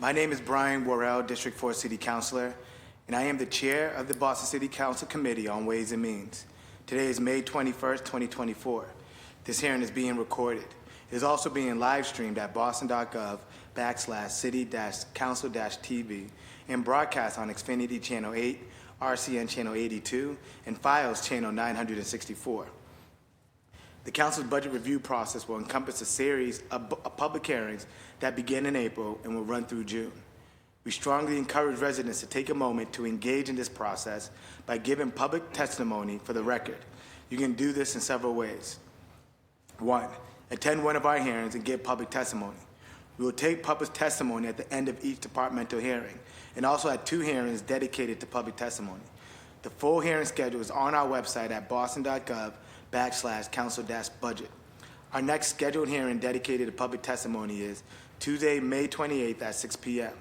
My name is Brian Worrell, District 4 City Councilor, and I am the Chair of the Boston City Council Committee on Ways and Means. Today is May 21st, 2024. This hearing is being recorded. It is also being live streamed at boston.gov/city-council-tv and broadcast on Xfinity Channel 8, RCN Channel 82, and Fios Channel 964. The Council's budget review process will encompass a series of public hearings that begin in April and will run through June. We strongly encourage residents to take a moment to engage in this process by giving public testimony for the record. You can do this in several ways. 1, attend one of our hearings and give public testimony. We will take public testimony at the end of each departmental hearing and also at 2 hearings dedicated to public testimony. The full hearing schedule is on our website at boston.gov/council-budget. Our next scheduled hearing dedicated to public testimony is Tuesday, May 28th at 6 p.m.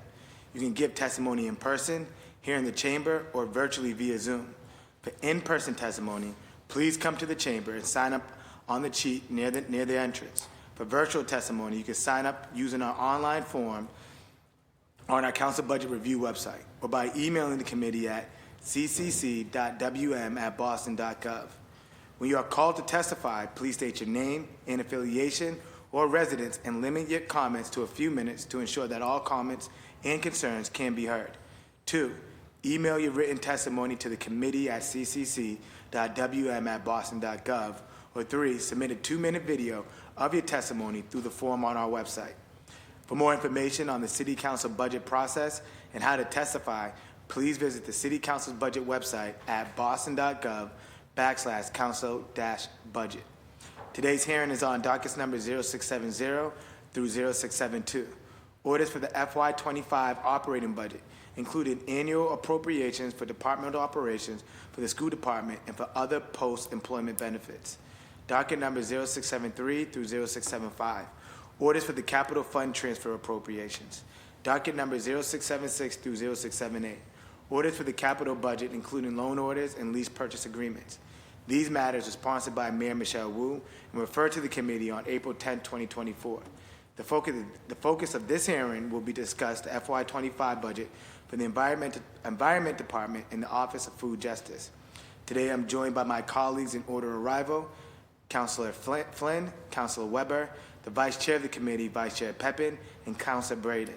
You can give testimony in person, here in the chamber, or virtually via Zoom. For in-person testimony, please come to the chamber and sign up on the sheet near the entrance. For virtual testimony, you can sign up using our online form on our Council Budget Review website or by emailing the committee at ccc.wm@boston.gov. When you are called to testify, please state your name and affiliation or residence and limit your comments to a few minutes to ensure that all comments and concerns can be heard. 2, email your written testimony to the committee at ccc.wm@boston.gov. Or 3, submit a 2-minute video of your testimony through the form on our website. For more information on the City Council budget process and how to testify, please visit the City Council's budget website at boston.gov/council-budget. Today's hearing is on dockets number 0670 through 0672. Orders for the FY25 operating budget, including annual appropriations for departmental operations for the school department and for other post-employment benefits. Docket number 0673 through 0675. Orders for the capital fund transfer appropriations. Docket number 0676 through 0678. Orders for the capital budget, including loan orders and lease purchase agreements. These matters are sponsored by Mayor Michelle Wu and referred to the committee on April 10, 2024. The focus of this hearing will be discussed the FY25 budget for the Environment Department and the Office of Food Justice. Today I'm joined by my colleagues in order of arrival, Councilor Flynn, Councilor Weber, the Vice Chair of the Committee, Vice Chair Pepin, and Councilor Braden.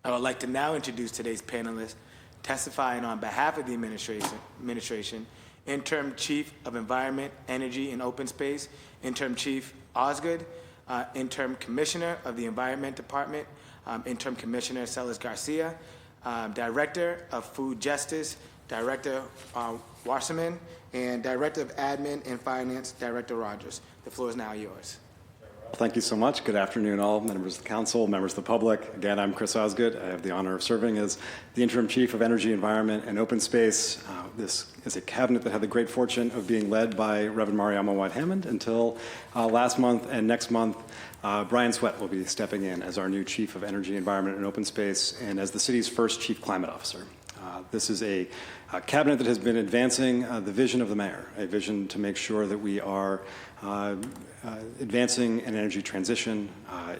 I would like to now introduce today's panelists. Testifying on behalf of the administration, Interim Chief of Environment, Energy, and Open Space, Interim Chief Osgood, Interim Commissioner of the Environment Department, Interim Commissioner Celis Garcia, Director of Food Justice, Director Wasserman, and Director of Admin and Finance, Director Rogers. The floor is now yours. Thank you so much. Good afternoon, all members of the council, members of the public. Again, I'm Chris Osgood. I have the honor of serving as the Interim Chief of Energy, Environment, and Open Space. This is a cabinet that had the great fortune of being led by Reverend Mariama White-Hammond until last month, and next month, Brian Sweat will be stepping in as our new Chief of Energy, Environment, and Open Space, and as the city's first Chief Climate Officer. This is a cabinet that has been advancing the vision of the mayor, a vision to make sure that we are advancing an energy transition,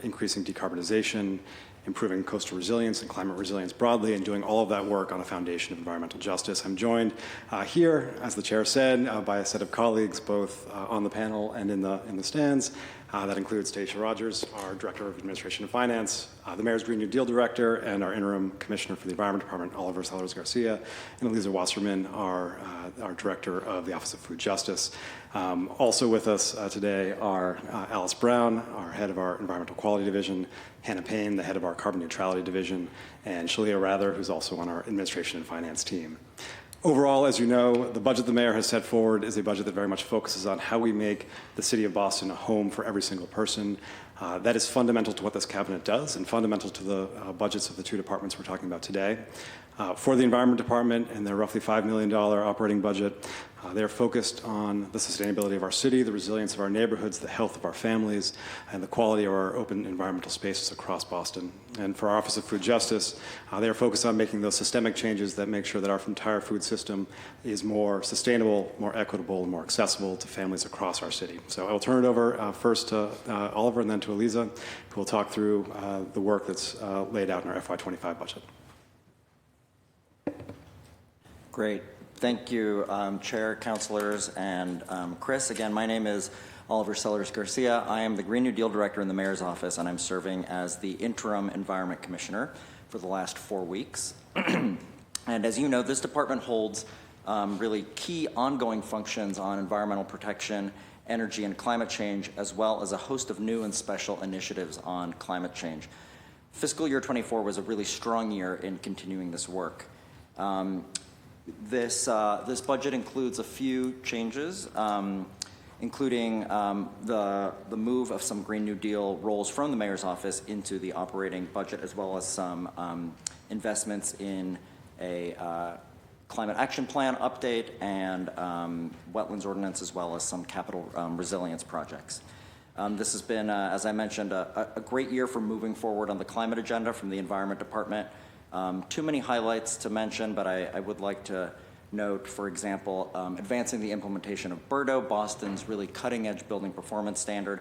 increasing decarbonization, improving coastal resilience and climate resilience broadly, and doing all of that work on a foundation of environmental justice. I'm joined here, as the chair said, by a set of colleagues, both on the panel and in the stands. That includes Stacia Rogers, our Director of Administration and Finance, the Mayor's Green New Deal Director, and our Interim Commissioner for the Environment Department, Oliver Sellers Garcia, and Elisa Wasserman, our Director of the Office of Food Justice. Also with us today are Alice Brown, our Head of our Environmental Quality Division, Hannah Payne, the Head of our Carbon Neutrality Division, and Shalia Rather, who's also on our Administration and Finance team. Overall, as you know, the budget the mayor has set forward is a budget that very much focuses on how we make the city of Boston a home for every single person. That is fundamental to what this cabinet does and fundamental to the budgets of the 2 departments we're talking about today. For the Environment Department and their roughly $5 million operating budget, they are focused on the sustainability of our city, the resilience of our neighborhoods, the health of our families, and the quality of our open environmental spaces across Boston. And for our Office of Food Justice, they are focused on making those systemic changes that make sure that our entire food system is more sustainable, more equitable, and more accessible to families across our city. So I will turn it over first to Oliver and then to to Eliza, who will talk through the work that's laid out in our FY25 budget. Great. Thank you, Chair, Councilors, and Chris. Again, my name is Oliver Sellers Garcia. I am the Green New Deal Director in the Mayor's Office, and I'm serving as the Interim Environment Commissioner for the last 4 weeks. And as you know, this department holds really key ongoing functions on environmental protection, energy and climate change, as well as a host of new and special initiatives on climate change. Fiscal year 24 was a really strong year in continuing this work. This budget includes a few changes, including the move of some Green New Deal roles from the Mayor's Office into the operating budget, as well as some investments in a climate action plan update and wetlands ordinance, as well as some capital resilience projects. This has been, as I mentioned, a great year for moving forward on the climate agenda from the Environment Department. Too many highlights to mention, but I would like to note, for example, advancing the implementation of BERDO, Boston's really cutting-edge building performance standard,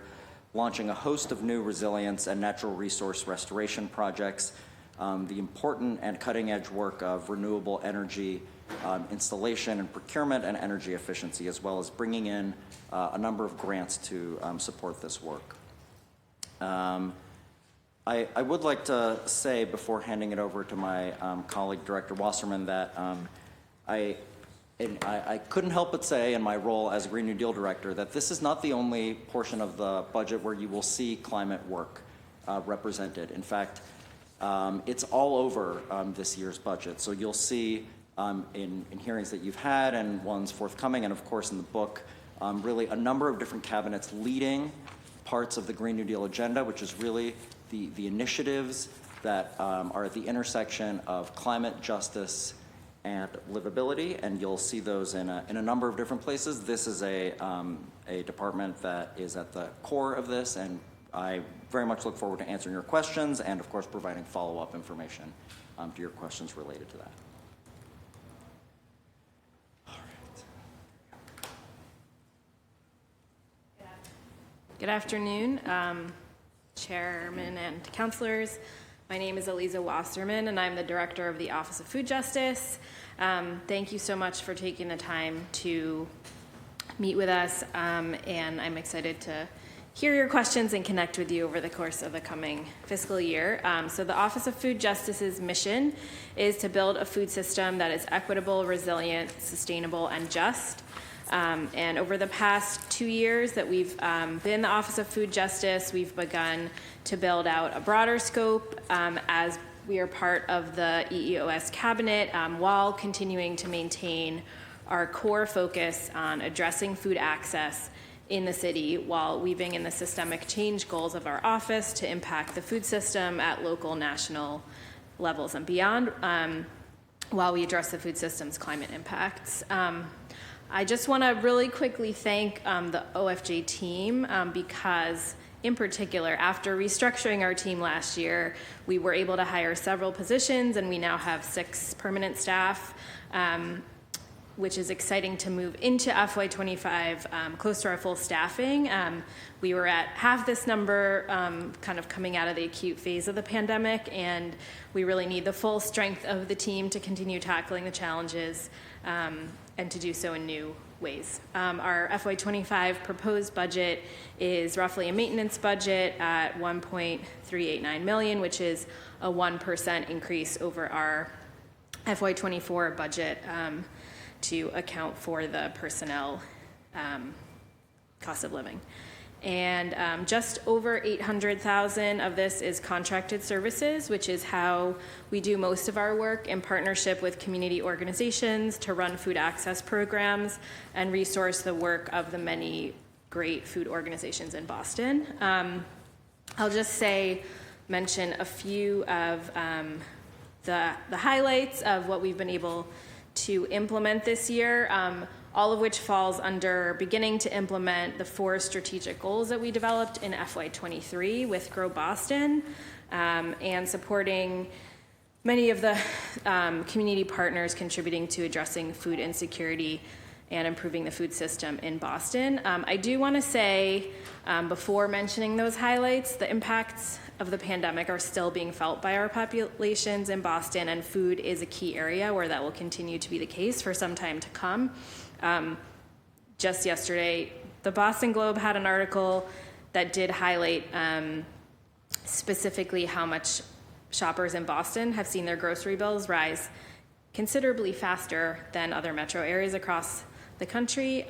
launching a host of new resilience and natural resource restoration projects, the important and cutting-edge work of renewable energy installation and procurement and energy efficiency, as well as bringing in a number of grants to support this work. I would like to say, before handing it over to my colleague, Director Wasserman, that I couldn't help but say, in my role as Green New Deal Director, that this is not the only portion of the budget where you will see climate work represented. In fact, it's all over this year's budget. So you'll see in hearings that you've had and ones forthcoming, and of course in the book, really a number of different cabinets leading parts of the Green New Deal agenda, which is really the initiatives that are at the intersection of climate justice and livability, and you'll see those in a number of different places. This is a department that is at the core of this, and I very much look forward to answering your questions and, of course, providing follow-up information to your questions related to that. All right. Good afternoon, Chairman and Councilors. My name is Eliza Wasserman, and I'm the Director of the Office of Food Justice. Thank you so much for taking the time to meet with us, and I'm excited to hear your questions and connect with you over the course of the coming fiscal year. So the Office of Food Justice's mission is to build a food system that is equitable, resilient, sustainable, and just. And over the past 2 years that we've been the Office of Food Justice, we've begun to build out a broader scope as we are part of the EEOS cabinet, while continuing to maintain our core focus on addressing food access in the city, while weaving in the systemic change goals of our office to impact the food system at local, national levels and beyond, while we address the food system's climate impacts. I just want to really quickly thank the OFJ team because, in particular, after restructuring our team last year, we were able to hire several positions, and we now have 6 permanent staff, which is exciting to move into FY25 close to our full staffing. We were at half this number kind of coming out of the acute phase of the pandemic, and we really need the full strength of the team to continue tackling the challenges and to do so in new ways. Our FY25 proposed budget is roughly a maintenance budget at $1.389 million, which is a 1% increase over our FY24 budget to account for the personnel cost of living. And just over $800,000 of this is contracted services, which is how we do most of our work in partnership with community organizations to run food access programs and resource the work of the many great food organizations in Boston. I'll just mention a few of the highlights of what we've been able to implement this year, all of which falls under beginning to implement the 4 strategic goals that we developed in FY23 with Grow Boston, and supporting many of the community partners contributing to addressing food insecurity and improving the food system in Boston. I do want to say, before mentioning those highlights, the impacts of the pandemic are still being felt by our populations in Boston, and food is a key area where that will continue to be the case for some time to come. Just yesterday, the Boston Globe had an article that did highlight specifically how much shoppers in Boston have seen their grocery bills rise considerably faster than other metro areas across the country,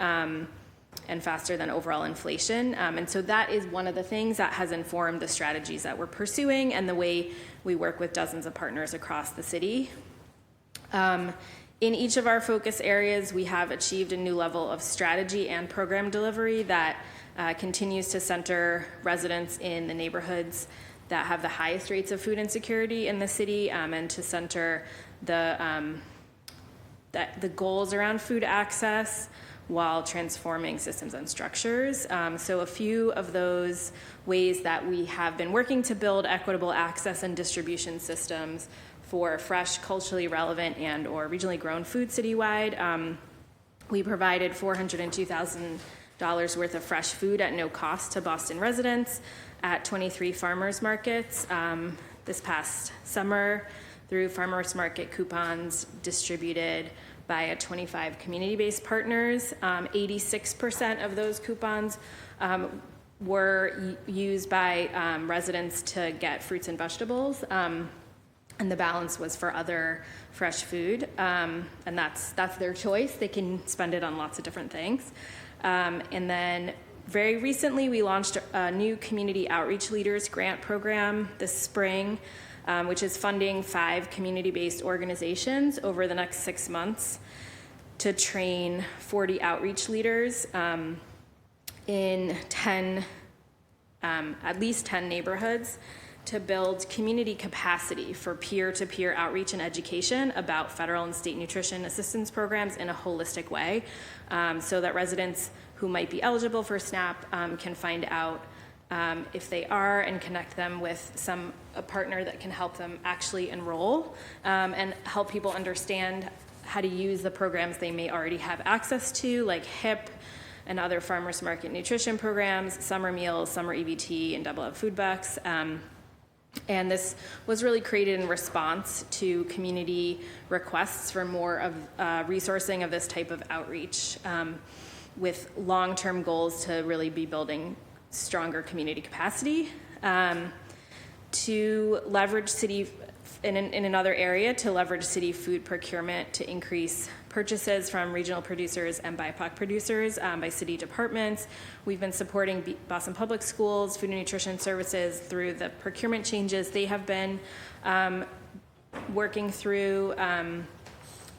and faster than overall inflation. And so that is one of the things that has informed the strategies that we're pursuing and the way we work with dozens of partners across the city. In each of our focus areas, we have achieved a new level of strategy and program delivery that continues to center residents in the neighborhoods that have the highest rates of food insecurity in the city, and to center the goals around food access while transforming systems and structures. So a few of those ways that we have been working to build equitable access and distribution systems for fresh, culturally relevant, and or regionally grown food citywide. We provided $402,000 worth of fresh food at no cost to Boston residents at 23 farmers markets this past summer through farmers market coupons distributed by 25 community-based partners. 86% of those coupons were used by residents to get fruits and vegetables, and the balance was for other fresh food, and that's their choice. They can spend it on lots of different things. And then very recently, we launched a new Community Outreach Leaders Grant program this spring, which is funding 5 community-based organizations over the next 6 months to train 40 outreach leaders in at least 10 neighborhoods to build community capacity for peer-to-peer outreach and education about federal and state nutrition assistance programs in a holistic way, so that residents who might be eligible for SNAP can find out if they are, and connect them with a partner that can help them actually enroll, and help people understand how to use the programs they may already have access to, like HIP and other farmers market nutrition programs, summer meals, summer EBT, and double up food bucks. And this was really created in response to community requests for more of resourcing of this type of outreach, with long-term goals to really be building stronger community capacity, to leverage city, in another area, to leverage city food procurement to increase purchases from regional producers and BIPOC producers by city departments. We've been supporting Boston Public Schools Food and Nutrition Services through the procurement changes they have been working through,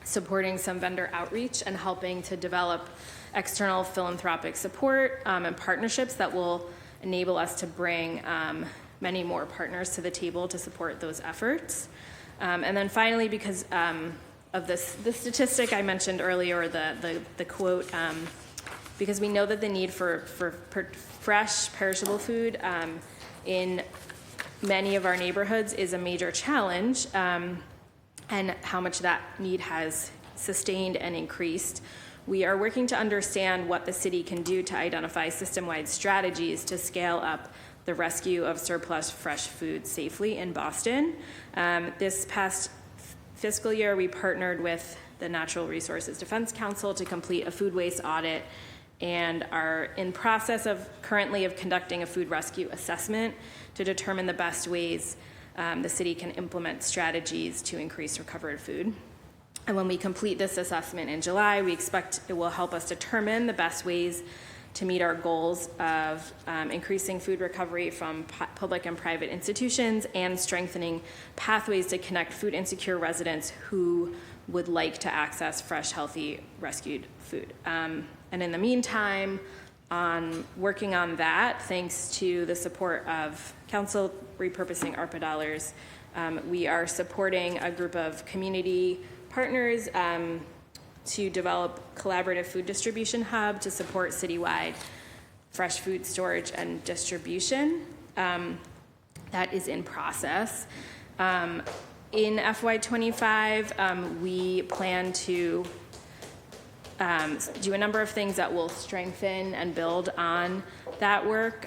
supporting some vendor outreach and helping to develop external philanthropic support and partnerships that will enable us to bring many more partners to the table to support those efforts. And then finally, because of the statistic I mentioned earlier, the quote, because we know that the need for fresh, perishable food in many of our neighborhoods is a major challenge, and how much that need has sustained and increased. We are working to understand what the city can do to identify system-wide strategies to scale up the rescue of surplus fresh food safely in Boston. This past fiscal year, we partnered with the Natural Resources Defense Council to complete a food waste audit, and are in process currently of conducting a food rescue assessment to determine the best ways the city can implement strategies to increase recovered food. And when we complete this assessment in July, we expect it will help us determine the best ways to meet our goals of increasing food recovery from public and private institutions, and strengthening pathways to connect food insecure residents who would like to access fresh, healthy, rescued food. And in the meantime, working on that, thanks to the support of council repurposing ARPA dollars, we are supporting a group of community partners to develop collaborative food distribution hub to support citywide fresh food storage and distribution. That is in process. In FY25, we plan to do a number of things that will strengthen and build on that work.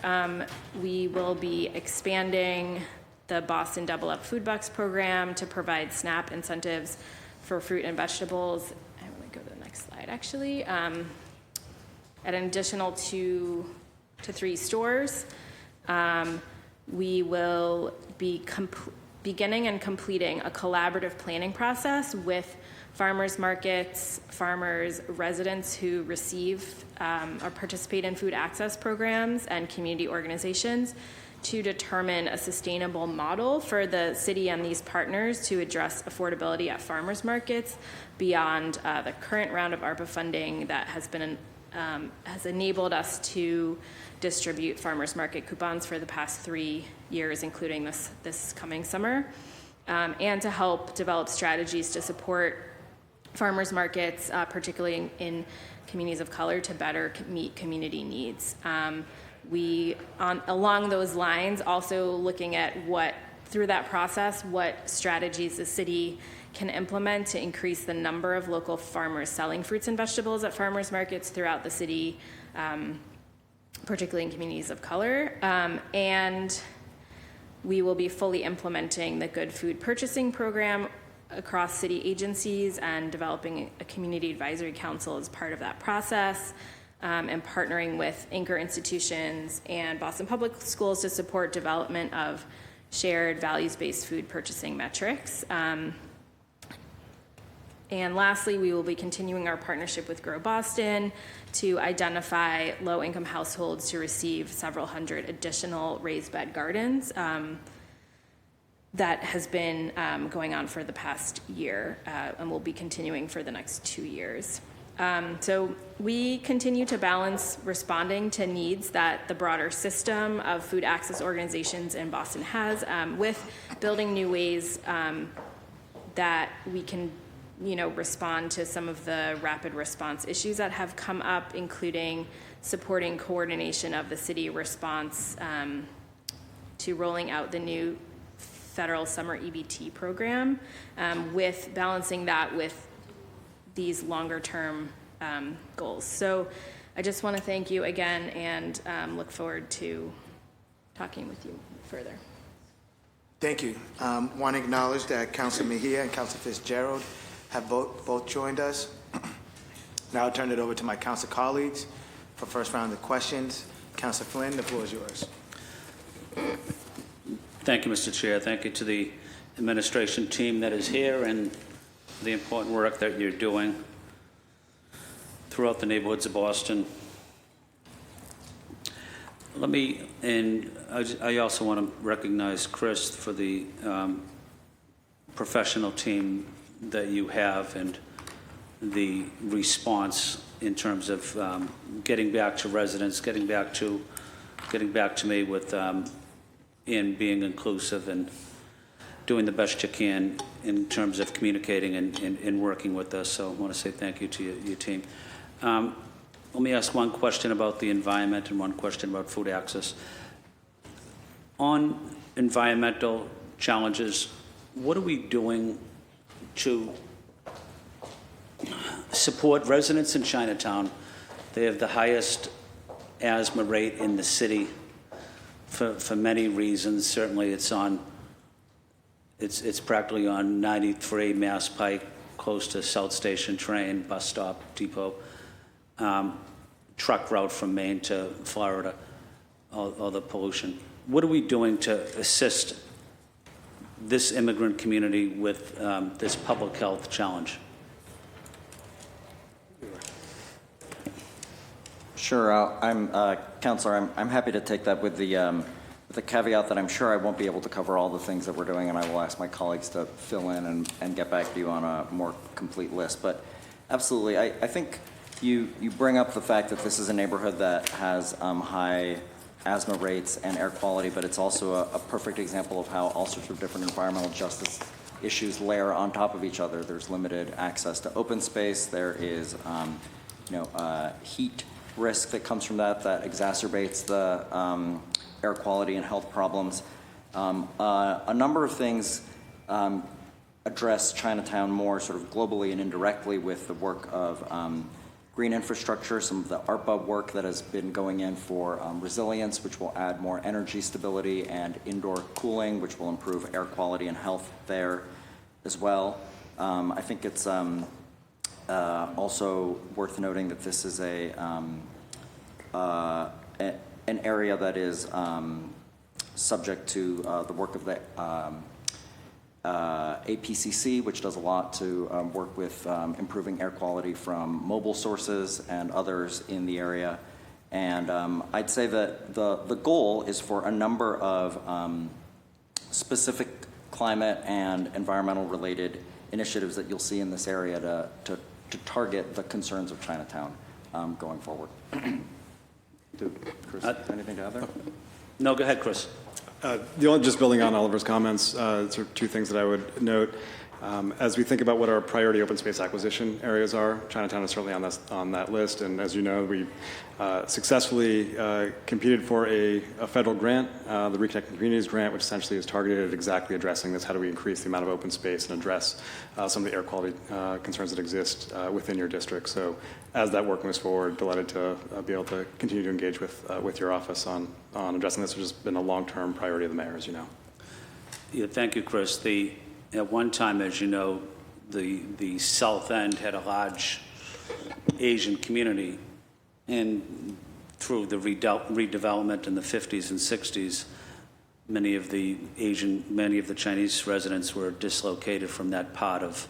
We will be expanding the Boston Double Up Food Bucks program to provide SNAP incentives for fruit and vegetables. I want to go to the next slide, actually. At an additional 2 to 3 stores. We will be beginning and completing a collaborative planning process with farmers markets, farmers, residents who receive or participate in food access programs, and community organizations to determine a sustainable model for the city and these partners to address affordability at farmers markets beyond the current round of ARPA funding that has enabled us to distribute farmers market coupons for the past 3 years, including this coming summer, and to help develop strategies to support farmers markets, particularly in communities of color, to better meet community needs. Along those lines, also looking at through that process, what strategies the city can implement to increase the number of local farmers selling fruits and vegetables at farmers markets throughout the city, particularly in communities of color. And we will be fully implementing the Good Food Purchasing Program across city agencies and developing a community advisory council as part of that process, and partnering with anchor institutions and Boston Public Schools to support development of shared values-based food purchasing metrics. And lastly, we will be continuing our partnership with Grow Boston to identify low-income households to receive several hundred additional raised bed gardens. That has been going on for the past year, and will be continuing for the next 2 years. So we continue to balance responding to needs that the broader system of food access organizations in Boston has, with building new ways that we can respond to some of the rapid response issues that have come up, including supporting coordination of the city response to rolling out the new federal summer EBT program, with balancing that with these longer term goals. So I just want to thank you again, and look forward to talking with you further. Thank you. Want to acknowledge that Councilor Mejia and Councilor Fitzgerald have both joined us. Now I'll turn it over to my council colleagues for first round of questions. Councilor Flynn, the floor is yours. Thank you, Mr. Chair. Thank you to the administration team that is here and the important work that you're doing throughout the neighborhoods of Boston. I also want to recognize Chris for the professional team that you have and the response in terms of getting back to residents, getting back to me with in being inclusive and doing the best you can in terms of communicating and working with us. So I want to say thank you to your team. Let me ask one question about the environment and one question about food access. On environmental challenges, what are we doing to support residents in Chinatown? They have the highest asthma rate in the city for many reasons. Certainly it's practically on 93 Mass Pike, close to South Station train, bus stop, depot, truck route from Maine to Florida, all the pollution. What are we doing to assist this immigrant community with this public health challenge? Sure, Counselor, I'm happy to take that with the caveat that I'm sure I won't be able to cover all the things that we're doing, and I will ask my colleagues to fill in and get back to you on a more complete list. But absolutely, I think you bring up the fact that this is a neighborhood that has high asthma rates and air quality, but it's also a perfect example of how all sorts of different environmental justice issues layer on top of each other. There's limited access to open space. There is heat risk that comes from that exacerbates the air quality and health problems. A number of things address Chinatown more sort of globally and indirectly with the work of green infrastructure, some of the ARPA work that has been going in for resilience, which will add more energy stability, and indoor cooling, which will improve air quality and health there as well. I think it's also worth noting that this is an area that is subject to the work of the APCC, which does a lot to work with improving air quality from mobile sources and others in the area. And I'd say that the goal is for a number of specific climate and environmental related initiatives that you'll see in this area to target the concerns of Chinatown going forward. Chris, anything to add there? No, go ahead, Chris. Just building on Oliver's comments, sort of two things that I would note. As we think about what our priority open space acquisition areas are, Chinatown is certainly on that list. And as you know, we successfully competed for a federal grant, the Reconnecting Communities grant, which essentially is targeted at exactly addressing this. How do we increase the amount of open space and address some of the air quality concerns that exist within your district? So as that work moves forward, delighted to be able to continue to engage with your office on addressing this, which has been a long-term priority of the mayor, as you know. Yeah, thank you, Chris. At one time, as you know, the South End had a large Asian community, and through the redevelopment in the 50s and 60s, many of the Chinese residents were dislocated from that part of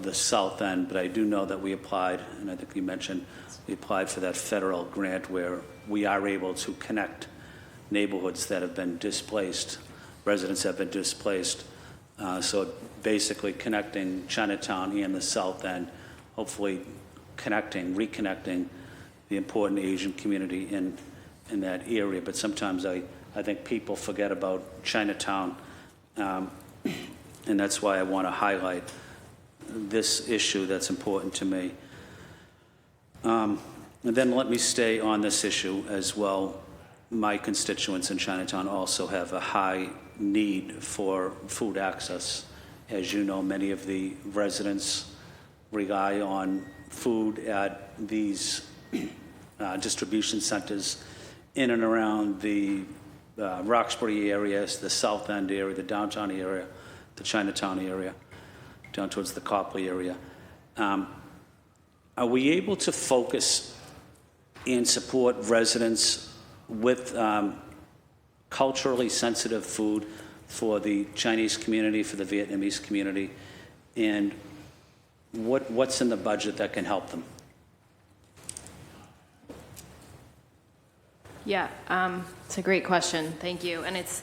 the South End. But I do know that we applied, and I think you mentioned, we applied for that federal grant where we are able to connect neighborhoods that have been displaced, residents have been displaced. So basically connecting Chinatown and the South End, hopefully reconnecting the important Asian community in that area. But sometimes I think people forget about Chinatown, and that's why I want to highlight this issue that's important to me. And then let me stay on this issue as well. My constituents in Chinatown also have a high need for food access. As you know, many of the residents rely on food at these distribution centers in and around the Roxbury areas, the South End area, the downtown area, the Chinatown area, down towards the Copley area. Are we able to focus and support residents with culturally sensitive food for the Chinese community, for the Vietnamese community, and what's in the budget that can help them? Yeah, it's a great question. Thank you. And it's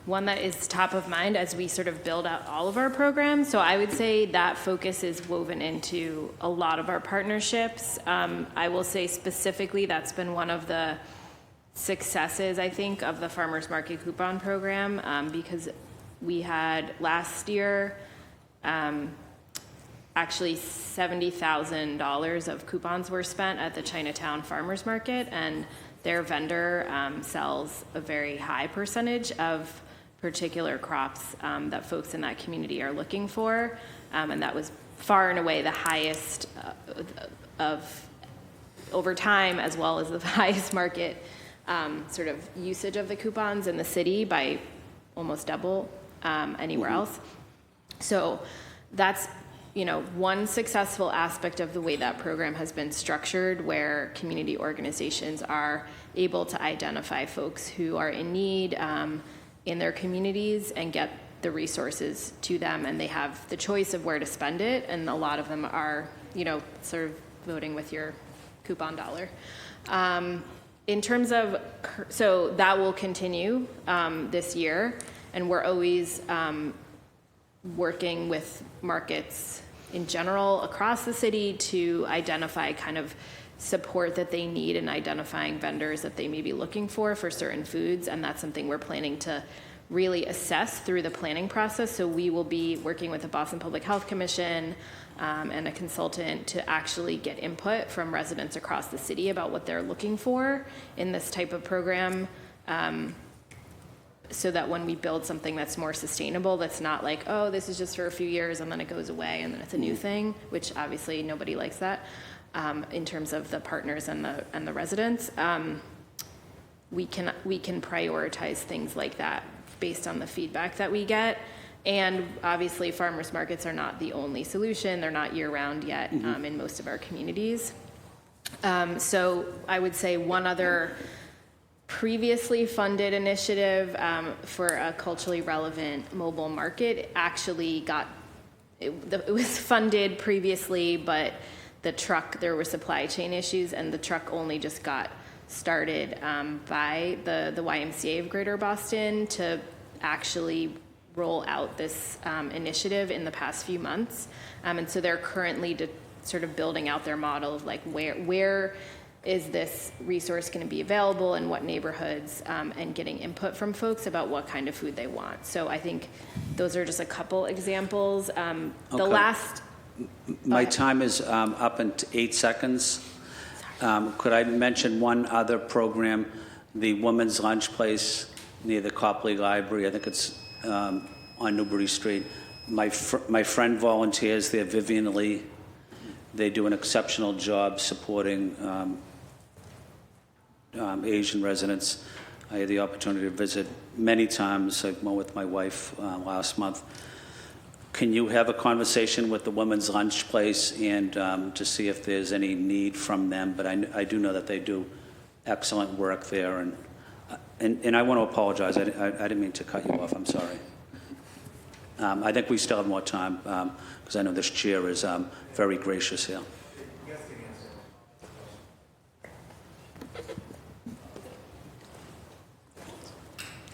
one that is top of mind as we sort of build out all of our programs. So I would say that focus is woven into a lot of our partnerships. I will say specifically that's been one of the successes, I think, of the Farmers Market Coupon Program, because we had last year actually $70,000 of coupons were spent at the Chinatown Farmers Market, and their vendor sells a very high percentage of particular crops that folks in that community are looking for, and that was far and away the highest of over time, as well as the highest market sort of usage of the coupons in the city by almost double anywhere else. So that's, one successful aspect of the way that program has been structured, where community organizations are able to identify folks who are in need in their communities and get the resources to them, and they have the choice of where to spend it, and a lot of them are, sort of voting with your coupon dollar. In terms of, so that will continue this year, and we're always working with markets in general across the city to identify kind of support that they need in identifying vendors that they may be looking for certain foods, and that's something we're planning to really assess through the planning process. So we will be working with the Boston Public Health Commission and a consultant to actually get input from residents across the city about what they're looking for in this type of program. so that when we build something that's more sustainable, that's not like, oh, this is just for a few years and then it goes away and then it's a new thing, which obviously nobody likes that, in terms of the partners and the residents. We can prioritize things like that based on the feedback that we get. And obviously, farmers markets are not the only solution. They're not year-round yet in most of our communities. So I would say one other previously funded initiative for a culturally relevant mobile market actually it was funded previously, but there were supply chain issues, and the truck only just got started by the YMCA of Greater Boston to actually roll out this initiative in the past few months. And so they're currently sort of building out their model of like where is this resource going to be available in what neighborhoods, and getting input from folks about what kind of food they want. So I think those are just a couple examples. The Okay. last... My time is up in 8 seconds. Could I mention one other program, the Women's Lunch Place near the Copley Library? I think it's on Newbury Street. My friend volunteers there, Vivian Lee. They do an exceptional job supporting Asian residents. I had the opportunity to visit many times. I went with my wife last month. Can you have a conversation with the Women's Lunch Place and to see if there's any need from them? But I do know that they do excellent work there. And I want to apologize. I didn't mean to cut you off. I'm sorry. I think we still have more time because I know this chair is very gracious here.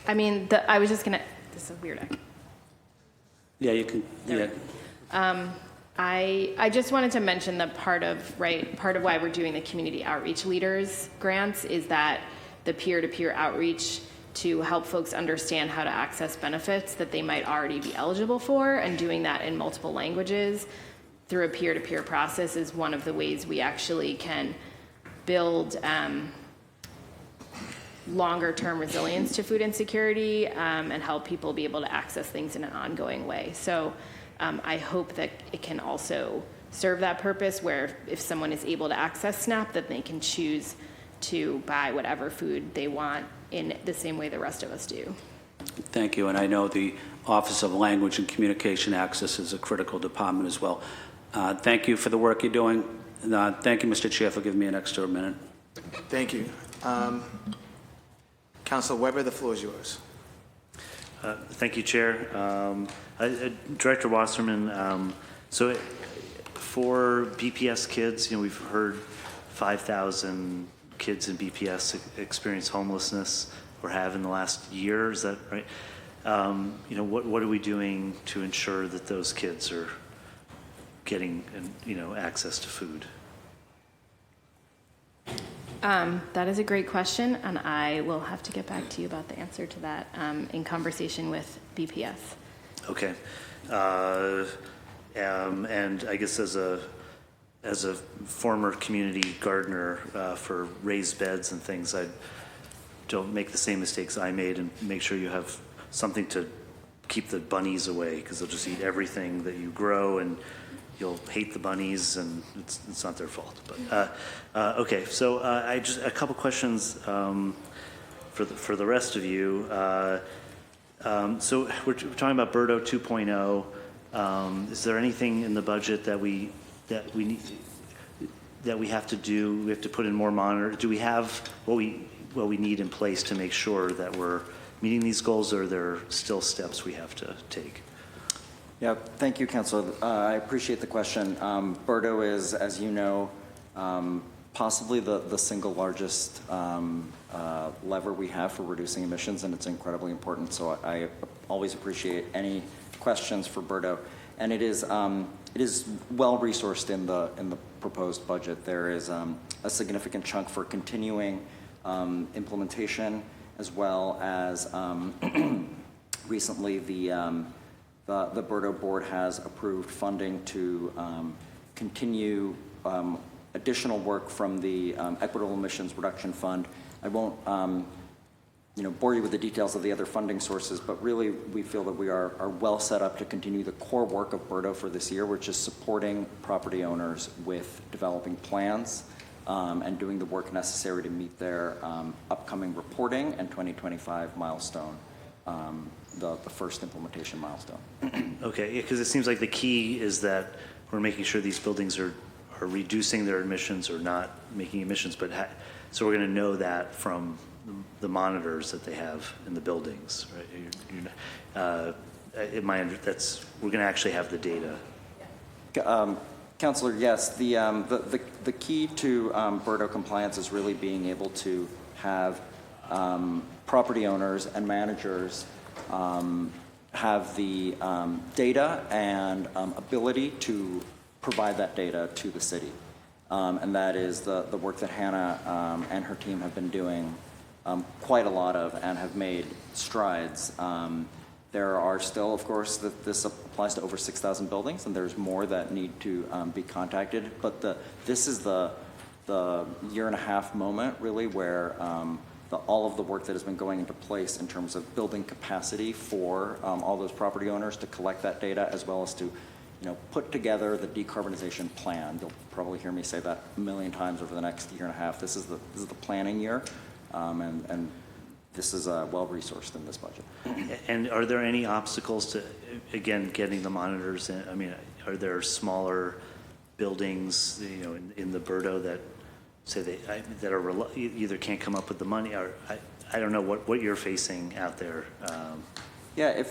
I mean, I was just going to... This is weird. Yeah, you can. Yeah. I just wanted to mention that part of why we're doing the community outreach leaders grants is that the peer-to-peer outreach to help folks understand how to access benefits that they might already be eligible for, and doing that in multiple languages through a peer-to-peer process is one of the ways we actually can build longer-term resilience to food insecurity, and help people be able to access things in an ongoing way. So I hope that it can also serve that purpose, where if someone is able to access SNAP, that they can choose to buy whatever food they want in the same way the rest of us do. Thank you. And I know the Office of Language and Communication Access is a critical department as well. Thank you for the work you're doing. Thank you, Mr. Chair, for giving me an extra minute. Thank you. Councilor Weber, the floor is yours. Thank you, Chair. Director Wasserman, so for BPS kids, we've heard 5,000 kids in BPS experience homelessness or have in the last year. Is that right? What are we doing to ensure that those kids are getting, access to food? That is a great question, and I will have to get back to you about the answer to that in conversation with BPS. Okay. And I guess as a former community gardener for raised beds and things, I don't make the same mistakes I made, and make sure you have something to keep the bunnies away, because they'll just eat everything that you grow, and you'll hate the bunnies, and it's not their fault. But okay, so I just a couple questions for the rest of you. So we're talking about Birdo 2.0. Is there anything in the budget that we need, that we have to do? We have to put in more monitors. Do we have what we need in place to make sure that we're meeting these goals, or are there still steps we have to take? Yeah, thank you, Councilor. I appreciate the question. Birdo is, as you know, possibly the single largest lever we have for reducing emissions, and it's incredibly important. So I always appreciate any questions for Birdo. And it is well resourced in the proposed budget. There is a significant chunk for continuing implementation, as well as recently the Birdo board has approved funding to continue additional work from the Equitable Emissions Reduction Fund. I won't bore you with the details of the other funding sources, but really we feel that we are well set up to continue the core work of BERDO for this year, which is supporting property owners with developing plans and doing the work necessary to meet their upcoming reporting and 2025 milestone, the first implementation milestone. Okay, because it seems like the key is that we're making sure these buildings are reducing their emissions or not making emissions, but so we're going to know that from the monitors that they have in the buildings, right? We're going to actually have the data. Councillor, yes, the key to BERDO compliance is really being able to have property owners and managers have the data and ability to provide that data to the city. And that is the work that Hannah and her team have been doing quite a lot of and have made strides. There are still, of course, this applies to over 6,000 buildings, and there's more that need to be contacted. But this is the year-and-a-half moment, really, where all of the work that has been going into place in terms of building capacity for all those property owners to collect that data, as well as to put together the decarbonization plan. You'll probably hear me say that a million times over the next year and a half. This is the planning year, and this is well-resourced in this budget. And are there any obstacles to, again, getting the monitors in? I mean, are there smaller buildings, in the BERDO that say that are either can't come up with the money, or I don't know what you're facing out there. Yeah,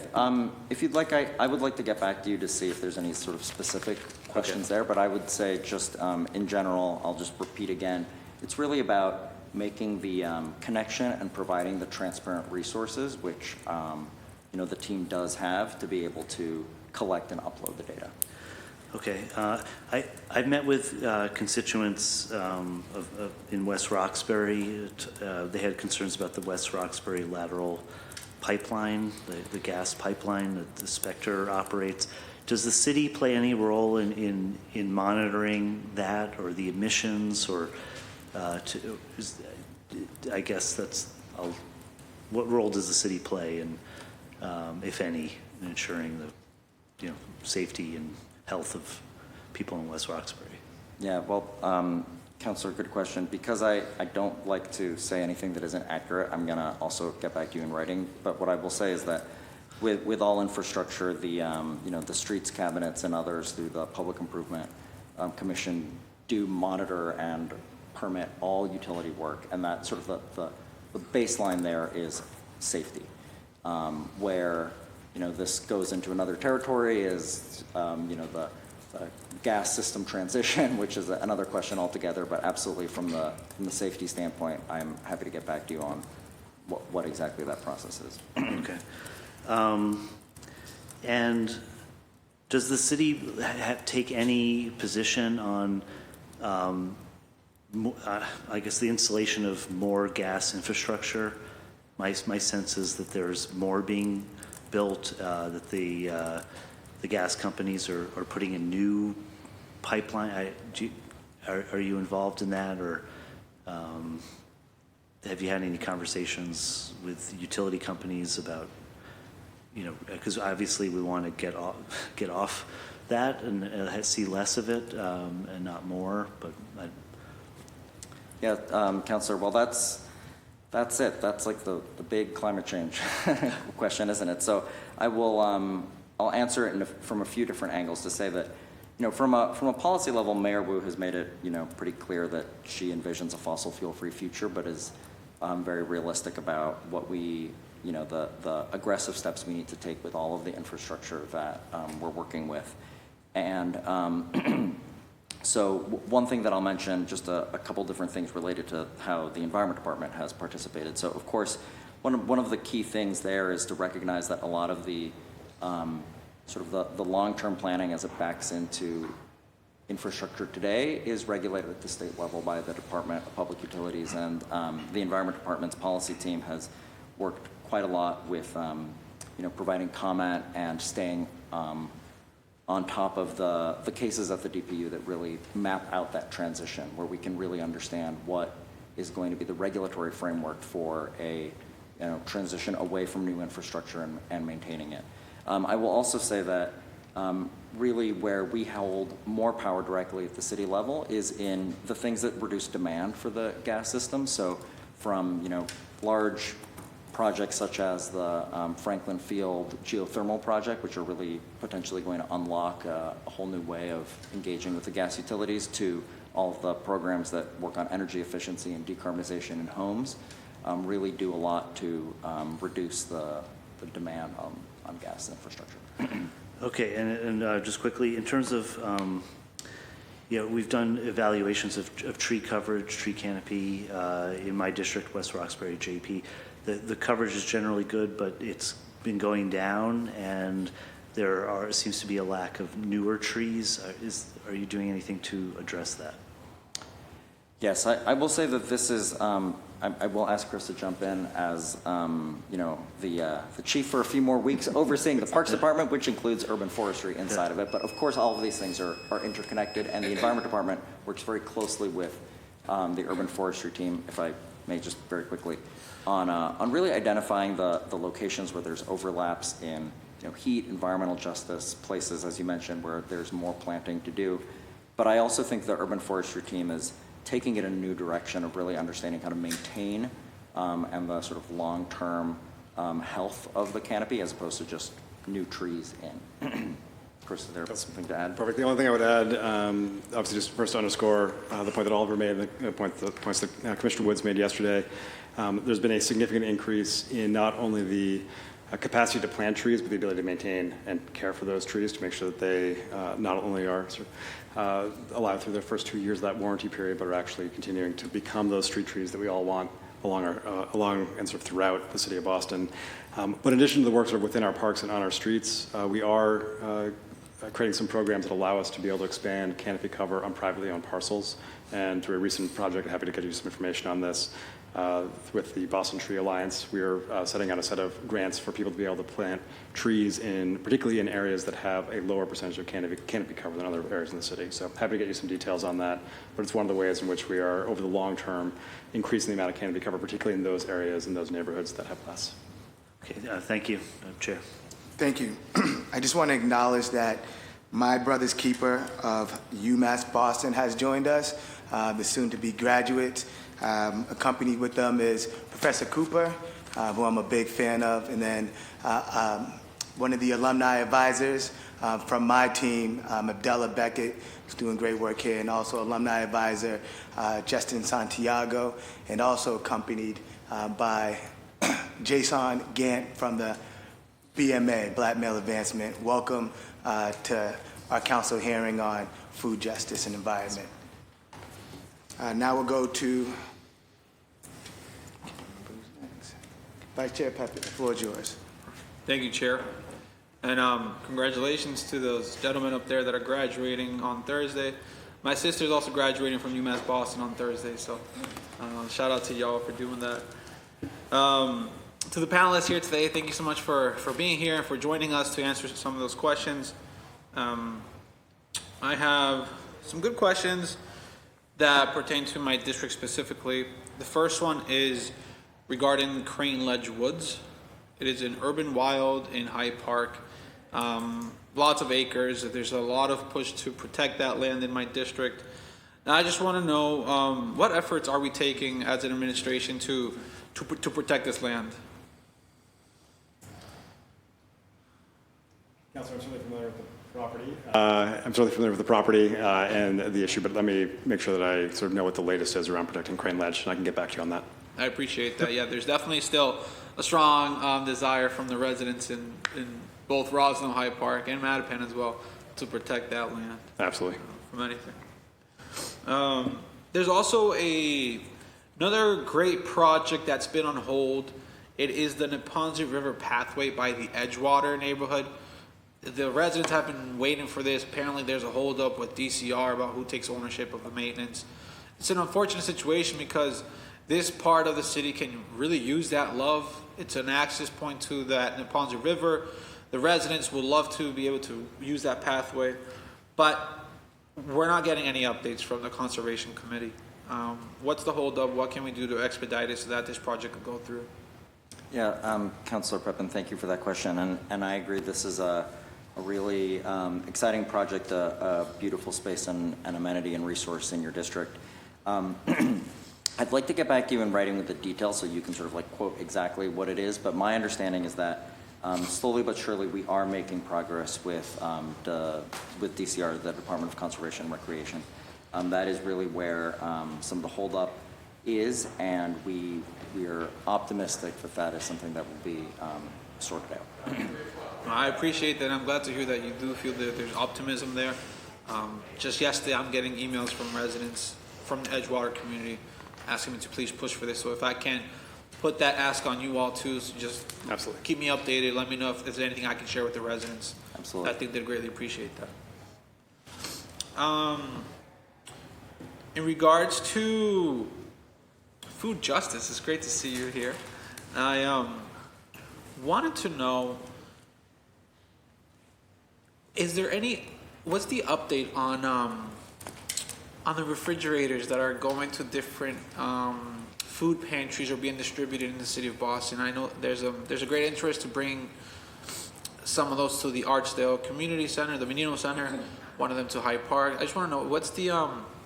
if you'd like, I would like to get back to you to see if there's any sort of specific questions there, but I would say just in general, I'll just repeat again, it's really about making the connection and providing the transparent resources, which the team does have to be able to collect and upload the data. Okay, I've met with constituents in West Roxbury. They had concerns about the West Roxbury lateral pipeline, the gas pipeline that the Spectre operates. Does the city play any role in monitoring that, or the emissions, or I guess what role does the city play in, if any, in ensuring the safety and health of people in West Roxbury? Yeah, well, Councillor, good question. Because I don't like to say anything that isn't accurate, I'm going to also get back to you in writing. But what I will say is that with all infrastructure, the streets cabinets and others through the Public Improvement Commission do monitor and permit all utility work, and that sort of the baseline there is safety. Where this goes into another territory is the gas system transition, which is another question altogether. But absolutely, from the safety standpoint, I'm happy to get back to you on what exactly that process is. Okay. And does the city take any position on, I guess, the installation of more gas infrastructure? My sense is that there's more being built, that the gas companies are putting in new pipeline. Are you involved in that, or have you had any conversations with utility companies about, because obviously we want to get off that and see less of it and not more, but yeah, Councillor, well, that's it. That's like the big climate change question, isn't it? So I will I'll answer it from a few different angles to say that, from a policy level, Mayor Wu has made it, pretty clear that she envisions a fossil fuel-free future, but is very realistic about what we, the aggressive steps we need to take with all of the infrastructure that we're working with. And so one thing that I'll mention, just a couple different things related to how the Environment Department has participated. So of course, one of the key things there is to recognize that a lot of the sort of the long-term planning as it backs into infrastructure today is regulated at the state level by the Department of Public Utilities, and the Environment Department's policy team has worked quite a lot with providing comment and staying on top of the cases at the DPU that really map out that transition, where we can really understand what is going to be the regulatory framework for a transition away from new infrastructure and maintaining it. I will also say that really where we hold more power directly at the city level is in the things that reduce demand for the gas system. So from large projects such as the Franklin Field geothermal project, which are really potentially going to unlock a whole new way of engaging with the gas utilities, to all of the programs that work on energy efficiency and decarbonization in homes, really do a lot to reduce the demand on gas infrastructure. Okay, and just quickly, in terms of, we've done evaluations of tree coverage, tree canopy in my district, West Roxbury, JP. The coverage is generally good, but it's been going down, and there seems to be a lack of newer trees. Are you doing anything to address that? Yes, I will say that this is, I will ask Chris to jump in as, the chief for a few more weeks overseeing the Parks Department, which includes urban forestry inside of it. But of course, all of these things are interconnected, and the Environment Department works very closely with the urban forestry team, if I may just very quickly, on really identifying the locations where there's overlaps in heat, environmental justice, places, as you mentioned, where there's more planting to do. But I also think the urban forestry team is taking it in a new direction of really understanding how to maintain and the sort of long-term health of the canopy as opposed to just new trees in. Chris, is there something to add? Perfect. The only thing I would add, obviously just first to underscore the point that Oliver made, the points that Commissioner Woods made yesterday. There's been a significant increase in not only the capacity to plant trees, but the ability to maintain and care for those trees to make sure that they not only are allowed through their first 2 years of that warranty period, but are actually continuing to become those street trees that we all want along and sort of throughout the city of Boston. But in addition to the work sort of within our parks and on our streets, we are creating some programs that allow us to be able to expand canopy cover on privately owned parcels. And through a recent project, happy to get you some information on this, with the Boston Tree Alliance, we are setting out a set of grants for people to be able to plant trees particularly in areas that have a lower percentage of canopy cover than other areas in the city. So happy to get you some details on that. But it's one of the ways in which we are, over the long term, increasing the amount of canopy cover, particularly in those areas, in those neighborhoods that have less. Okay, thank you, Chair. Thank you. I just want to acknowledge that my brother's keeper of UMass Boston has joined us, the soon-to-be graduate. Accompanied with them is Professor Cooper, who I'm a big fan of, and then one of the alumni advisors from my team, Abdullah Beckett, who's doing great work here, and also alumni advisor Justin Santiago, and also accompanied by Jason Gant from the BMA, Black Male Advancement. Welcome to our council hearing on food justice and environment. Now we'll go to Vice Chair Pepe. The floor is yours. Thank you, Chair. And congratulations to those gentlemen up there that are graduating on Thursday. My sister's also graduating from UMass Boston on Thursday, so shout out to y'all for doing that. To the panelists here today, thank you so much for being here and for joining us to answer some of those questions. I have some good questions that pertain to my district specifically. The first one is regarding Crane Ledge Woods. It is an urban wild in Hyde Park. Lots of acres. There's a lot of push to protect that land in my district. Now I just want to know what efforts are we taking as an administration to protect this land? Councilor, I'm certainly familiar with the property. I'm certainly familiar with the property and the issue, but let me make sure that I sort of know what the latest is around protecting Crane Ledge, and I can get back to you on that. I appreciate that. Yeah, there's definitely still a strong desire from the residents in both Rosno, Hyde Park, and Mattapan as well to protect that land. Absolutely. From anything. There's also another great project that's been on hold. It is the Neponset River Pathway by the Edgewater neighborhood. The residents have been waiting for this. Apparently there's a holdup with DCR about who takes ownership of the maintenance. It's an unfortunate situation because this part of the city can really use that love. It's an access point to that Neponset River. The residents would love to be able to use that pathway, but we're not getting any updates from the Conservation Committee. What's the holdup? What can we do to expedite it so that this project can go through? Yeah, Councilor Pepin, thank you for that question. And I agree, this is a really exciting project, a beautiful space and amenity and resource in your district. I'd like to get back to you in writing with the details so you can sort of like quote exactly what it is, but my understanding is that slowly but surely we are making progress with DCR, the Department of Conservation and Recreation. That is really where some of the holdup is, and we are optimistic that that is something that will be sorted out. I appreciate that. I'm glad to hear that you do feel that there's optimism there. Just yesterday, I'm getting emails from residents from the Edgewater community asking me to please push for this. So if I can put that ask on you all too, so just Absolutely. keep me updated. Let me know if there's anything I can share with the residents. Absolutely. I think they'd greatly appreciate that. In regards to food justice, it's great to see you here. I wanted to know, what's the update on the refrigerators that are going to different food pantries or being distributed in the city of Boston? I know there's a great interest to bring some of those to the Archdale Community Center, the Menino Center, one of them to Hyde Park. I just want to know, what's the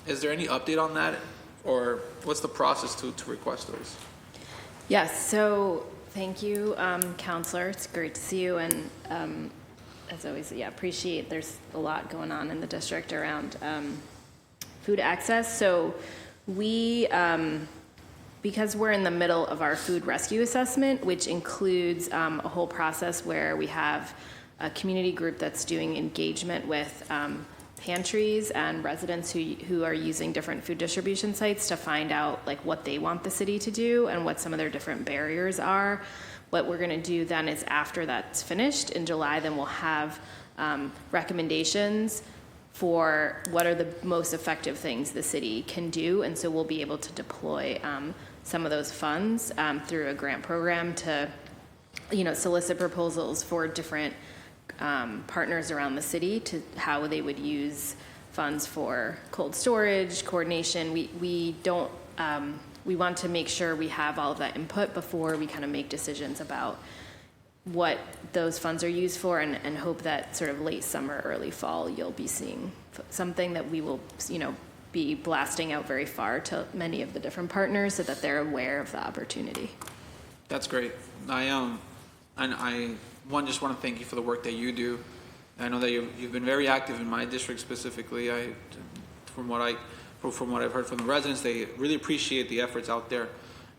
is there any update on that, or what's the process to request those? Yes, so thank you, Counselor. It's great to see you, and as always, yeah, appreciate there's a lot going on in the district around food access. So we, because we're in the middle of our food rescue assessment, which includes a whole process where we have a community group that's doing engagement with pantries and residents who are using different food distribution sites to find out like what they want the city to do and what some of their different barriers are. What we're going to do then is, after that's finished in July, then we'll have recommendations for what are the most effective things the city can do, and so we'll be able to deploy some of those funds through a grant program to, solicit proposals for different partners around the city to how they would use funds for cold storage, coordination. We don't, we want to make sure we have all of that input before we kind of make decisions about what those funds are used for, and hope that sort of late summer, early fall, you'll be seeing something that we will, be blasting out very far to many of the different partners so that they're aware of the opportunity. That's great. I just want to thank you for the work that you do. I know that you've been very active in my district specifically. From what I've heard from the residents, they really appreciate the efforts out there,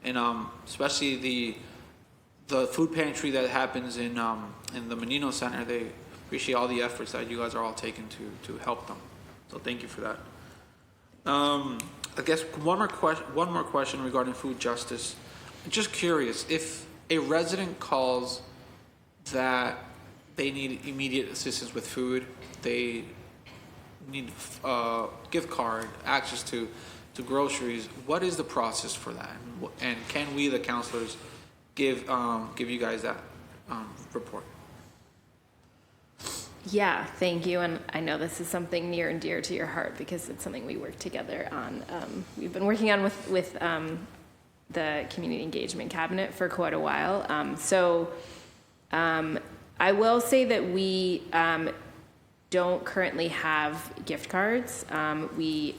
and especially the food pantry that happens in the Menino Center. They appreciate all the efforts that you guys are all taking to help them. So thank you for that. I guess one more question regarding food justice. I'm just curious, if a resident calls that they need immediate assistance with food, they need a gift card, access to groceries, what is the process for that? And can we, the counselors, give you guys that report? Yeah, thank you. And I know this is something near and dear to your heart because it's something we work together on. We've been working on with the Community Engagement Cabinet for quite a while. I will say that we don't currently have gift cards. We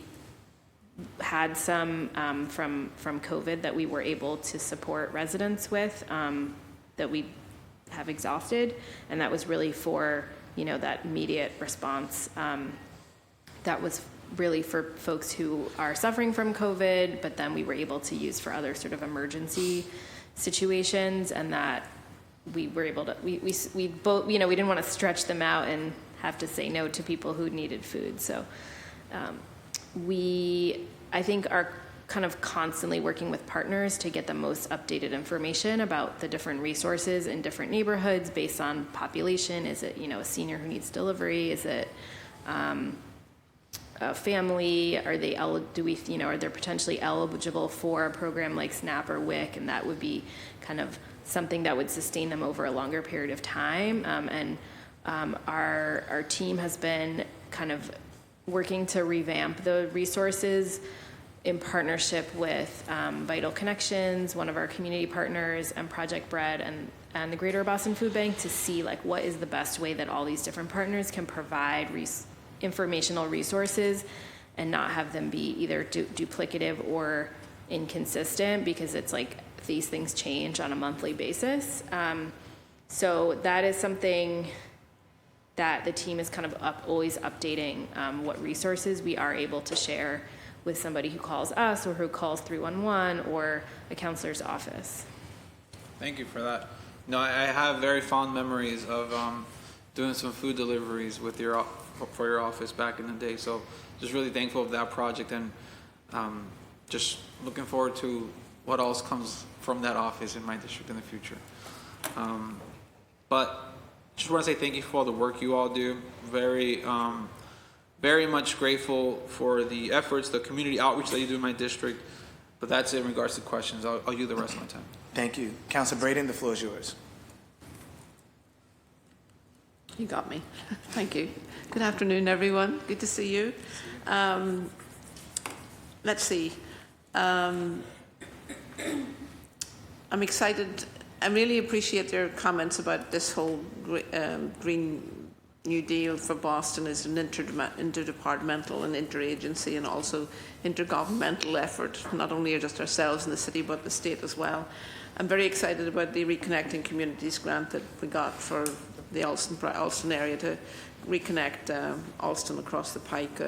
had some from COVID that we were able to support residents with that we have exhausted, and that was really for that immediate response. That was really for folks who are suffering from COVID, but then we were able to use for other sort of emergency situations, and that we were able to we both we didn't want to stretch them out and have to say no to people who needed food. So I think are kind of constantly working with partners to get the most updated information about the different resources in different neighborhoods based on population. Is it a senior who needs delivery? Is it a family? Are they are they potentially eligible for a program like SNAP or WIC? And that would be kind of something that would sustain them over a longer period of time. Our team has been kind of working to revamp the resources in partnership with Vital Connections, one of our community partners, and Project Bread and the Greater Boston Food Bank to see like what is the best way that all these different partners can provide informational resources and not have them be either duplicative or inconsistent, because it's like these things change on a monthly basis. So that is something that the team is kind of always updating what resources we are able to share with somebody who calls us or who calls 311 or a counselor's office. Thank you for that. No, I have very fond memories of doing some food deliveries with for your office back in the day. So just really thankful of that project, and just looking forward to what else comes from that office in my district in the future. But just want to say thank you for all the work you all do. Very much grateful for the efforts, the community outreach that you do in my district. But that's it in regards to questions. I'll use the rest of my time. Thank you. Councilor Braden, the floor is yours. You got me. Thank you. Good afternoon, everyone. Good to see you. Let's see. I'm excited. I really appreciate your comments about this whole Green New Deal for Boston as an interdepartmental and interagency and also intergovernmental effort, not only just ourselves in the city, but the state as well. I'm very excited about the Reconnecting Communities grant that we got for the Alston area to reconnect Alston across the Pike,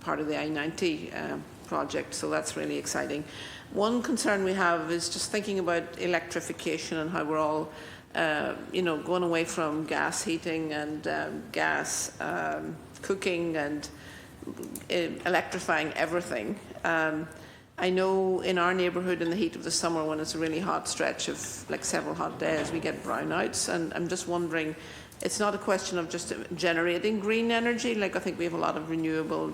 part of the I-90 project, so that's really exciting. One concern we have is just thinking about electrification and how we're all going away from gas heating and gas cooking and electrifying everything. I know in our neighbourhood in the heat of the summer, when it's a really hot stretch of like several hot days, we get brownouts, and I'm just wondering, it's not a question of just generating green energy. Like I think we have a lot of renewable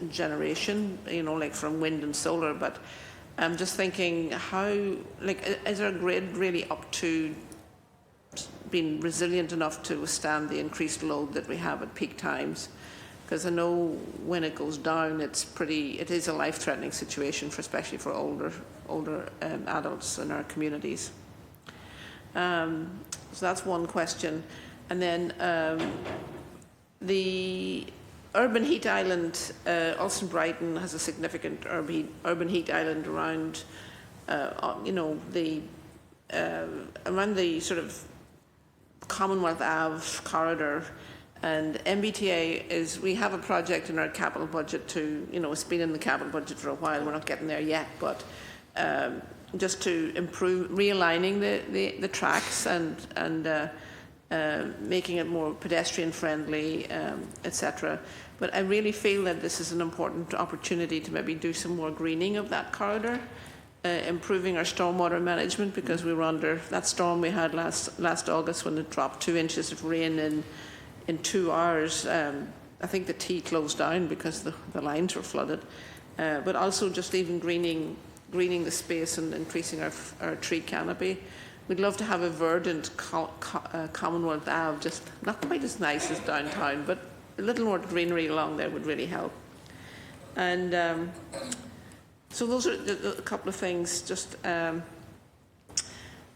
generation, like from wind and solar, but I'm just thinking is our grid really up to being resilient enough to withstand the increased load that we have at peak times? Because I know when it goes down, it is a life-threatening situation, especially for older adults in our communities. So that's one question. And then the urban heat island, Ulster Brighton has a significant urban heat island around, around the sort of Commonwealth Ave corridor. And MBTA we have a project in our capital budget to, it's been in the capital budget for a while, we're not getting there yet, but just to improve, realigning the tracks and making it more pedestrian friendly, etc. But I really feel that this is an important opportunity to maybe do some more greening of that corridor, improving our stormwater management, because we were under that storm we had last August when it dropped 2 inches of rain in 2 hours. I think the T closed down because the lines were flooded. But also just even greening the space and increasing our tree canopy. We'd love to have a verdant Commonwealth Ave, just not quite as nice as downtown, but a little more greenery along there would really help. And so those are a couple of things. Just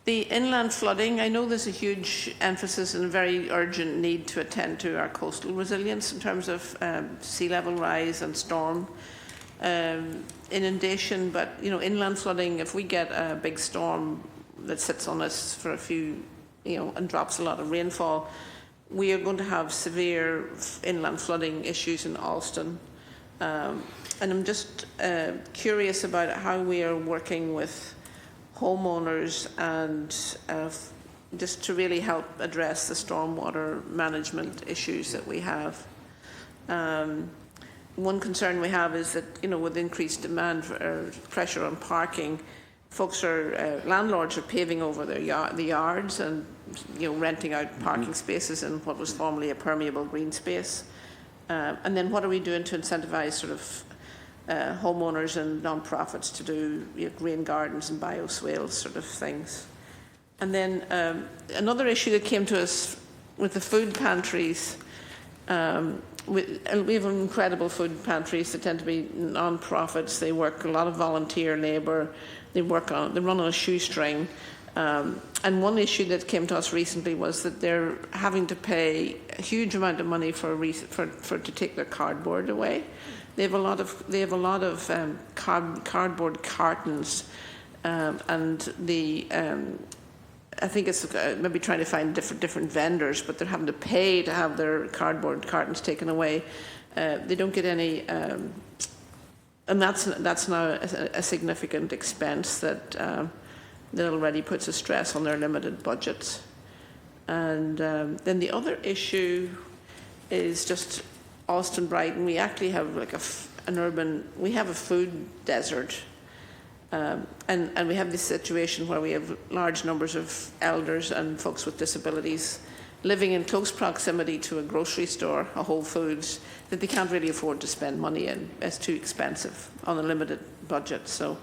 the inland flooding, I know there's a huge emphasis and a very urgent need to attend to our coastal resilience in terms of sea level rise and storm inundation. But inland flooding, if we get a big storm that sits on us for a few, and drops a lot of rainfall, we are going to have severe inland flooding issues in Alston. And I'm just curious about how we are working with homeowners and just to really help address the stormwater management issues that we have. One concern we have is that, with increased demand for pressure on parking, landlords are paving over the yards and renting out parking spaces in what was formerly a permeable green space. And then what are we doing to incentivize sort of homeowners and non-profits to do green gardens and bioswales sort of things? And then another issue that came to us with the food pantries we have incredible food pantries. They tend to be non-profits. They work a lot of volunteer labour. They run on a shoestring. And one issue that came to us recently was that they're having to pay a huge amount of money to take their cardboard away. They have a lot of cardboard cartons, and I think it's maybe trying to find different vendors, but they're having to pay to have their cardboard cartons taken away. They don't get any, and that's now a significant expense that already puts a stress on their limited budgets. And then the other issue is just Austin Brighton. We actually have like we have a food desert. And we have this situation where we have large numbers of elders and folks with disabilities living in close proximity to a grocery store, a Whole Foods, that they can't really afford to spend money in. It's too expensive on a limited budget. So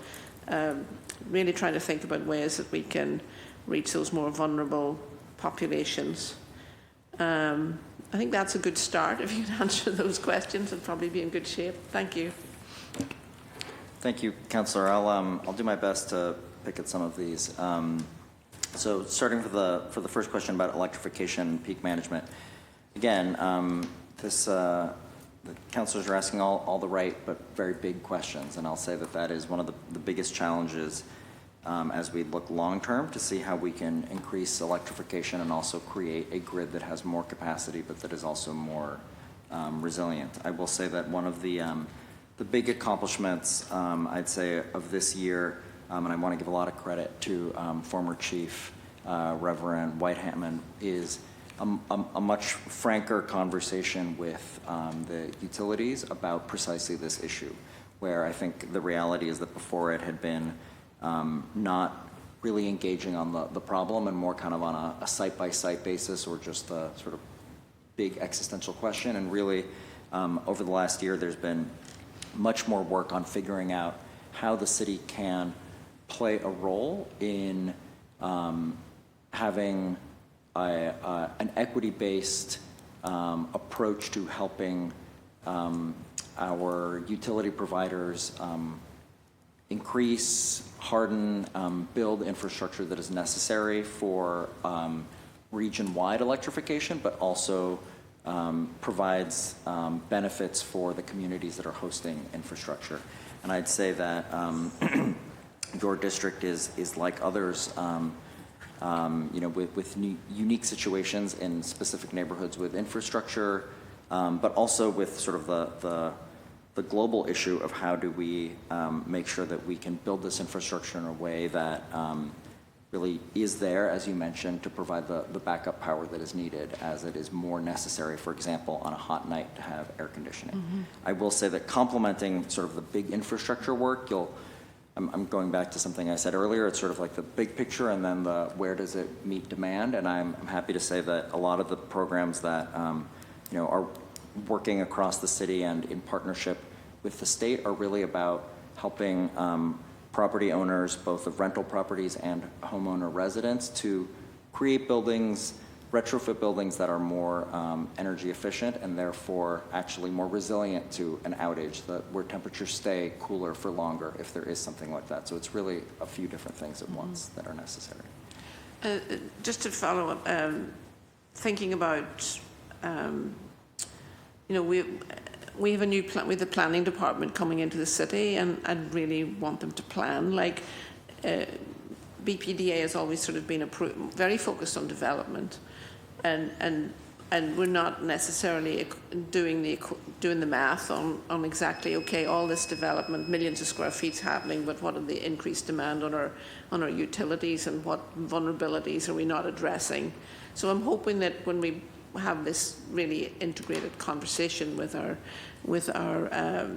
really trying to think about ways that we can reach those more vulnerable populations. I think that's a good start. If you can answer those questions, it'll probably be in good shape. Thank you. Thank you, Councillor. I'll do my best to pick at some of these. So starting for the first question about electrification and peak management. Again, the councillors are asking all the right but very big questions, and I'll say that is one of the biggest challenges as we look long-term to see how we can increase electrification and also create a grid that has more capacity but that is also more resilient. I will say that one of the big accomplishments, I'd say, of this year, and I want to give a lot of credit to former Chief Reverend Whitehammond, is a much franker conversation with the utilities about precisely this issue, where I think the reality is that before it had been not really engaging on the problem and more kind of on a site-by-site basis or just a sort of big existential question. And really, over the last year, there's been much more work on figuring out how the city can play a role in having an equity-based approach to helping our utility providers increase, harden, build infrastructure that is necessary for region-wide electrification, but also provides benefits for the communities that are hosting infrastructure. And I'd say that your district is like others, with unique situations in specific neighborhoods with infrastructure, but also with sort of the global issue of how do we make sure that we can build this infrastructure in a way that really is there, as you mentioned, to provide the backup power that is needed as it is more necessary, for example, on a hot night to have air conditioning. Mm-hmm. I will say that complementing sort of the big infrastructure work, I'm going back to something I said earlier, it's sort of like the big picture and then the where does it meet demand, and I'm happy to say that a lot of the programs that are working across the city and in partnership with the state are really about helping property owners, both of rental properties and homeowner residents, to create buildings, retrofit buildings that are more energy efficient and therefore actually more resilient to an outage, where temperatures stay cooler for longer if there is something like that. So it's really a few different things at once that are necessary. Just to follow up, thinking about, we have a new plan with the planning department coming into the city, and I'd really want them to plan. Like, BPDA has always sort of been very focused on development, and we're not necessarily doing the math on exactly, okay, all this development, millions of square feet's happening, but what are the increased demand on our utilities and what vulnerabilities are we not addressing? So I'm hoping that when we have this really integrated conversation with our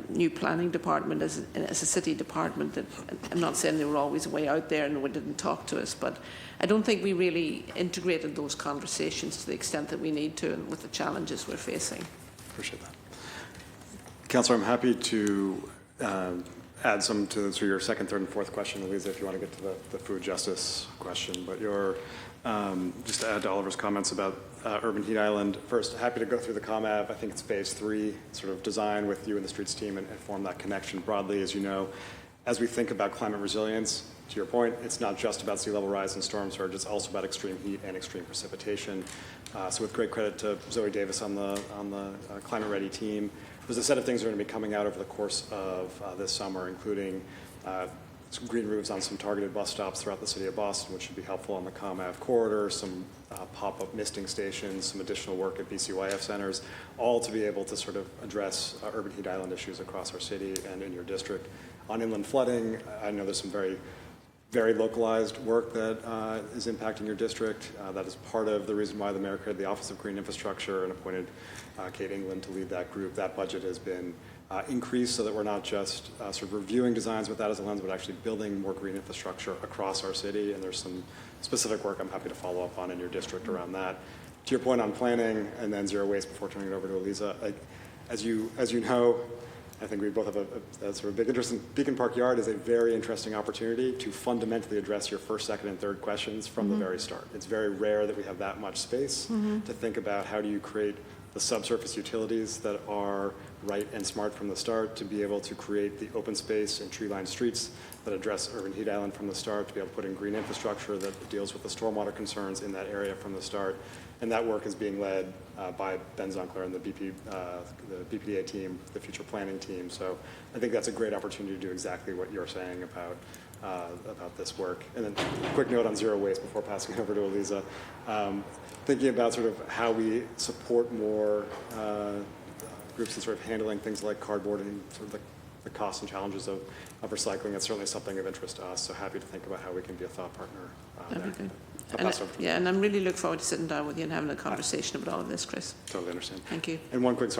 new planning department as a city department, that I'm not saying they were always way out there and didn't talk to us, but I don't think we really integrated those conversations to the extent that we need to, and with the challenges we're facing. Appreciate that. Councillor, I'm happy to add some to your second, third, and fourth question, Eliza, if you want to get to the food justice question. But just to add to Oliver's comments about Urban Heat Island. First, happy to go through the ComAv. I think it's phase 3, sort of design with you and the streets team and form that connection broadly. As you know, as we think about climate resilience, to your point, it's not just about sea level rise and storm surge, it's also about extreme heat and extreme precipitation. So with great credit to Zoe Davis on the Climate Ready team, there's a set of things that are going to be coming out over the course of this summer, including some green roofs on some targeted bus stops throughout the city of Boston, which should be helpful on the ComAv corridor, some pop-up misting stations, some additional work at BCYF centers, all to be able to sort of address urban heat island issues across our city and in your district. On inland flooding, I know there's some very localized work that is impacting your district. That is part of the reason why the mayor created the Office of Green Infrastructure and appointed Kate England to lead that group. That budget has been increased so that we're not just sort of reviewing designs with that as a lens, but actually building more green infrastructure across our city. And there's some specific work I'm happy to follow up on in your district around that. To your point on planning and then zero waste before turning it over to Eliza, as you know, I think we both have a sort of big interest in Beacon Park Yard is a very interesting opportunity to fundamentally address your first, second, and third questions from the very start. It's very rare that we have that much space to think about how do you create the subsurface utilities that are right and smart from the start, to be able to create the open space and tree-lined streets that address urban heat island from the start, to be able to put in green infrastructure that deals with the stormwater concerns in that area from the start. And that work is being led by Ben Zunkler and the BPDA team, the future planning team. So I think that's a great opportunity to do exactly what you're saying about this work. And then a quick note on zero waste before passing it over to Eliza. Thinking about sort of how we support more groups in sort of handling things like cardboard and sort of the costs and challenges of recycling. It's certainly something of interest to us. So happy to think about how we can be a thought partner there. That'd be good. I'll pass over to you. And I'm really looking forward to sitting down with you and having a conversation about all of this, Chris. Totally understand. Thank you. And one quick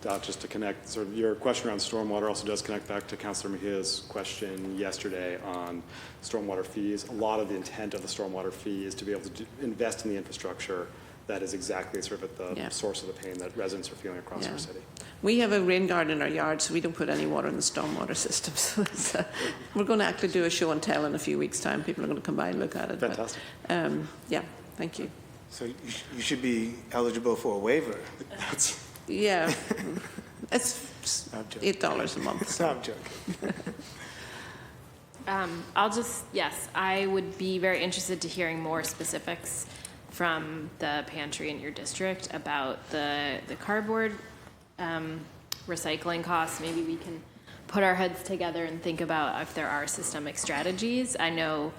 dot just to connect. Sort of your question around stormwater also does connect back to Councillor Mejia's question yesterday on stormwater fees. A lot of the intent of the stormwater fee is to be able to invest in the infrastructure that is exactly sort of at the source of the pain that residents are feeling across our city. We have a rain garden in our yard, so we don't put any water in the stormwater system. So we're going to actually do a show and tell in a few weeks' time. People are going to come by and look at it. Fantastic. But, yeah, thank you. So you should be eligible for a waiver. Yeah, it's I'm joking. $8 a month. No, I'm joking. I would be very interested to hearing more specifics from the pantry in your district about the cardboard recycling costs. Maybe we can put our heads together and think about if there are systemic strategies. I know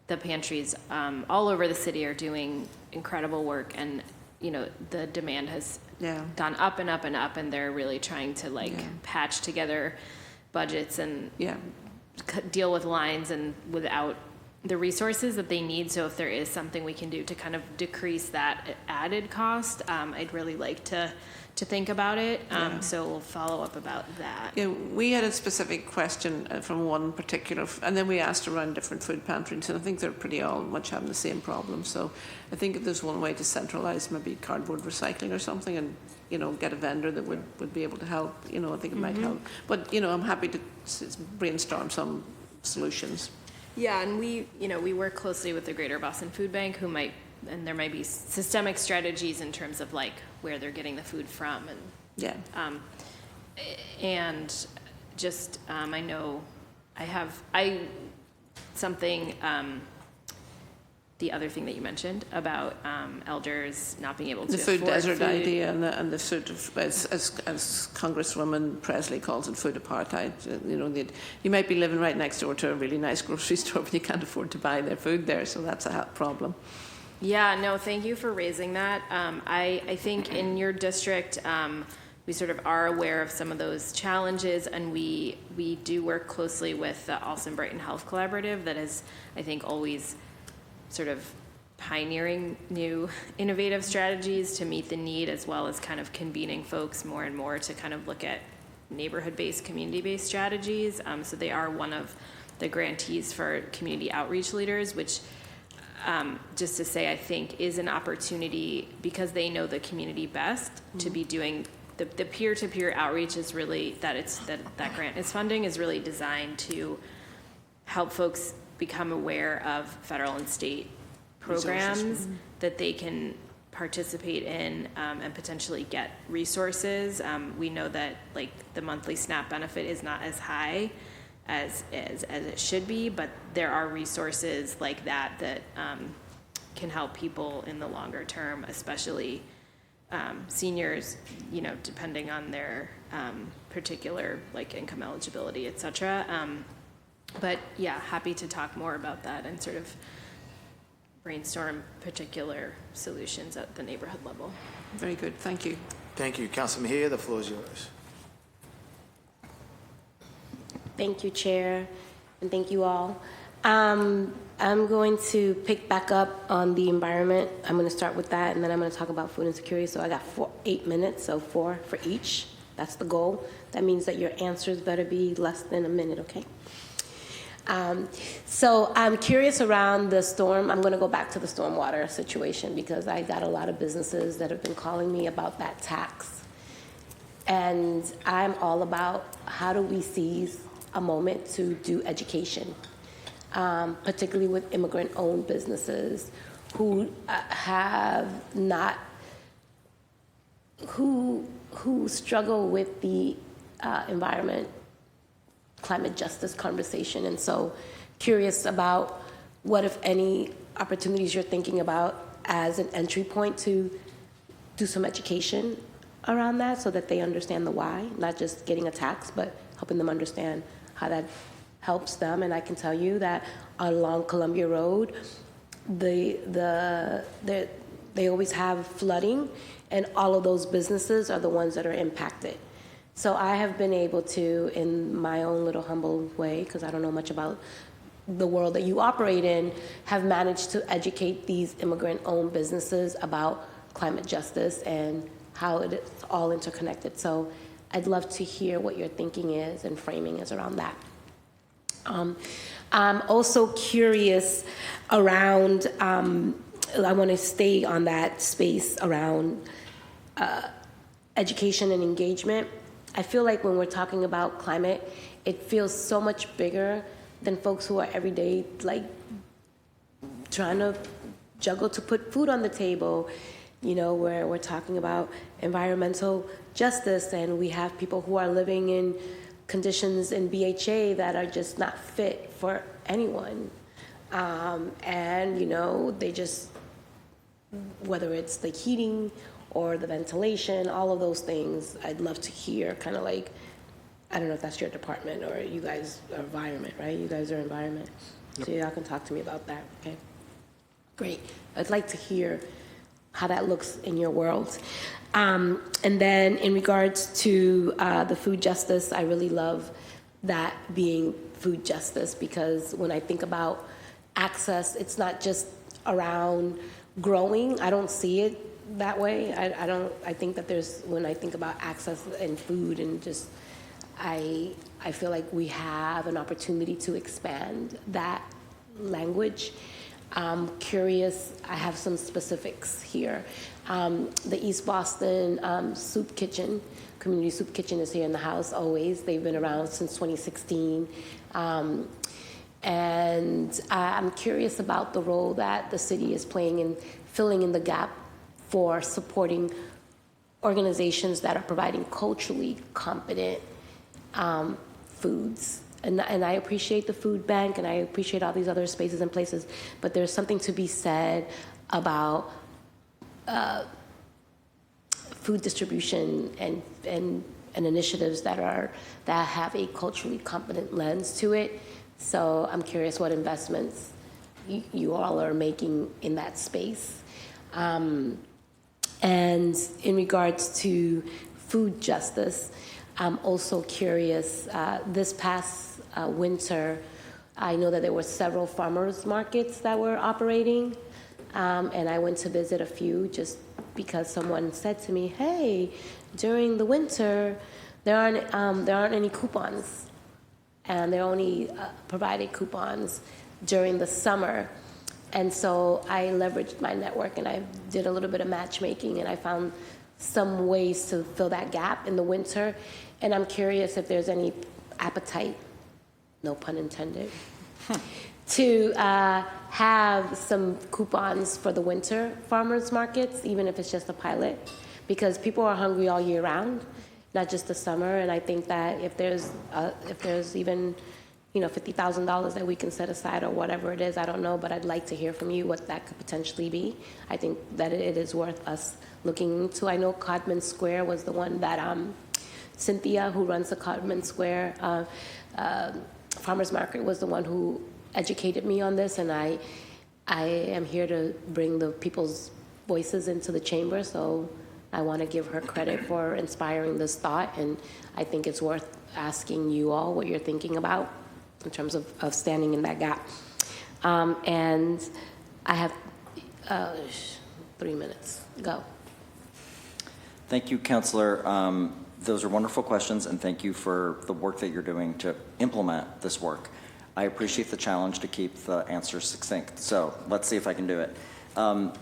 the pantries all over the city are doing incredible work, and the demand has gone up and up and up, and they're really trying to patch together budgets and deal with lines and without the resources that they need. So if there is something we can do to kind of decrease that added cost, I'd really like to think about it. So we'll follow up about that. Yeah, we had a specific question from one particular, and then we asked around different food pantries, and I think they're pretty all much having the same problem. So I think if there's one way to centralize maybe cardboard recycling or something, and get a vendor that would be able to help, I think it might help. But I'm happy to brainstorm some solutions. Yeah, and we work closely with the Greater Boston Food Bank, and there might be systemic strategies in terms of where they're getting the food from, and just I know something. The other thing that you mentioned about elders not being able to the food afford desert food. idea and the sort of as Congresswoman Presley calls it, food apartheid. You might be living right next door to a really nice grocery store, but you can't afford to buy their food there, so that's a problem. Yeah, no, thank you for raising that. I think in your district, we sort of are aware of some of those challenges, and we do work closely with the Alston Brighton Health Collaborative that is, I think, always sort of pioneering new innovative strategies to meet the need, as well as kind of convening folks more and more to kind of look at neighborhood-based, community-based strategies. So they are one of the grantees for community outreach leaders, which just to say, I think is an opportunity because they know the community best to be doing the peer-to-peer outreach is really that grant is funding is really designed to help folks become aware of federal and state programs that they can participate in and potentially get resources. We know that like the monthly SNAP benefit is not as high as it should be, but there are resources like that that can help people in the longer term, especially seniors, you know, depending on their particular like income eligibility, et cetera. But yeah, happy to talk more about that and sort of brainstorm particular solutions at the neighborhood level. Very good, thank you. Thank you. Councilman Mejia, the floor is yours. Thank you, Chair, and thank you all. I'm going to pick back up on the environment. I'm going to start with that, and then I'm going to talk about food insecurity. So I got 8 minutes, so 4 for each. That's the goal. That means that your answers better be less than a minute, okay? So I'm curious around the storm. I'm going to go back to the stormwater situation because I got a lot of businesses that have been calling me about that tax. And I'm all about how do we seize a moment to do education, particularly with immigrant-owned businesses who have not, who struggle with the environment, climate justice conversation. And so curious about what, if any, opportunities you're thinking about as an entry point to do some education around that so that they understand the why, not just getting a tax, but helping them understand how that helps them. And I can tell you that along Columbia Road, they always have flooding, and all of those businesses are the ones that are impacted. So I have been able to, in my own little humble way, because I don't know much about the world that you operate in, have managed to educate these immigrant-owned businesses about climate justice and how it is all interconnected. So I'd love to hear what your thinking is and framing is around that. I'm also curious around, I want to stay on that space around education and engagement. I feel like when we're talking about climate, it feels so much bigger than folks who are every day like trying to juggle to put food on the table, you know, where we're talking about environmental justice, and we have people who are living in conditions in BHA that are just not fit for anyone. And, you know, they just, whether it's the heating or the ventilation, all of those things, I'd love to hear kind of like, I don't know if that's your department or you guys are environment, right? You guys are environment. Yep. So y'all can talk to me about that, okay? Great. I'd like to hear how that looks in your world. And then in regards to the food justice, I really love that being food justice, because when I think about access, it's not just around growing. I don't see it that way. I think that there's, when I think about access and food and just, I feel like we have an opportunity to expand that language. I'm curious, I have some specifics here. The East Boston Soup Kitchen, Community Soup Kitchen is here in the house always. They've been around since 2016. And I'm curious about the role that the city is playing in filling in the gap for supporting organizations that are providing culturally competent foods. And I appreciate the food bank, and I appreciate all these other spaces and places, but there's something to be said about food distribution and initiatives that have a culturally competent lens to it. So I'm curious what investments you all are making in that space. And in regards to food justice, I'm also curious, this past winter, I know that there were several farmers markets that were operating, and I went to visit a few just because someone said to me, hey, during the winter, there aren't any coupons, and they're only provided coupons during the summer. And so I leveraged my network and I did a little bit of matchmaking, and I found some ways to fill that gap in the winter. And I'm curious if there's any appetite, no pun intended, to have some coupons for the winter farmers markets, even if it's just a pilot, because people are hungry all year round, not just the summer. And I think that if there's even $50,000 that we can set aside or whatever it is, I don't know, but I'd like to hear from you what that could potentially be. I think that it is worth us looking into. I know Codman Square was the one that Cynthia, who runs the Codman Square Farmers Market, was the one who educated me on this, and I am here to bring the people's voices into the chamber, so I want to give her credit for inspiring this thought, and I think it's worth asking you all what you're thinking about in terms of standing in that gap. And I have 3 minutes. Go. Thank you, Councillor. Those are wonderful questions, and thank you for the work that you're doing to implement this work. I appreciate the challenge to keep the answers succinct, so let's see if I can do it.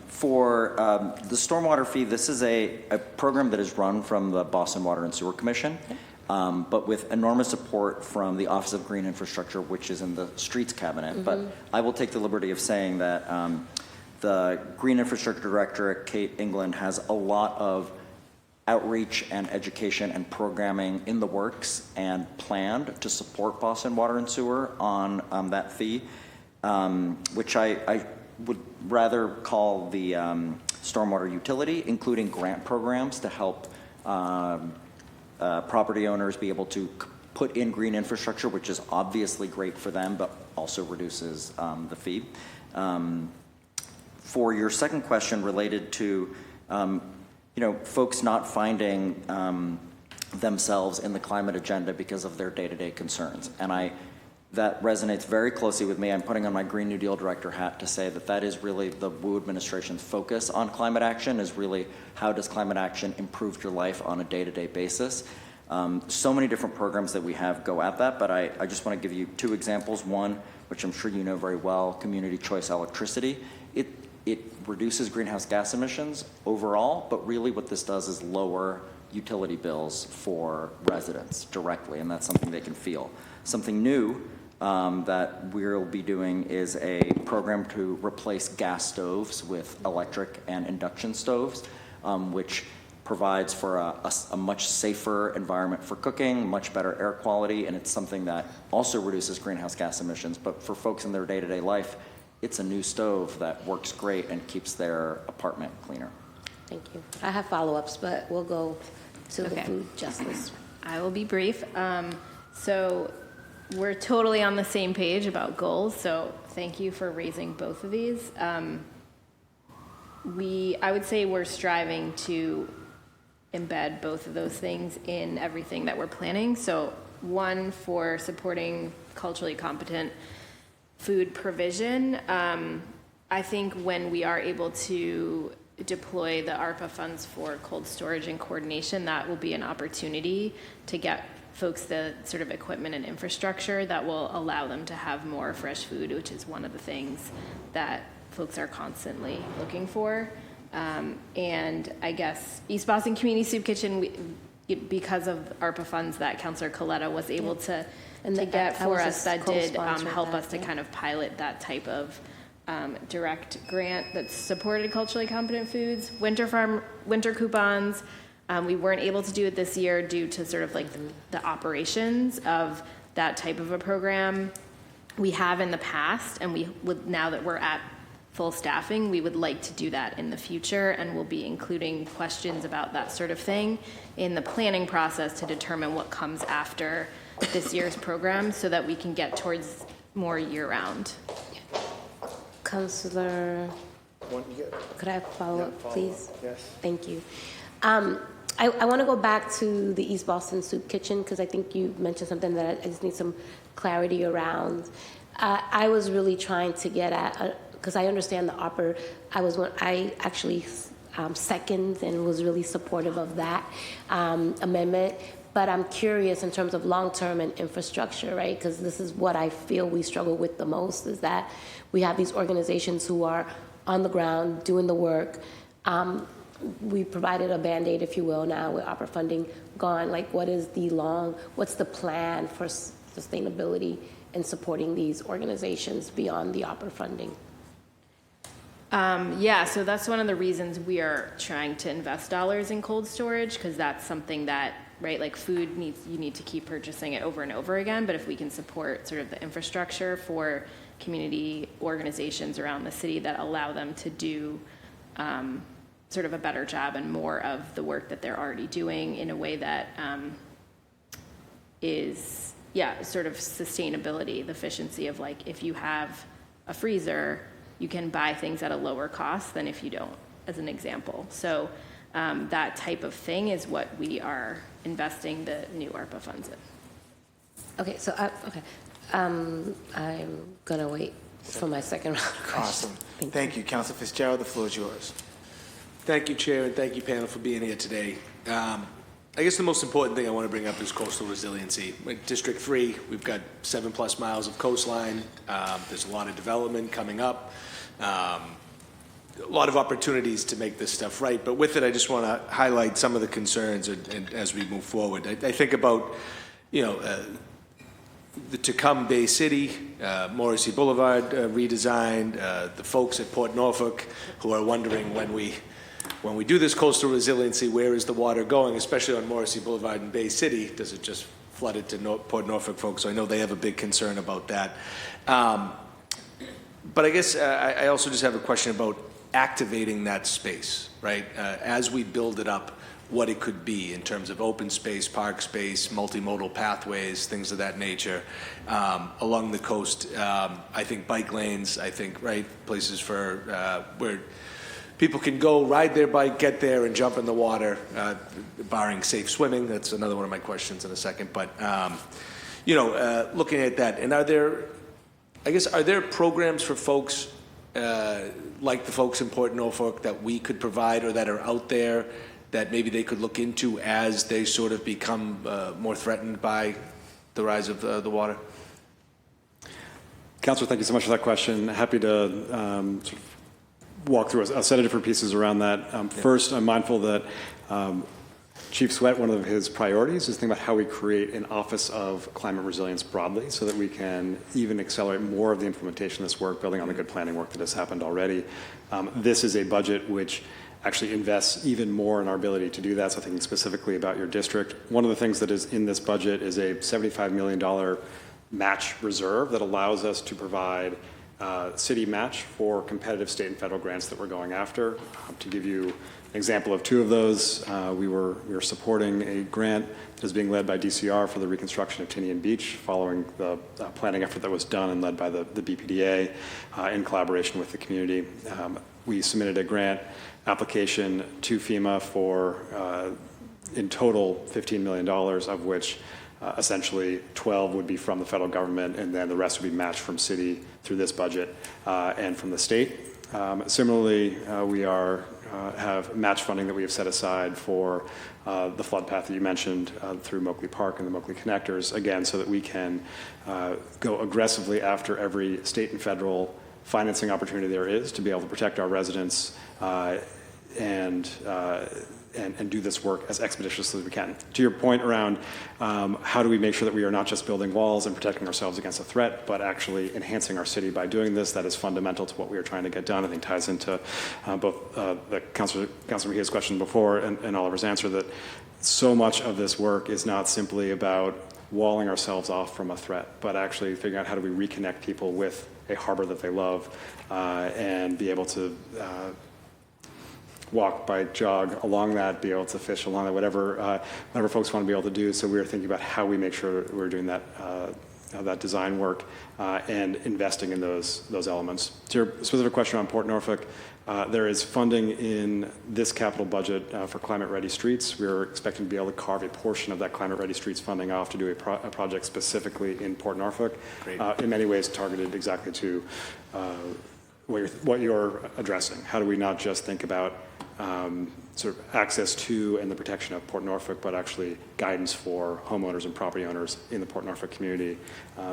For the stormwater fee, this is a program that is run from the Boston Water and Sewer Commission, but with enormous support from the Office of Green Infrastructure, which is in the Streets Cabinet. But I will take the liberty of saying that the Green Infrastructure Director, Kate England, has a lot of outreach and education and programming in the works and planned to support Boston Water and Sewer on that fee, which I would rather call the stormwater utility, including grant programs to help property owners be able to put in green infrastructure, which is obviously great for them, but also reduces the fee. For your second question related to folks not finding themselves in the climate agenda because of their day-to-day concerns. And that resonates very closely with me. I'm putting on my Green New Deal director hat to say that is really the Wu administration's focus on climate action, is really how does climate action improve your life on a day-to-day basis. So many different programs that we have go at that, but I just want to give you 2 examples. One, which I'm sure you know very well, community choice electricity. It reduces greenhouse gas emissions overall, but really what this does is lower utility bills for residents directly, and that's something they can feel. Something new that we'll be doing is a program to replace gas stoves with electric and induction stoves, which provides for a much safer environment for cooking, much better air quality, and it's something that also reduces greenhouse gas emissions. But for folks in their day-to-day life, it's a new stove that works great and keeps their apartment cleaner. Thank you. I have follow-ups, but we'll go to the Okay. food justice. I will be brief. So we're totally on the same page about goals, so thank you for raising both of these. I would say we're striving to embed both of those things in everything that we're planning. So one, for supporting culturally competent food provision. I think when we are able to deploy the ARPA funds for cold storage and coordination, that will be an opportunity to get folks the sort of equipment and infrastructure that will allow them to have more fresh food, which is one of the things that folks are constantly looking for. And I guess East Boston Community Soup Kitchen, because of ARPA funds that Councilor Coletta was able to get for us, that did help us to kind of pilot that type of direct grant that supported culturally competent foods. Winter coupons, we weren't able to do it this year due to sort of like the operations of that type of a program. We have in the past, and we would, now that we're at full staffing, we would like to do that in the future, and we'll be including questions about that sort of thing in the planning process to determine what comes after this year's program so that we can get towards more year-round. Councilor, could I follow up, please? Yes. Thank you. I want to go back to the East Boston Soup Kitchen because I think you mentioned something that I just need some clarity around. I was really trying to get at, because I understand the ARPA, I actually second and was really supportive of that amendment. But I'm curious in terms of long-term and infrastructure, right? Because this is what I feel we struggle with the most, is that we have these organizations who are on the ground doing the work. We provided a Band-Aid, if you will, now with ARPA funding gone. Like, what's the plan sustainability in supporting these organizations beyond the opera funding? Yeah, so that's one of the reasons we are trying to invest dollars in cold storage, because that's something that, right, like food you need to keep purchasing it over and over again, but if we can support sort of the infrastructure for community organizations around the city that allow them to do sort of a better job and more of the work that they're already doing in a way that is, yeah, sort of sustainability, the efficiency of like, if you have a freezer, you can buy things at a lower cost than if you don't, as an example. So that type of thing is what we are investing the new ARPA funds in. Okay, so I'm gonna wait for my second round of questions. Awesome. Thank you. Council Fitzgerald, the floor is yours. Thank you, Chair, and thank you, panel, for being here today. I guess the most important thing I want to bring up is coastal resiliency. Like District 3, we've got 7+ miles of coastline. There's a lot of development coming up. A lot of opportunities to make this stuff right. But with it, I just want to highlight some of the concerns as we move forward. I think about, the to come Bay City, Morrissey Boulevard redesigned, the folks at Port Norfolk who are wondering when we do this coastal resiliency, where is the water going, especially on Morrissey Boulevard in Bay City? Does it just flood it to Port Norfolk folks? So I know they have a big concern about that. But I guess I also just have a question about activating that space, right? As we build it up, what it could be in terms of open space, park space, multimodal pathways, things of that nature. Along the coast, I think bike lanes, right, places for where people can go ride their bike, get there, and jump in the water, barring safe swimming. That's another one of my questions in a second. But, looking at that, and are there programs for folks like the folks in Port Norfolk that we could provide or that are out there that maybe they could look into as they sort of become more threatened by the rise of the water? Councilor, thank you so much for that question. Happy to sort of walk through a set of different pieces around that. First, I'm mindful that Chief Sweat, one of his priorities is thinking about how we create an Office of Climate Resilience broadly so that we can even accelerate more of the implementation of this work, building on the good planning work that has happened already. This is a budget which actually invests even more in our ability to do that. So thinking specifically about your district, one of the things that is in this budget is a $75 million match reserve that allows us to provide city match for competitive state and federal grants that we're going after. To give you an example of two of those, we were supporting a grant that is being led by DCR for the reconstruction of Tinian Beach following the planning effort that was done and led by the BPDA in collaboration with the community. We submitted a grant application to FEMA for, in total, $15 million, of which essentially 12 would be from the federal government, and then the rest would be matched from city through this budget and from the state. Similarly, we have match funding that we have set aside for the flood path that you mentioned through Moakley Park and the Moakley Connectors, again, so that we can go aggressively after every state and federal financing opportunity there is to be able to protect our residents and do this work as expeditiously as we can. To your point around how do we make sure that we are not just building walls and protecting ourselves against a threat, but actually enhancing our city by doing this, that is fundamental to what we are trying to get done. I think ties into both the Councilor Mejia's question before and Oliver's answer, that so much of this work is not simply about walling ourselves off from a threat, but actually figuring out how do we reconnect people with a harbor that they love and be able to walk, bike, jog along that, be able to fish along that, whatever folks want to be able to do. So we are thinking about how we make sure we're doing that design work and investing in those elements. To your specific question on Port Norfolk, there is funding in this capital budget for climate-ready streets. We're expecting to be able to carve a portion of that climate-ready streets funding off to do a project specifically in Port Norfolk, in many ways targeted exactly to what you're addressing. How do we not just think about sort of access to and the protection of Port Norfolk, but actually guidance for homeowners and property owners in the Port Norfolk community,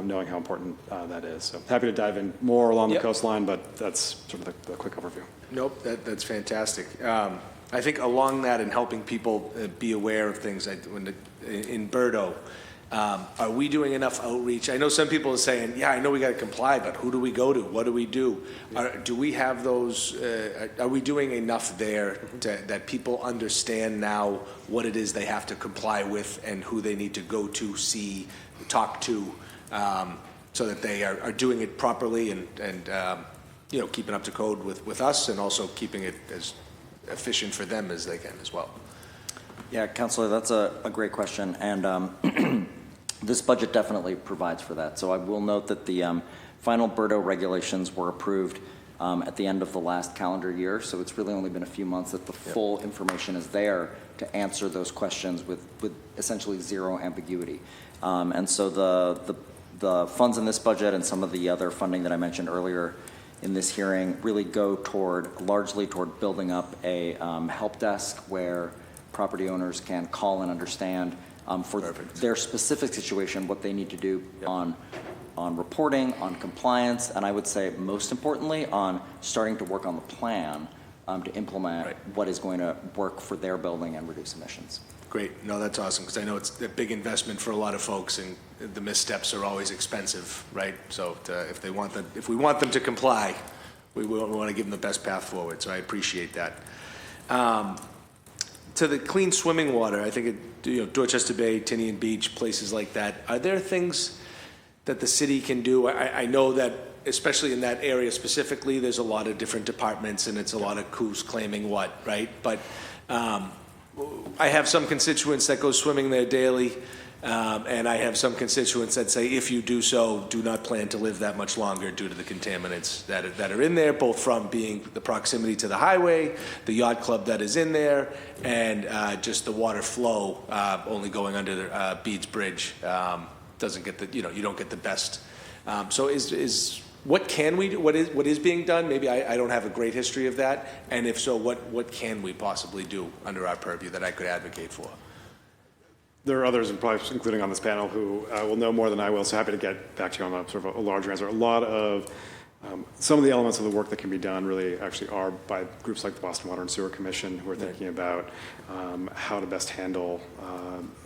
knowing how important that is. So happy to dive in more along the coastline, but that's sort of the quick overview. Nope, that's fantastic. I think along that and helping people be aware of things, in Birdo, Are we doing enough outreach? I know some people are saying, yeah, I know we got to comply, but who do we go to? What do we do? Do we have those, are we doing enough there that people understand now what it is they have to comply with and who they need to go to, see, talk to, so that they are doing it properly and keeping up to code with us and also keeping it as efficient for them as they can as well? Yeah, Councilor, that's a great question, and this budget definitely provides for that. So I will note that the final Birdo regulations were approved at the end of the last calendar year, so it's really only been a few months that the full information is there to answer those questions with essentially zero ambiguity. And so the funds in this budget and some of the other funding that I mentioned earlier in this hearing really go largely toward building up a help desk where property owners can call and understand for their specific situation what they need to do on reporting, on compliance, and I would say most importantly on starting to work on the plan to implement what is going to work for their building and reduce emissions. Great. No, that's awesome, because I know it's a big investment for a lot of folks, and the missteps are always expensive, right? So if we want them to comply, we want to give them the best path forward, so I appreciate that. To the clean swimming water, I think Dorchester Bay, Tinian Beach, places like that, are there things that the city can do? I know that, especially in that area specifically, there's a lot of different departments and it's a lot of who's claiming what, right? But I have some constituents that go swimming there daily, and I have some constituents that say, if you do so, do not plan to live that much longer due to the contaminants that are in there, both from being the proximity to the highway, the yacht club that is in there, and just the water flow only going under the Beads Bridge doesn't get the, you don't get the best. So what can we do? What is being done? Maybe I don't have a great history of that, and if so, what can we possibly do under our purview that I could advocate for? There are others, including on this panel, who will know more than I will, so happy to get back to you on a sort of a larger answer. A lot of some of the elements of the work that can be done really actually are by groups like the Boston Water and Sewer Commission, who are thinking about how to best handle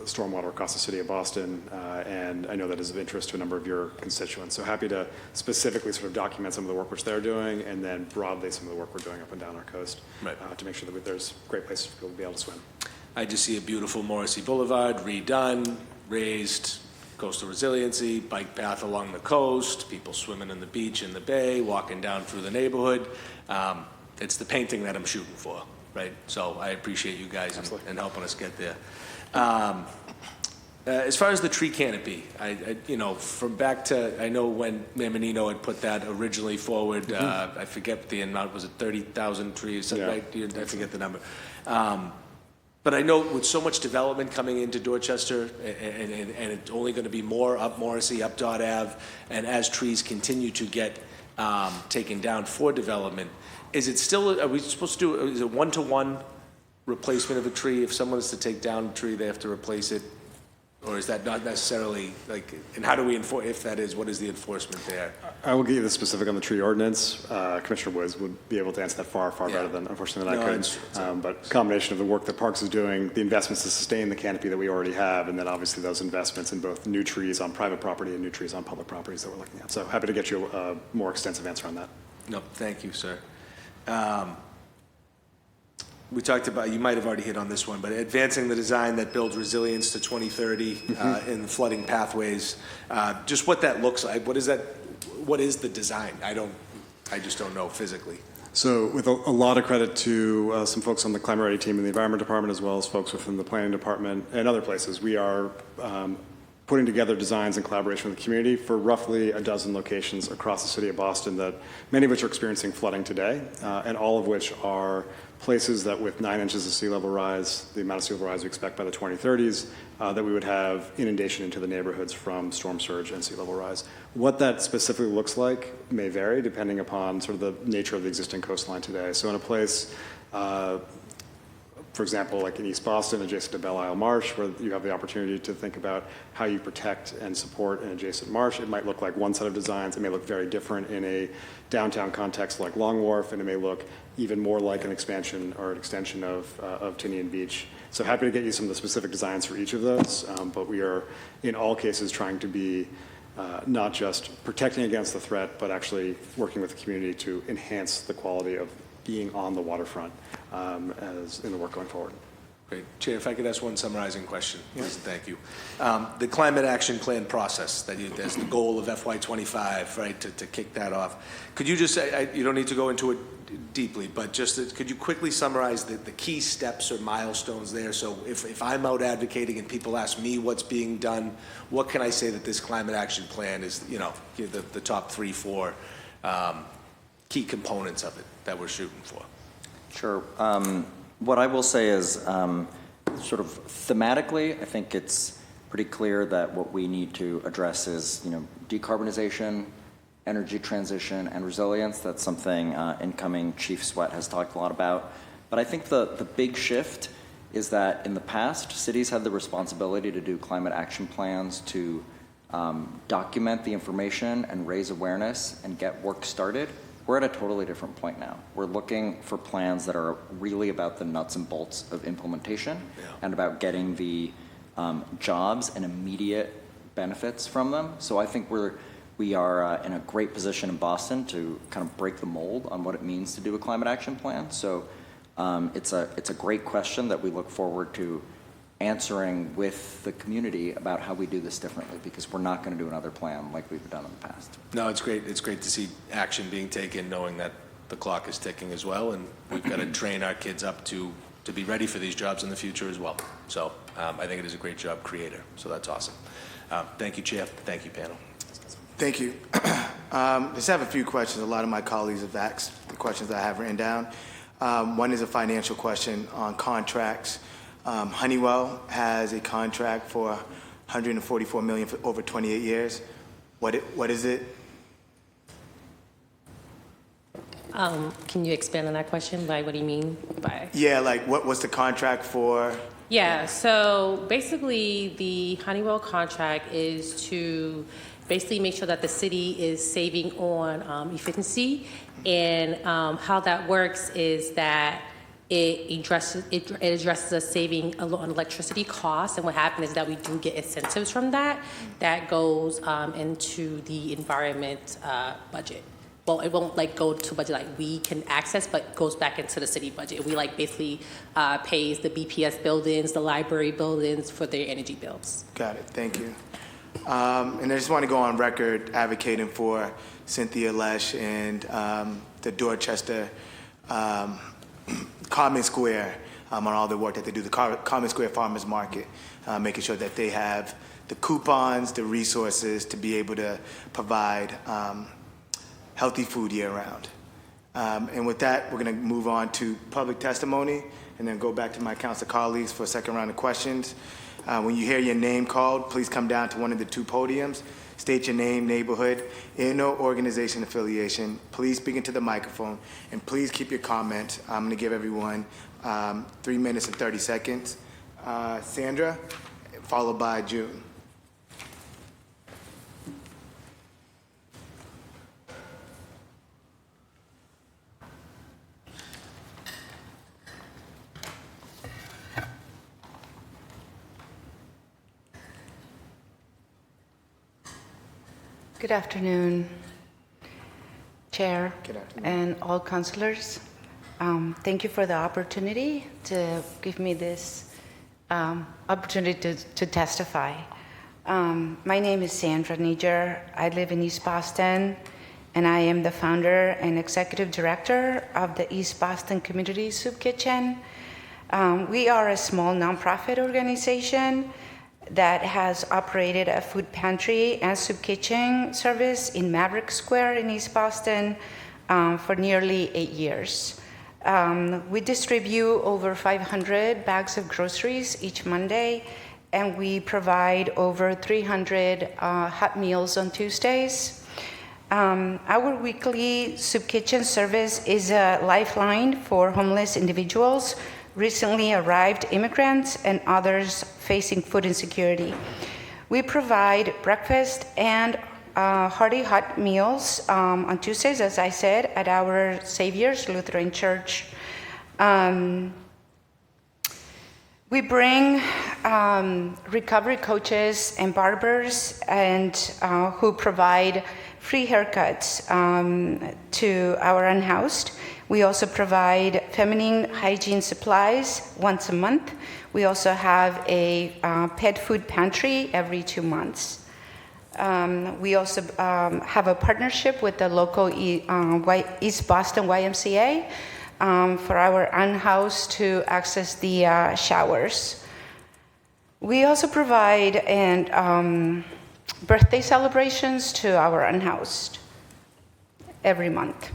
stormwater across the city of Boston, and I know that is of interest to a number of your constituents. So happy to specifically sort of document some of the work which they're doing, and then broadly some of the work we're doing up and down our coast, to make sure that there's great places for people to be able to swim. I just see a beautiful Morrissey Boulevard, redone, raised, coastal resiliency, bike path along the coast, people swimming in the beach in the bay, walking down through the neighborhood. It's the painting that I'm shooting for, right? So I appreciate you guys and helping us get there. As far as the tree canopy, from back to, I know when Mayor Menino had put that originally forward, I forget the amount, was it 30,000 trees, right? I forget the number. But I know with so much development coming into Dorchester, and it's only going to be more up Morrissey, up Dot Ave, and as trees continue to get taken down for development, is it still, are we supposed to do, is it one-to-one replacement of a tree? If someone is to take down a tree, they have to replace it? Or is that not necessarily, and how do we enforce, if that is, what is the enforcement there? I will give you the specific on the tree ordinance. Commissioner Woods would be able to answer that far better than, unfortunately, than I could. But combination of the work that Parks is doing, the investments to sustain the canopy that we already have, and then obviously those investments in both new trees on private property and new trees on public properties that we're looking at. So happy to get you a more extensive answer on that. No, thank you, sir. We talked about, you might have already hit on this one, but advancing the design that builds resilience to 2030 in flooding pathways. Just what that looks like. What is that? What is the design? I just don't know physically. So with a lot of credit to some folks on the Climate Ready team in the Environment Department, as well as folks within the Planning Department and other places, we are putting together designs in collaboration with the community for roughly a dozen locations across the city of Boston, that many of which are experiencing flooding today, and all of which are places that with 9 inches of sea level rise, the amount of sea level rise we expect by the 2030s, that we would have inundation into the neighborhoods from storm surge and sea level rise. What that specifically looks like may vary depending upon sort of the nature of the existing coastline today. So in a place, for example, like in East Boston, adjacent to Belle Isle Marsh, where you have the opportunity to think about how you protect and support an adjacent marsh, it might look like one set of designs. It may look very different in a downtown context like Long Wharf, and it may look even more like an expansion or an extension of Tinian Beach So happy to get you some of the specific designs for each of those, but we are in all cases trying to be not just protecting against the threat, but actually working with the community to enhance the quality of being on the waterfront as in the work going forward. Great. Chair, if I could ask one summarizing question, please, and thank you. The climate action plan process, that's the goal of FY25, right, to kick that off. Could you just say, you don't need to go into it deeply, but just could you quickly summarize the key steps or milestones there? So if I'm out advocating and people ask me what's being done, what can I say that this climate action plan is, the top 3, 4 key components of it that we're shooting for? Sure. What I will say is, sort of thematically, I think it's pretty clear that what we need to address is, decarbonization, energy transition, and resilience. That's something incoming Chief Sweat has talked a lot about. But I think the big shift is that in the past, cities had the responsibility to do climate action plans to document the information and raise awareness and get work started. We're at a totally different point now. We're looking for plans that are really about the nuts and bolts of implementation and about getting the jobs and immediate benefits from them. So I think we are in a great position in Boston to kind of break the mold on what it means to do a climate action plan. So it's a great question that we look forward to answering with the community about how we do this differently, because we're not going to do another plan like we've done in the past. No, it's great. It's great to see action being taken, knowing that the clock is ticking as well, and we've got to train our kids up to be ready for these jobs in the future as well. So I think it is a great job creator. So that's awesome. Thank you, Chair. Thank you, panel. Thank you. Just have a few questions. A lot of my colleagues have asked the questions that I have written down. One is a financial question on contracts. Honeywell has a contract for $144 million for over 28 years. What is it? Can you expand on that question? By what do you mean by? Yeah, like what's the contract for? Yeah, so basically the Honeywell contract is to basically make sure that the city is saving on efficiency, and how that works is that it addresses us saving on electricity costs, and what happens is that we do get incentives from that goes into the environment budget. Well, it won't go to budget like we can access, but goes back into the city budget. We basically pays the BPS buildings, the library buildings for their energy bills. Got it. Thank you. And I just want to go on record advocating for Cynthia Lesh and the Dorchester Common Square on all the work that they do, the Common Square Farmers Market, making sure that they have the coupons, the resources to be able to provide healthy food year-round. And with that, we're going to move on to public testimony and then go back to my council colleagues for a second round of questions. When you hear your name called, please come down to one of the two podiums. State your name, neighborhood, and or organization affiliation. Please speak into the microphone, and please keep your comments. I'm going to give everyone 3 minutes and 30 seconds. Sandra, followed by June. Good afternoon, Chair. Good afternoon. And all councilors. Thank you for the opportunity to give me this opportunity to testify. My name is Sandra Niger. I live in East Boston, and I am the founder and executive director of the East Boston Community Soup Kitchen. We are a small nonprofit organization that has operated a food pantry and soup kitchen service in Maverick Square in East Boston for nearly 8 years. We distribute over 500 bags of groceries each Monday, and we provide over 300 hot meals on Tuesdays. Our weekly soup kitchen service is a lifeline for homeless individuals, recently arrived immigrants, and others facing food insecurity. We provide breakfast and hearty hot meals on Tuesdays, as I said, at our Savior's Lutheran Church. We bring recovery coaches and barbers and who provide free haircuts to our unhoused. We also provide feminine hygiene supplies once a month. We also have a pet food pantry every 2 months. We also have a partnership with the local East Boston YMCA for our unhoused to access the showers. We also provide birthday celebrations to our unhoused every month.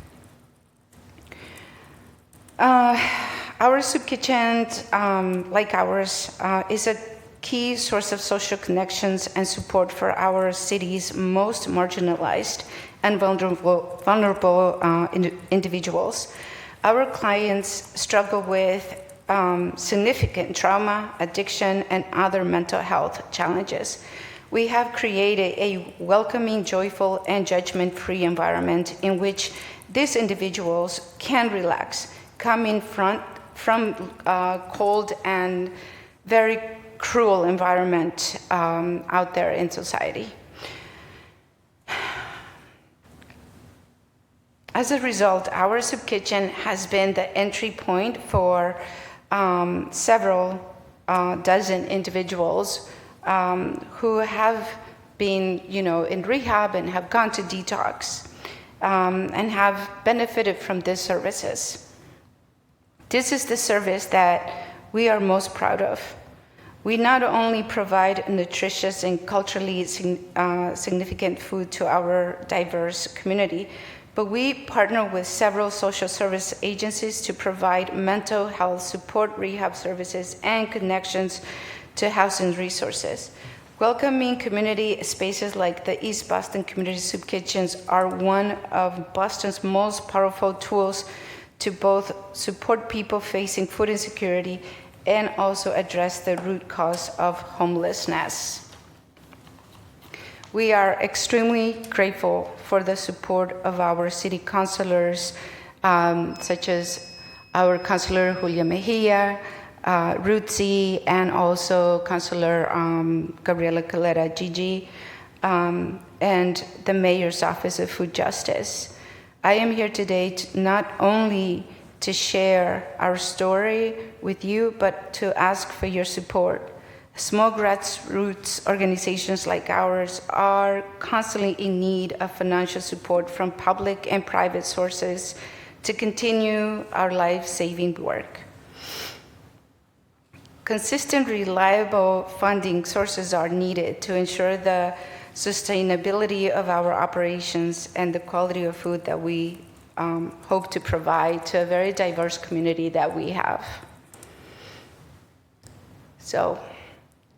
Our soup kitchen, like ours, is a key source of social connections and support for our city's most marginalized and vulnerable individuals. Our clients struggle with significant trauma, addiction, and other mental health challenges. We have created a welcoming, joyful, and judgment-free environment in which these individuals can relax, come in front from cold and very cruel environment out there in society. As a result, our soup kitchen has been the entry point for several dozen individuals who have been, in rehab and have gone to detox and have benefited from these services. This is the service that we are most proud of. We not only provide nutritious and culturally significant food to our diverse community, but we partner with several social service agencies to provide mental health support, rehab services, and connections to housing resources. Welcoming community spaces like the East Boston Community Soup Kitchens are one of Boston's most powerful tools to both support people facing food insecurity and also address the root cause of homelessness. We are extremely grateful for the support of our city councilors, such as our councilor Julia Mejia, Rutzi, and also Councilor Gabriela Calera Gigi, and the Mayor's Office of Food Justice. I am here today not only to share our story with you, but to ask for your support. Small grassroots organizations like ours are constantly in need of financial support from public and private sources to continue our life-saving work. Consistent, reliable funding sources are needed to ensure the sustainability of our operations and the quality of food that we hope to provide to a very diverse community that we have. So,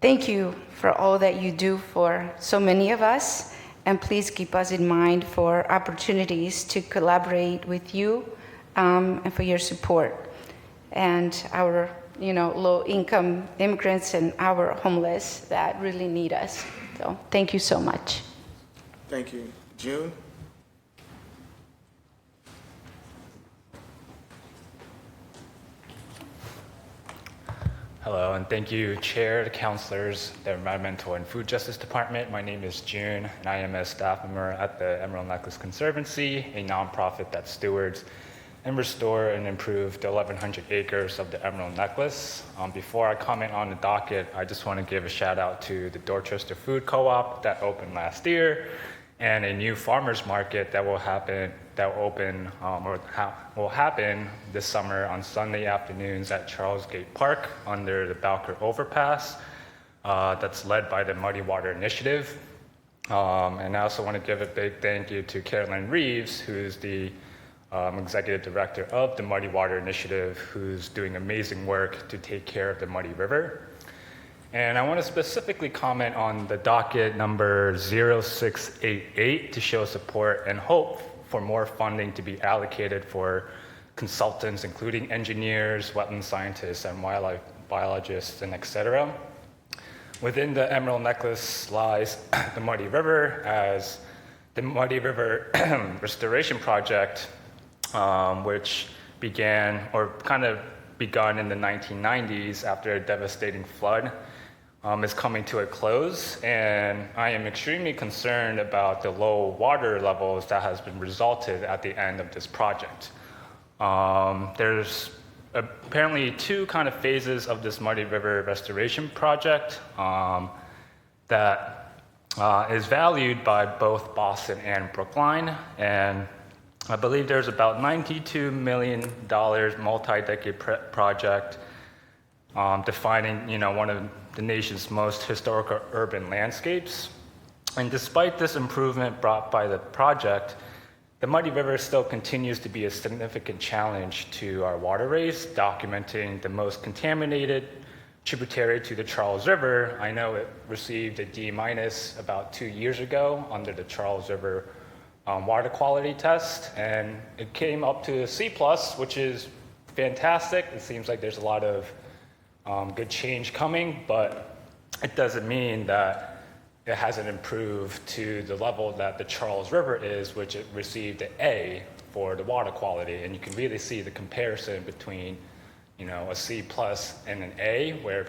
thank you for all that you do for so many of us, and please keep us in mind for opportunities to collaborate with you and for your support. And our low-income immigrants and our homeless that really need us. So thank you so much. Thank you. June? Hello, and thank you, Chair, the councilors, the Environmental and Food Justice Department. My name is June, and I am a staff member at the Emerald Necklace Conservancy, a nonprofit that stewards and restore and improve the 1,100 acres of the Emerald Necklace. Before I comment on the docket, I just want to give a shout out to the Dorchester Food Co-op that opened last year, and a new farmers market that will happen this summer on Sunday afternoons at Charles Gate Park under the Balker Overpass. That's led by the Muddy Water Initiative. And I also want to give a big thank you to Carolyn Reeves, who's the executive director of the Muddy Water Initiative, who's doing amazing work to take care of the Muddy River. And I want to specifically comment on the docket number 0688 to show support and hope for more funding to be allocated for consultants, including engineers, wetland scientists, and wildlife biologists, and et cetera. Within the Emerald Necklace lies the Muddy River, as the Muddy River Restoration Project, which began, or kind of begun in the 1990s after a devastating flood is coming to a close, and I am extremely concerned about the low water levels that has been resulted at the end of this project. There's apparently two kind of phases of this Muddy River restoration project that is valued by both Boston and Brookline, and I believe there's about $92 million multi-decade project defining, one of the nation's most historical urban landscapes. And despite this improvement brought by the project, the Muddy River still continues to be a significant challenge to our waterways, documenting the most contaminated tributary to the Charles River. I know it received a D- about 2 years ago under the Charles River water quality test, and it came up to a C+, which is fantastic. It seems like there's a lot of good change coming, but it doesn't mean that it hasn't improved to the level that the Charles River is, which it received an A for the water quality. And you can really see the comparison between, a C+ and an A, where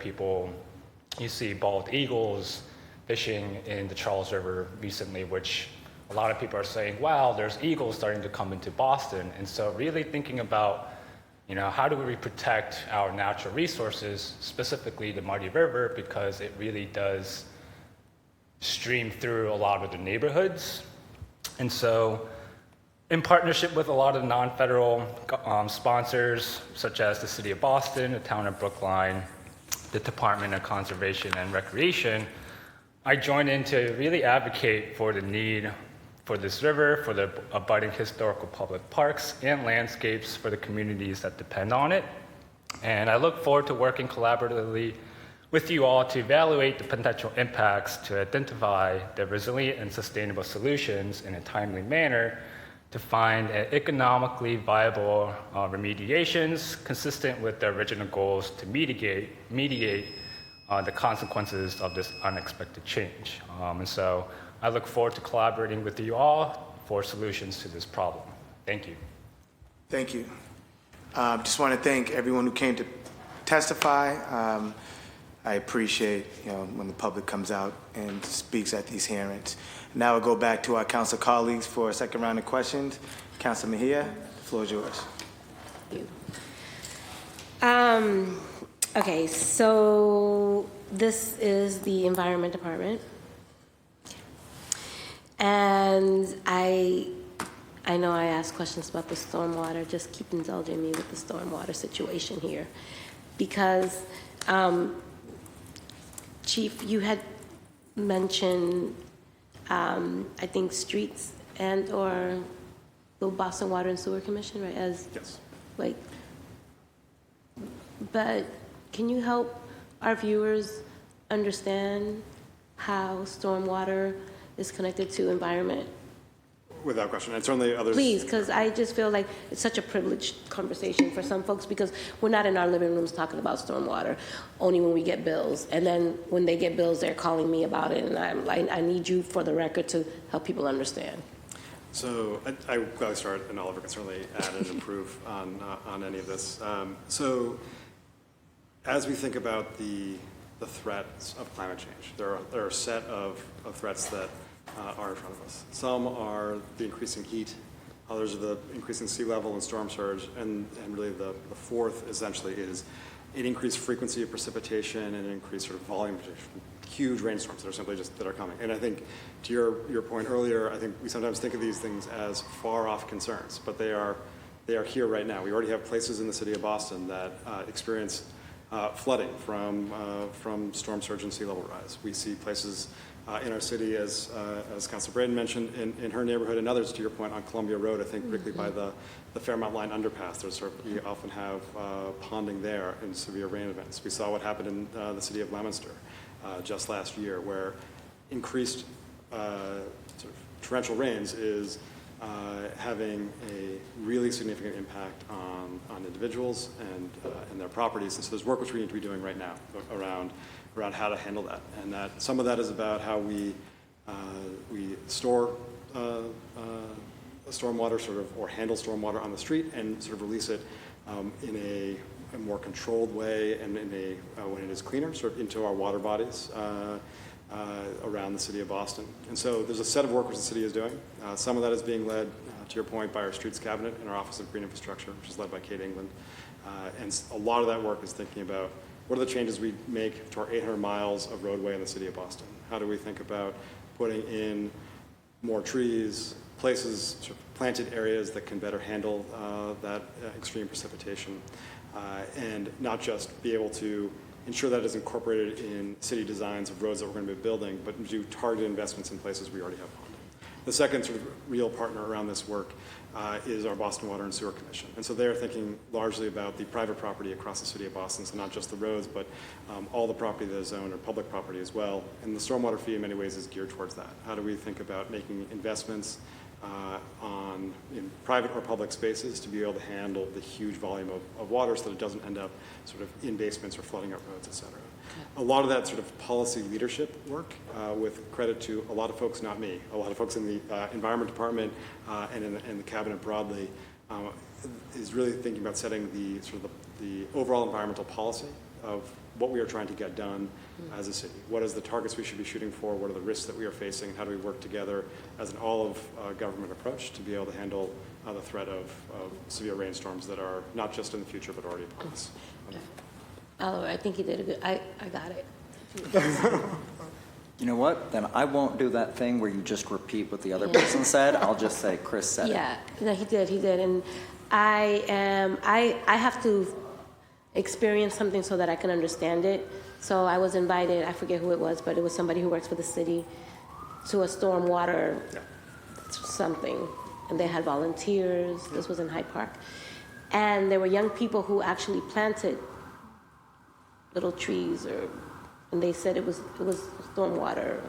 you see bald eagles fishing in the Charles River recently, which a lot of people are saying, wow, there's eagles starting to come into Boston. And so really thinking about, how do we protect our natural resources, specifically the Muddy River, because it really does stream through a lot of the neighborhoods. And so in partnership with a lot of non-federal sponsors, such as the City of Boston, the Town of Brookline, the Department of Conservation and Recreation, I joined in to really advocate for the need for this river, for the abutting historical public parks and landscapes for the communities that depend on it. And I look forward to working collaboratively with you all to evaluate the potential impacts, to identify the resilient and sustainable solutions in a timely manner, to find economically viable remediations consistent with the original goals to mediate the consequences of this unexpected change. And so I look forward to collaborating with you all for solutions to this problem. Thank you. Thank you. Just want to thank everyone who came to testify. I appreciate, when the public comes out and speaks at these hearings. Now we'll go back to our council colleagues for a second round of questions. Council Mejia, the floor is yours. Okay, so this is the Environment Department. And I know I asked questions about the stormwater. Just keep indulging me with the stormwater situation here. Because, Chief, you had mentioned, I think, streets and or the Boston Water and Sewer Commission, right? Yes. But can you help our viewers understand how stormwater is connected to environment? Without question, and certainly others. Please, because I just feel like it's such a privileged conversation for some folks, because we're not in our living rooms talking about stormwater, only when we get bills. And then when they get bills, they're calling me about it, and I'm like, I need you for the record to help people understand. So I will gladly start, and Oliver can certainly add and improve on any of this. So as we think about the threats of climate change, there are a set of threats that are in front of us. Some are the increasing heat, others are the increasing sea level and storm surge, and really the fourth essentially is an increased frequency of precipitation and an increased sort of volume, huge rainstorms that are simply just that are coming. And I think to your point earlier, I think we sometimes think of these things as far off concerns, but they are here right now. We already have places in the city of Boston that experience flooding from storm surge and sea level rise. We see places in our city, as Councilor Braden mentioned, in her neighborhood, and others, to your point, on Columbia Road, I think particularly by the Fairmount Line underpass, we often have ponding there in severe rain events. We saw what happened in the city of Leominster just last year, where increased sort of torrential rains is having a really significant impact on individuals and their properties. And so there's work which we need to be doing right now around how to handle that. And that some of that is about how we store stormwater or handle stormwater on the street and sort of release it in a more controlled way and when it is cleaner, sort of into our water bodies around the city of Boston. And so there's a set of work which the city is doing. Some of that is being led, to your point, by our Streets Cabinet and our Office of Green Infrastructure, which is led by Kate England. And a lot of that work is thinking about what are the changes we make to our 800 miles of roadway in the city of Boston? How do we think about putting in more trees, places, sort of planted areas that can better handle that extreme precipitation, and not just be able to ensure that it is incorporated in city designs of roads that we're going to be building, but do targeted investments in places we already have funding. The second sort of real partner around this work is our Boston Water and Sewer Commission. And so they're thinking largely about the private property across the city of Boston, so not just the roads, but all the property that is owned or public property as well. And the stormwater fee in many ways is geared towards that. How do we think about making investments in private or public spaces to be able to handle the huge volume of water so that it doesn't end up sort of in basements or flooding up roads, et cetera. A lot of that sort of policy leadership work, with credit to a lot of folks, not me, a lot of folks in the Environment Department and in the Cabinet broadly, is really thinking about setting the sort of the overall environmental policy of what we are trying to get done as a city. What is the targets we should be shooting for? What are the risks that we are facing? How do we work together as an all-of-government approach to be able to handle the threat of severe rainstorms that are not just in the future but already upon us? Oliver, I think you did a good, I got it. You know what? Then I won't do that thing where you just repeat what the other person said. I'll just say Chris said it. Yeah, no, he did. And I have to experience something so that I can understand it. So I was invited, I forget who it was, but it was somebody who works for the city, to a stormwater something. And they had volunteers. This was in Hyde Park. And there were young people who actually planted little trees, and they said it was stormwater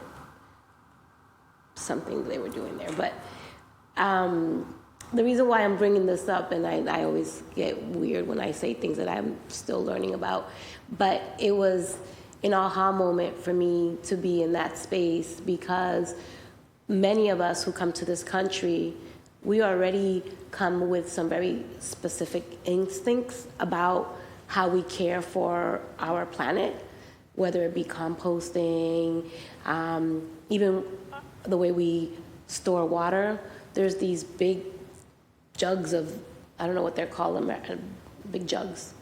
something they were doing there. But the reason why I'm bringing this up, and I always get weird when I say things that I'm still learning about, but it was an aha moment for me to be in that space, because many of us who come to this country, we already come with some very specific instincts about how we care for our planet, whether it be composting, even the way we store water. There's these big jugs of, I don't know what they're called, big jugs,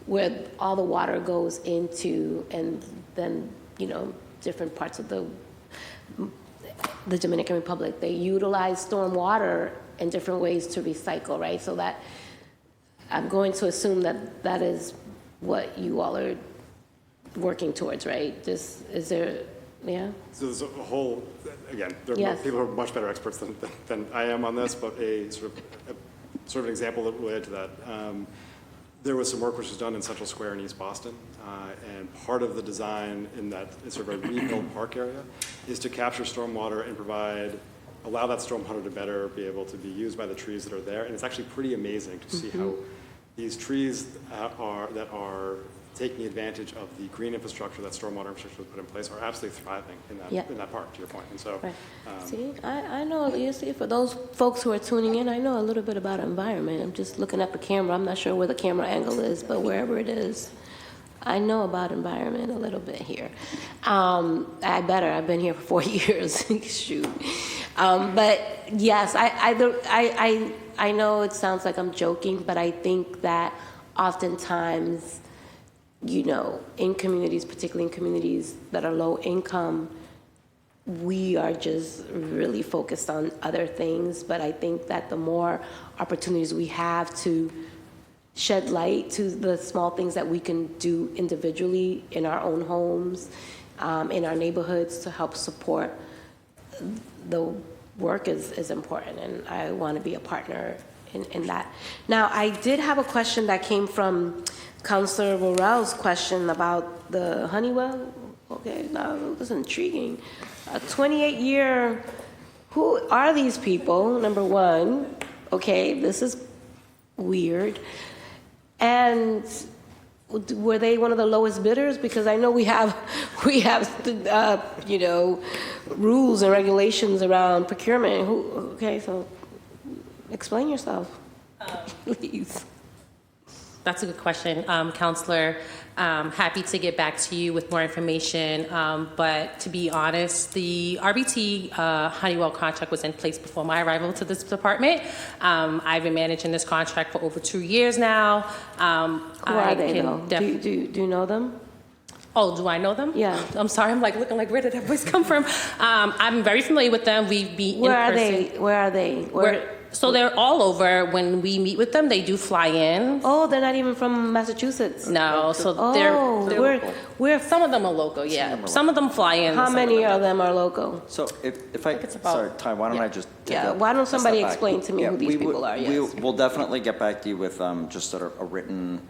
where all the water goes into, and then, different parts of the Dominican Republic, they utilize storm water in different ways to recycle, right? So that, I'm going to assume that that is what you all are working towards, right? Is there, yeah? So there's a whole, again, there are Yes. people who are much better experts than I am on this, but a sort of an example that related to that. There was some work which was done in Central Square in East Boston, and part of the design in that sort of a rebuilt park area is to capture stormwater and allow that stormwater to better be able to be used by the trees that are there. And it's actually pretty amazing to see how these trees that are taking advantage of the green infrastructure that stormwater infrastructure was put in place are absolutely thriving in that park, to your point. And so, Right. See, I know, you see, for those folks who are tuning in, I know a little bit about environment. I'm just looking at the camera. I'm not sure where the camera angle is, but wherever it is, I know about environment a little bit here. I've been here for 4 years. Shoot. But yes, I know it sounds like I'm joking, but I think that oftentimes, in communities, particularly in communities that are low income, we are just really focused on other things. But I think that the more opportunities we have to shed light to the small things that we can do individually in our own homes, in our neighborhoods, to help support the work is important, and I want to be a partner in that. Now, I did have a question that came from Councilor Worrell's question about the Honeywell. Okay, now this is intriguing. A 28-year, who are these people, number one? Okay, this is weird. And were they one of the lowest bidders? Because I know we have rules and regulations around procurement. Okay, so explain yourself, please. That's a good question, Counselor. Happy to get back to you with more information. But to be honest, the RBT Honeywell contract was in place before my arrival to this department. I've been managing this contract for over 2 years now. Who are they, though? Do you know them? Oh, do I know them? Yeah. I'm sorry, I'm like looking like, where did that voice come from? I'm very familiar with them. We meet in person. Where are they? So they're all over. When we meet with them, they do fly in. Oh, they're not even from Massachusetts. No, so they're local. Some of them are local, yeah. Some of them fly in. How many of them are local? So if I, sorry, Ty, why don't I just take Why don't somebody a step back? explain to me who these people are? Yes. We'll definitely get back to you with just sort of a written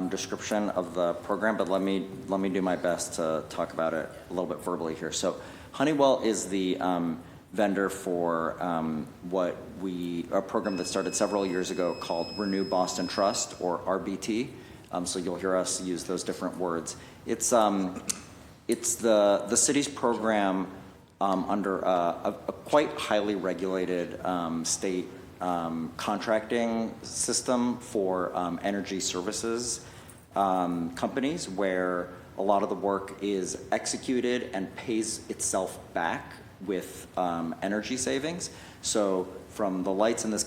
description of the program, but let me do my best to talk about it a little bit verbally here. So Honeywell is the vendor for a program that started several years ago called Renew Boston Trust, or RBT. So you'll hear us use those different words. It's the city's program under a quite highly regulated state contracting system for energy services companies, where a lot of the work is executed and pays itself back with energy savings. So from the lights in this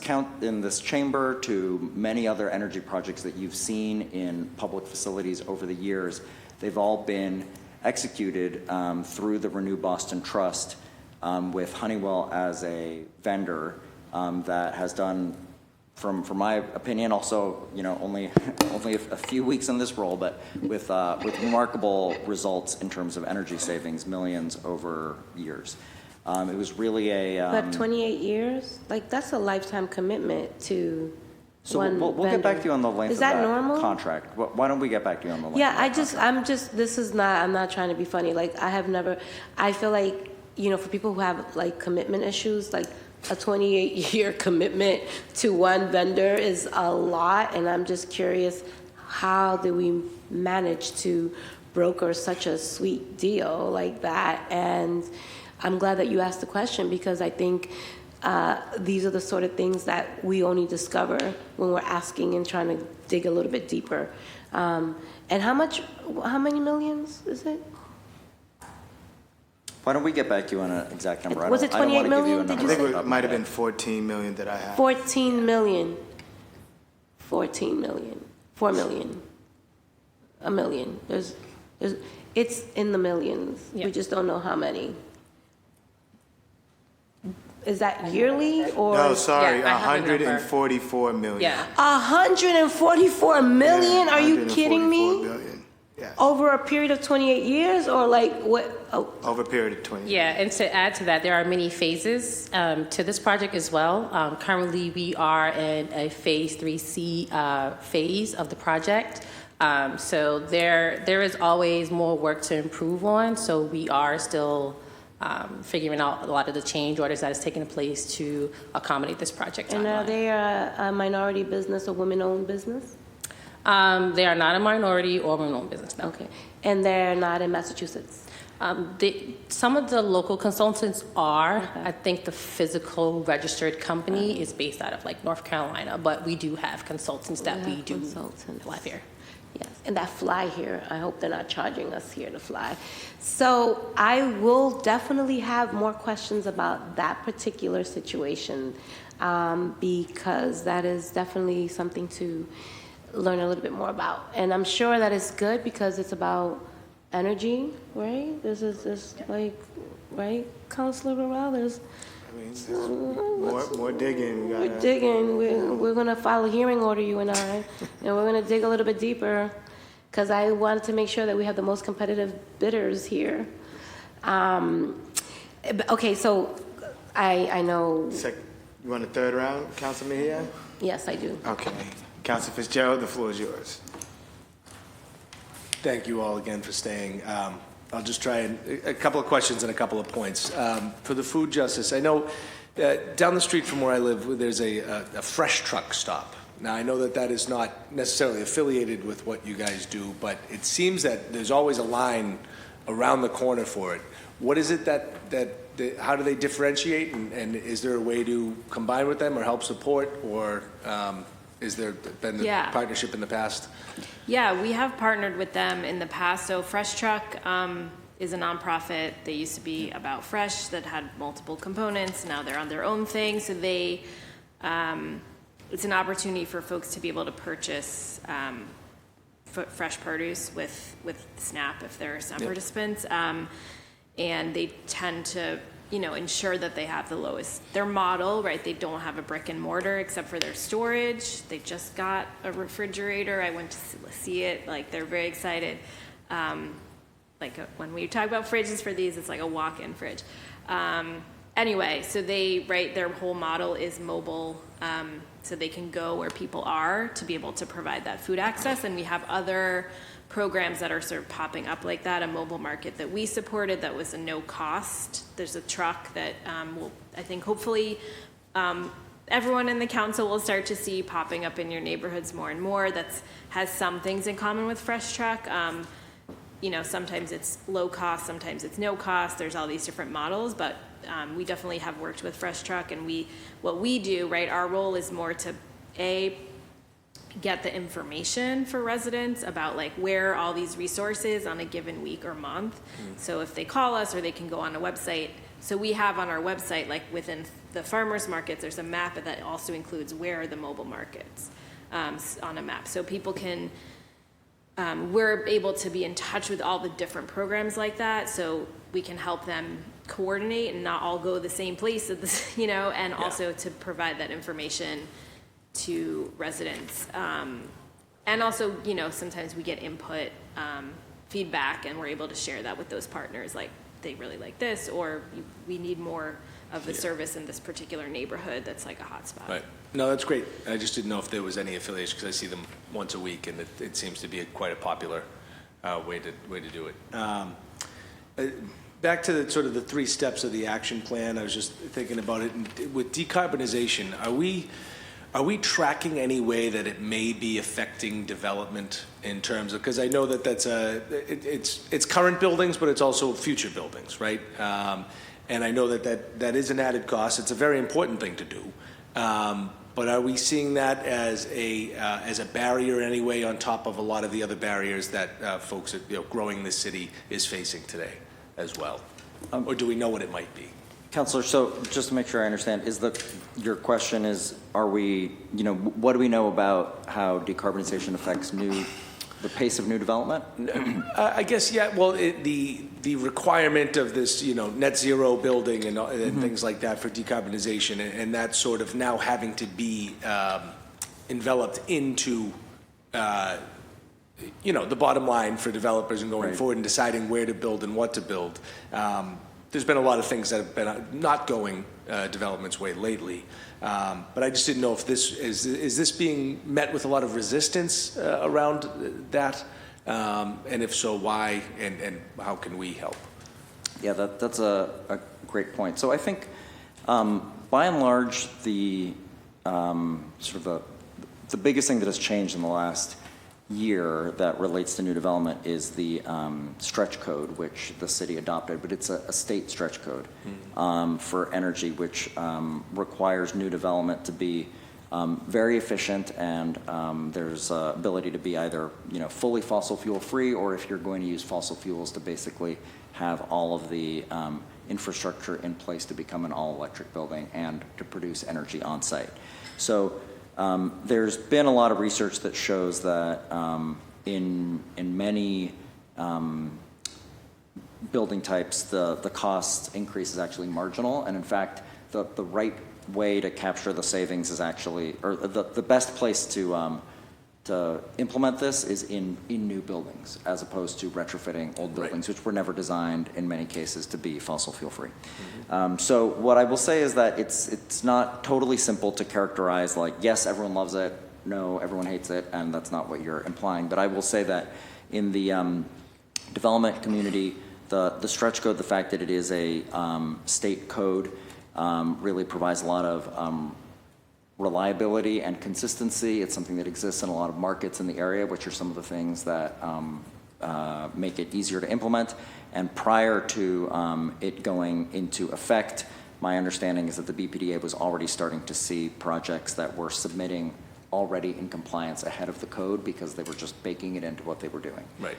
chamber to many other energy projects that you've seen in public facilities over the years, they've all been executed through the Renew Boston Trust with Honeywell as a vendor that has done, from my opinion, also, only a few weeks in this role, but with remarkable results in terms of energy savings, millions over years. It was really But 28 years? Like, that's a lifetime commitment to one we'll get back to you on the length Is of that that normal? contract. Why don't we get back to you on the length Yeah, of that contract? I'm not trying to be funny. Like, I feel like, for people who have, like, commitment issues, like, a 28-year commitment to one vendor is a lot, and I'm just curious, how do we manage to broker such a sweet deal like that? And I'm glad that you asked the question, because I think these are the sort of things that we only discover when we're asking and trying to dig a little bit deeper. And how many millions is it? Why don't we get back to you on an exact number? Was it 28 million? I think it might have been 14 million that I have. 14 million. 14 million. 4 million. A million. It's in the millions. Yeah. We just don't know how many. Is that yearly or? No, sorry, Yeah, I have the number. 144 million. Yeah. 144 million? Are you kidding 144 me? billion. Yes. Over a period of 28 years, or like what? Oh. Over a period of 20 years. Yeah, and to add to that, there are many phases to this project as well. Currently, we are in a phase 3C phase of the project. So there is always more work to improve on. So we are still figuring out a lot of the change orders that is taking place to accommodate this project And are timeline. they a minority business or women-owned business? They are not a minority or women-owned business, no. Okay. And they're not in Massachusetts? Some of the local consultants are. Okay. I think the physical registered company is based out of like North Carolina, but we do have consultants that we do live here. Yes, and that fly here, I hope they're not charging us here to fly. So I will definitely have more questions about that particular situation, because that is definitely something to learn a little bit more about. And I'm sure that it's good because it's about energy, right? This like, right, Councilor Burrell? There's More digging. we're digging. We're going to file a hearing order, you and I, and we're going to dig a little bit deeper, because I wanted to make sure that we have the most competitive bidders here. Okay, so I know. You want a third round, Council Mejia? Yes, I do. Okay. Council Fitzgerald, the floor is yours. Thank you all again for staying. I'll just try a couple of questions and a couple of points. For the food justice, I know down the street from where I live, there's a fresh truck stop. Now, I know that is not necessarily affiliated with what you guys do, but it seems that there's always a line around the corner for it. What is it how do they differentiate, and is there a way to combine with them or help support, or Is there been the Yeah. partnership in the past? Yeah, we have partnered with them in the past. So Fresh Truck is a nonprofit. They used to be About Fresh that had multiple components. Now they're on their own thing. So they, it's an opportunity for folks to be able to purchase fresh produce with SNAP if they're SNAP participants. And they tend to, ensure that they have the lowest, their model, right? They don't have a brick and mortar except for their storage. They just got a refrigerator. I went to see it. Like, they're very excited. When we talk about fridges for these, it's like a walk-in fridge. Anyway, so their whole model is mobile, so they can go where people are to be able to provide that food access. And we have other programs that are sort of popping up like that. A mobile market that we supported that was a no cost. There's a truck that will, I think, hopefully everyone in the council will start to see popping up in your neighborhoods more and more. That has some things in common with Fresh Truck. Sometimes it's low cost, sometimes it's no cost. There's all these different models, but we definitely have worked with Fresh Truck, and what we do, right, our role is more to get the information for residents about like where all these resources on a given week or month. So if they call us, or they can go on a website. So we have on our website, like within the farmers markets, there's a map that also includes where are the mobile markets on a map. So people can, we're able to be in touch with all the different programs like that, so we can help them coordinate and not all go the same place at this, and also to provide that information to residents. And also, sometimes we get input, feedback, and we're able to share that with those partners, like they really like this, or we need more of the service in this particular neighborhood that's like a hotspot. Right. No, that's great. I just didn't know if there was any affiliation, because I see them once a week, and it seems to be quite a popular way to do it. Back to sort of the 3 steps of the action plan, I was just thinking about it. And with decarbonization, are we tracking any way that it may be affecting development in terms of, because I know that it's current buildings, but it's also future buildings, right? And I know that is an added cost. It's a very important thing to do. But are we seeing that as a barrier in any way on top of a lot of the other barriers that folks growing this city is facing today as well? Or do we know what it might be? Councilor, so just to make sure I understand, your question is, are we, what do we know about how decarbonization affects the pace of new development? I guess, yeah. Well, the requirement of this, net zero building and things like that for decarbonization, and that sort of now having to be enveloped into, the bottom line for developers and going forward and deciding where to build and what to build. There's been a lot of things that have been not going development's way lately. But I just didn't know if this is this being met with a lot of resistance around that, and if so, why, and how can we help? Yeah, that's a great point. So I think, by and large, the biggest thing that has changed in the last year that relates to new development is the stretch code, which the city adopted, but it's a state stretch code for energy, which requires new development to be very efficient, and there's ability to be either fully fossil fuel free, or if you're going to use fossil fuels, to basically have all of the infrastructure in place to become an all-electric building and to produce energy on site. So there's been a lot of research that shows that in many building types, the cost increase is actually marginal, and in fact, the right way to capture the savings is actually, or the best place to implement this is in new buildings, as opposed to retrofitting old buildings, which were never designed in many cases to be fossil fuel free. So what I will say is that it's not totally simple to characterize like, yes, everyone loves it, no, everyone hates it, and that's not what you're implying. But I will say that in the development community, the stretch code, the fact that it is a state code, really provides a lot of reliability and consistency. It's something that exists in a lot of markets in the area, which are some of the things that make it easier to implement. And prior to it going into effect, my understanding is that the BPDA was already starting to see projects that were submitting already in compliance ahead of the code because they were just baking it into what they were doing. Right.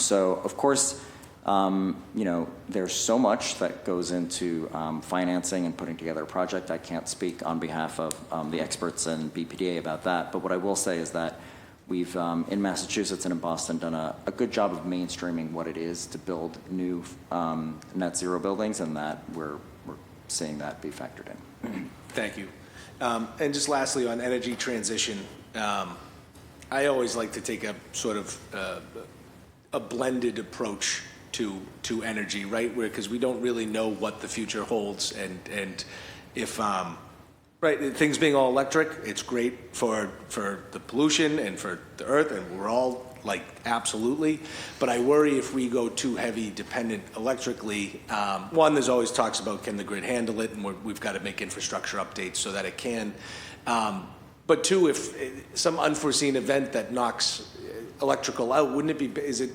So of course, there's so much that goes into financing and putting together a project. I can't speak on behalf of the experts in BPDA about that, but what I will say is that we've, in Massachusetts and in Boston, done a good job of mainstreaming what it is to build new net zero buildings, and that we're seeing that be factored in. Thank you. And just lastly, on energy transition, I always like to take a sort of a blended approach to energy, right? Because we don't really know what the future holds, and if right, things being all electric, it's great for the pollution and for the earth, and we're all like absolutely. But I worry if we go too heavy dependent electrically. One, there's always talks about can the grid handle it, and we've got to make infrastructure updates so that it can. But two, if some unforeseen event that knocks electrical out, wouldn't it be?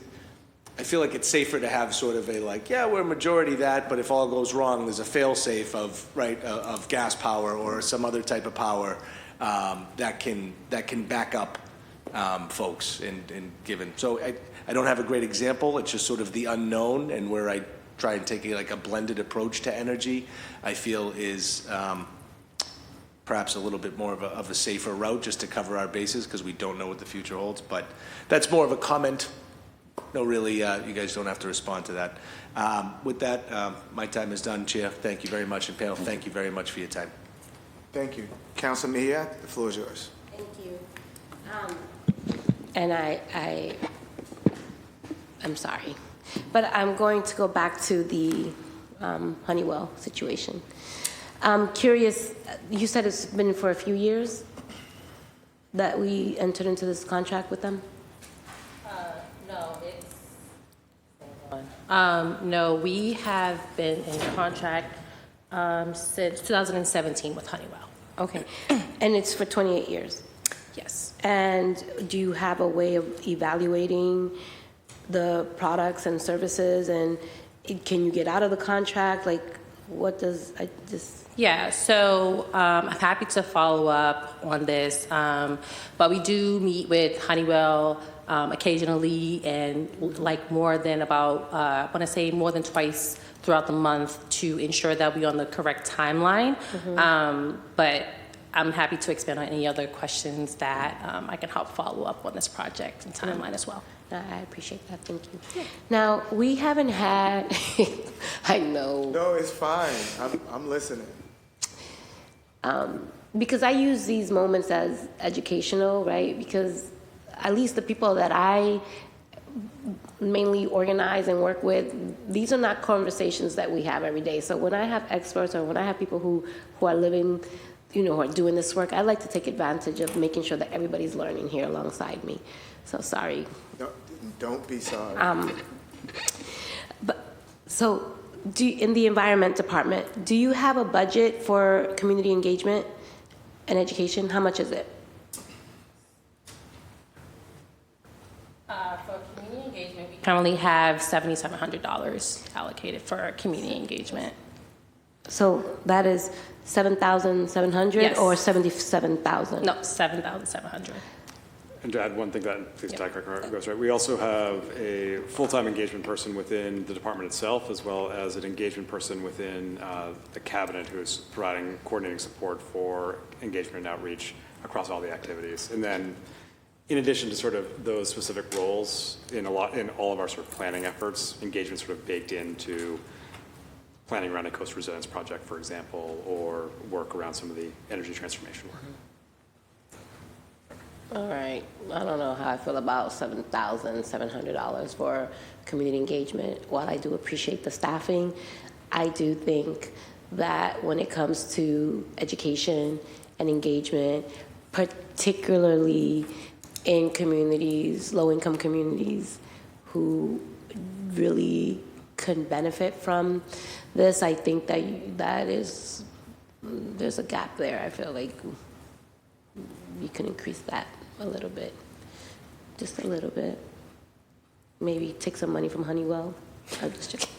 I feel like it's safer to have sort of we're a majority that, but if all goes wrong, there's a fail-safe of gas power or some other type of power that can back up folks and given. So I don't have a great example. It's just sort of the unknown, and where I try and take a blended approach to energy, I feel is perhaps a little bit more of a safer route just to cover our bases because we don't know what the future holds. But that's more of a comment. No, really, you guys don't have to respond to that. With that, my time is done, Chair. Thank you very much, and panel, thank you very much for your time. Thank you. Councilor Mejia, the floor is yours. Thank you. And I'm sorry, but I'm going to go back to the Honeywell situation. I'm curious, you said it's been for a few years that we entered into this contract with them? No, we have been in contract since 2017 with Honeywell. Okay, and it's for 28 years? Yes. And do you have a way of evaluating the products and services, and can you get out of the contract? Like, what does, Yeah, so I'm happy to follow up on this, but we do meet with Honeywell occasionally, and like more than about, I want to say more than twice throughout the month to ensure that we're on the correct timeline. But I'm happy to expand on any other questions that I can help follow up on this project and timeline as well. I appreciate that, thank you. Yeah. Now, we haven't had, I know. No, it's fine, I'm listening. Because I use these moments as educational, right? Because at least the people that I mainly organize and work with, these are not conversations that we have every day. So when I have experts or when I have people who are living, who are doing this work, I like to take advantage of making sure that everybody's learning here alongside me. So sorry. No, don't be sorry. In the Environment Department, do you have a budget for community engagement and education? How much is it? For community engagement, we currently have $7,700 allocated for community engagement. So that is 7,700 Yes. or 77,000? No, 7,700. And to add one thing that please goes right, we also have a full-time engagement person within the department itself, as well as an engagement person within the cabinet who is providing coordinating support for engagement and outreach across all the activities. And then, in addition to sort of those specific roles in all of our sort of planning efforts, engagement sort of baked into planning around a coastal resilience project, for example, or work around some of the energy transformation work. All right. I don't know how I feel about $7,700 for community engagement. While I do appreciate the staffing, I do think that when it comes to education and engagement, particularly in communities, low-income communities who really could benefit from this, I think that there's a gap there. I feel like you can increase that a little bit, just a little bit. Maybe take some money from Honeywell. I'm just joking.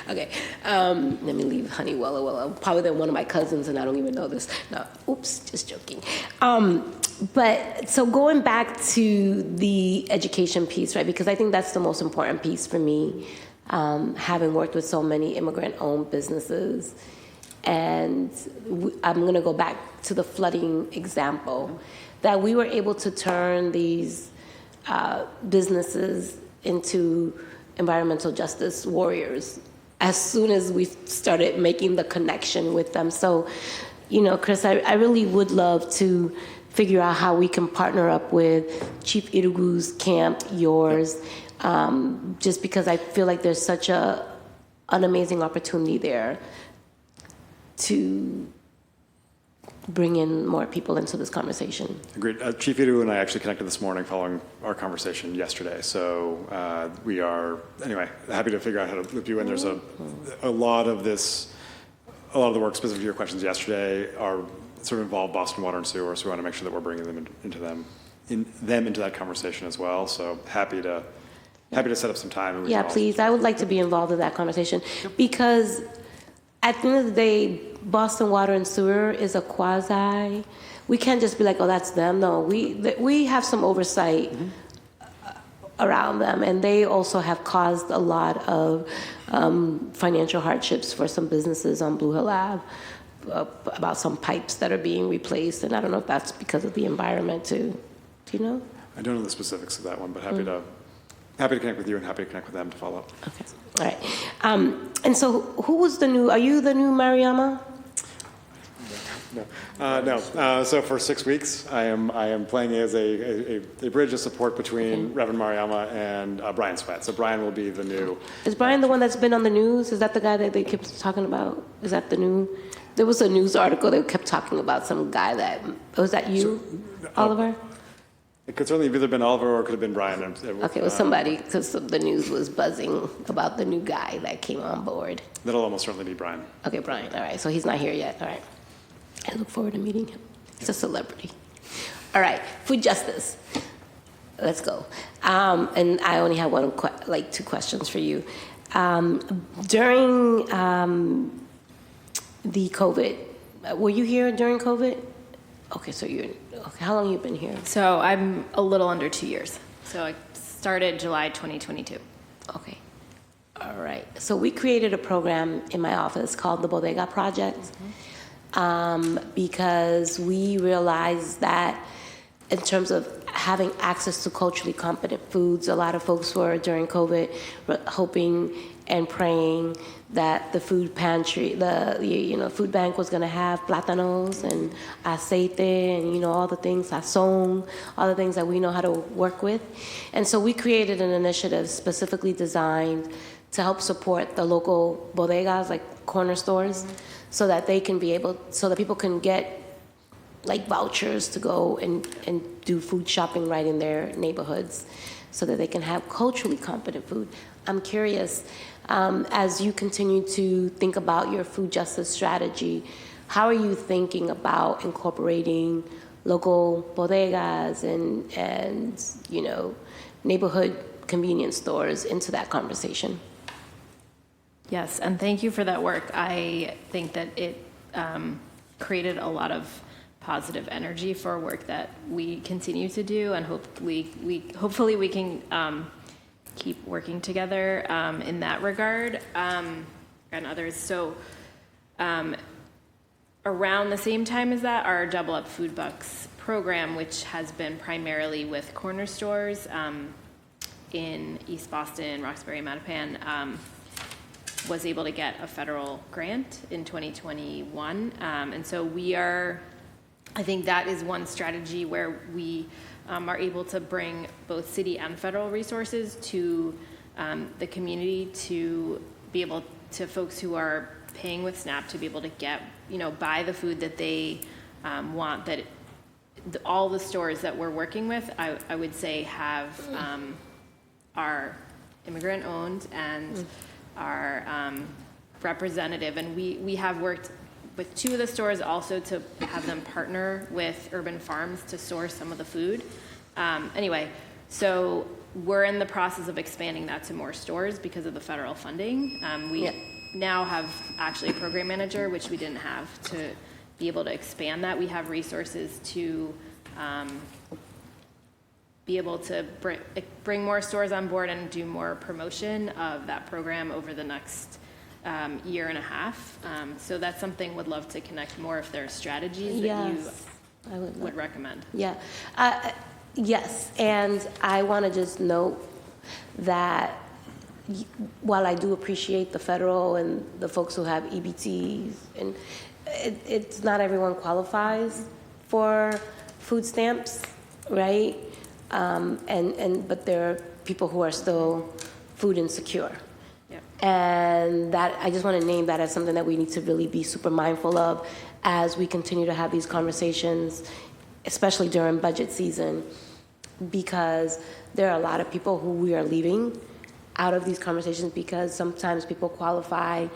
Okay, let me leave Honeywell. Well, probably they're one of my cousins and I don't even know this. No, oops, just joking. But so going back to the education piece, right? Because I think that's the most important piece for me, having worked with so many immigrant-owned businesses. And I'm going to go back to the flooding example, that we were able to turn these businesses into environmental justice warriors as soon as we started making the connection with them. So, you know, Chris, I really would love to figure out how we can partner up with Chief Irugu's camp, yours, just because I feel like there's such an amazing opportunity there to bring in more people into this conversation. Agreed. Chief Irugu and I actually connected this morning following our conversation yesterday. So we are, anyway, happy to figure out how to loop you in. There's a lot of the work specific to your questions yesterday are sort of involve Boston Water and Sewer, so we want to make sure that we're bringing them into that conversation as well. So happy to set up some time. And Yeah, please. I would like to be involved in that conversation because at the end of the day, Boston Water and Sewer is a quasi. We can't just be like, oh, that's them. No, we have some oversight around them, and they also have caused a lot of financial hardships for some businesses on Blue Hill Ave. About some pipes that are being replaced, and I don't know if that's because of the environment too. Do you know? I don't know the specifics of that one, but happy to connect with you and happy to connect with them to follow up. Okay, all right. And so, who was the new? Are you the new Mariama? No. So for 6 weeks, I am playing as a bridge of support between Reverend Mariama and Brian Sweat. So Brian will be the new. Is Brian the one that's been on the news? Is that the guy that they kept talking about? Is that the new? There was a news article that kept talking about some guy that, was that you, Oliver? It could certainly have either been Oliver or it could have been Brian. Okay, it was somebody, because the news was buzzing about the new guy that came on board. That'll almost certainly be Brian. Okay, Brian, all right, so he's not here yet, all right. I look forward to meeting him. He's a celebrity. All right, food justice. Let's go. And I only have two questions for you. During the COVID, were you here during COVID? Okay, so how long have you been here? So I'm a little under 2 years. So I started July 2022. Okay. All right. So we created a program in my office called the Bodega Project, because we realized that in terms of having access to culturally competent foods, a lot of folks were during COVID hoping and praying that the food pantry, the food bank was going to have plátanos and aceite and all the things, sazón, all the things that we know how to work with. And so we created an initiative specifically designed to help support the local bodegas, like corner stores, so that they can so that people can get like vouchers to go and do food shopping right in their neighborhoods so that they can have culturally competent food. I'm curious, as you continue to think about your food justice strategy, how are you thinking about incorporating local bodegas and neighborhood convenience stores into that conversation? Yes, and thank you for that work. I think that it created a lot of positive energy for work that we continue to do, and hopefully we can keep working together in that regard and others. So around the same time as that, our Double Up Food Bucks program, which has been primarily with corner stores in East Boston, Roxbury, Mattapan, was able to get a federal grant in 2021. And so I think that is one strategy where we are able to bring both city and federal resources to the community to be able to folks who are paying with SNAP to be able to get, buy the food that they want. That all the stores that we're working with, I would say, are immigrant owned and are representative. And we have worked with 2 of the stores also to have them partner with urban farms to source some of the food. Anyway, so we're in the process of expanding that to more stores because of the federal funding. We now have actually a program manager, which we didn't have, to be able to expand that. We have resources to be able to bring more stores on board and do more promotion of that program over the next year and a half. So that's something would love to connect more if there are strategies that Yes, I you would recommend. Yeah. Yes, and I want to just note that while I do appreciate the federal and the folks who have EBTs, and it's not everyone qualifies for food stamps, right? But there are people who are still food insecure. Yep. And that, I just want to name that as something that we need to really be super mindful of as we continue to have these conversations, especially during budget season, because there are a lot of people who we are leaving out of these conversations because sometimes people qualify,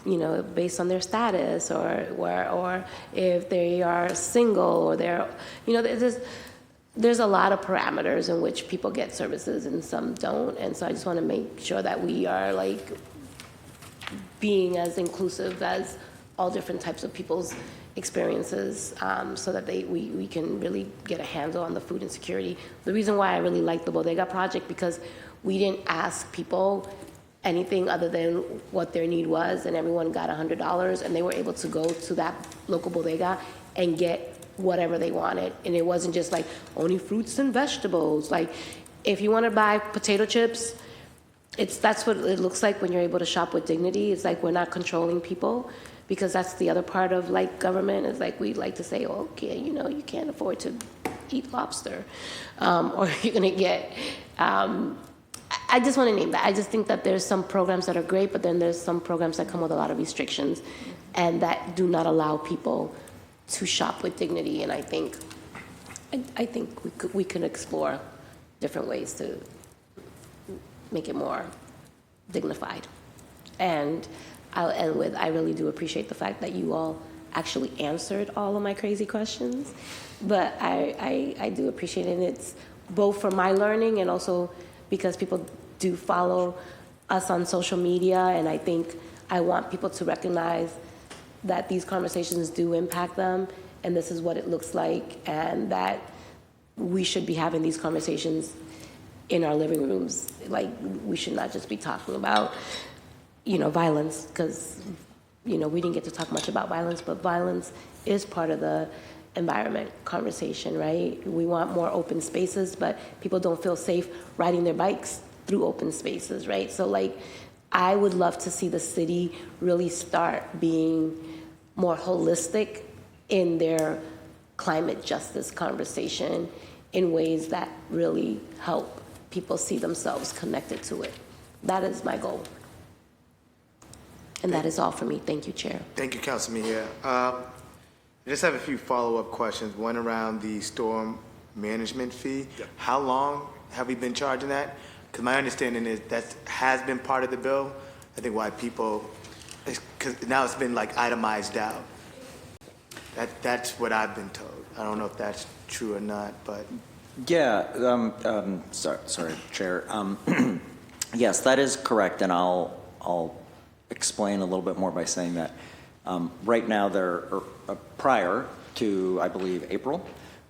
you know, based on their status or if they are single or they're, you know, there's a lot of parameters in which people get services and some don't. And so I just want to make sure that we are like being as inclusive as all different types of people's experiences, so that we can really get a handle on the food insecurity. The reason why I really like the Bodega Project, because we didn't ask people anything other than what their need was, and everyone got $100, and they were able to go to that local bodega and get whatever they wanted. And it wasn't just like only fruits and vegetables. Like if you want to buy potato chips, that's what it looks like when you're able to shop with dignity. It's like we're not controlling people, because that's the other part of like government is like we like to say, oh, okay, you know, you can't afford to eat lobster, or you're gonna get. I just want to name that. I just think that there's some programs that are great, but then there's some programs that come with a lot of restrictions and that do not allow people to shop with dignity. And I think we could explore different ways to make it more dignified. And I'll end with, I really do appreciate the fact that you all actually answered all of my crazy questions, but I do appreciate it. And it's both for my learning and also because people do follow us on social media, and I think I want people to recognize that these conversations do impact them, and this is what it looks like, and that we should be having these conversations in our living rooms. Like, we should not just be talking about, you know, violence, because, you know, we didn't get to talk much about violence, but violence is part of the environment conversation, right? We want more open spaces, but people don't feel safe riding their bikes through open spaces, right? So like, I would love to see the city really start being more holistic in their climate justice conversation in ways that really help people see themselves connected to it. That is my goal. And that is all for me. Thank you, Chair. Thank you, Councilman Mejia. I just have a few follow-up questions. One around the storm management fee. Yep. How long have we been charging that? Because my understanding is that has been part of the bill. I think why people, because now it's been like itemized out. That's what I've been told. I don't know if that's true or not, but. Yeah, sorry, Chair. Yes, that is correct, and I'll explain a little bit more by saying that right now prior to, I believe, April,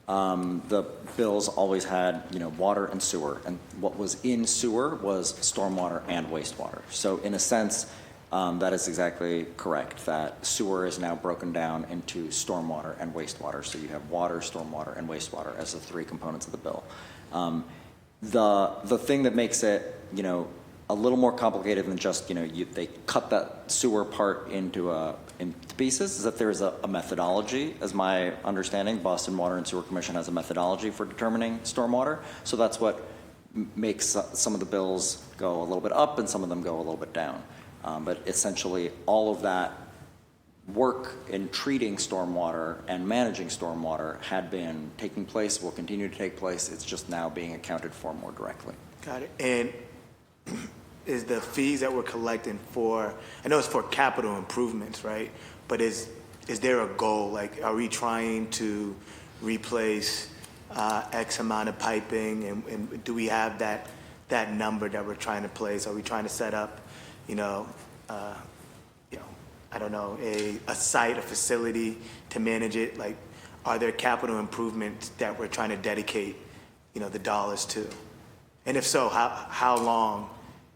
the bills always had, you know, water and sewer, and what was in sewer was stormwater and wastewater. So in a sense, that is exactly correct, that sewer is now broken down into stormwater and wastewater. So you have water, stormwater, and wastewater as the three components of the bill. The thing that makes it, you know, a little more complicated than just, you know, they cut that sewer part into pieces, is that there is a methodology, as my understanding. Boston Water and Sewer Commission has a methodology for determining stormwater. So that's what makes some of the bills go a little bit up and some of them go a little bit down. But essentially, all of that work in treating stormwater and managing stormwater had been taking place, will continue to take place. It's just now being accounted for more directly. Got it. And is the fees that we're collecting for, I know it's for capital improvements, right? But is there a goal? Like, are we trying to replace X amount of piping? And do we have that number that we're trying to place? Are we trying to set up, I don't know, a site, a facility to manage it? Like, are there capital improvements that we're trying to dedicate, the dollars to? And if so, how long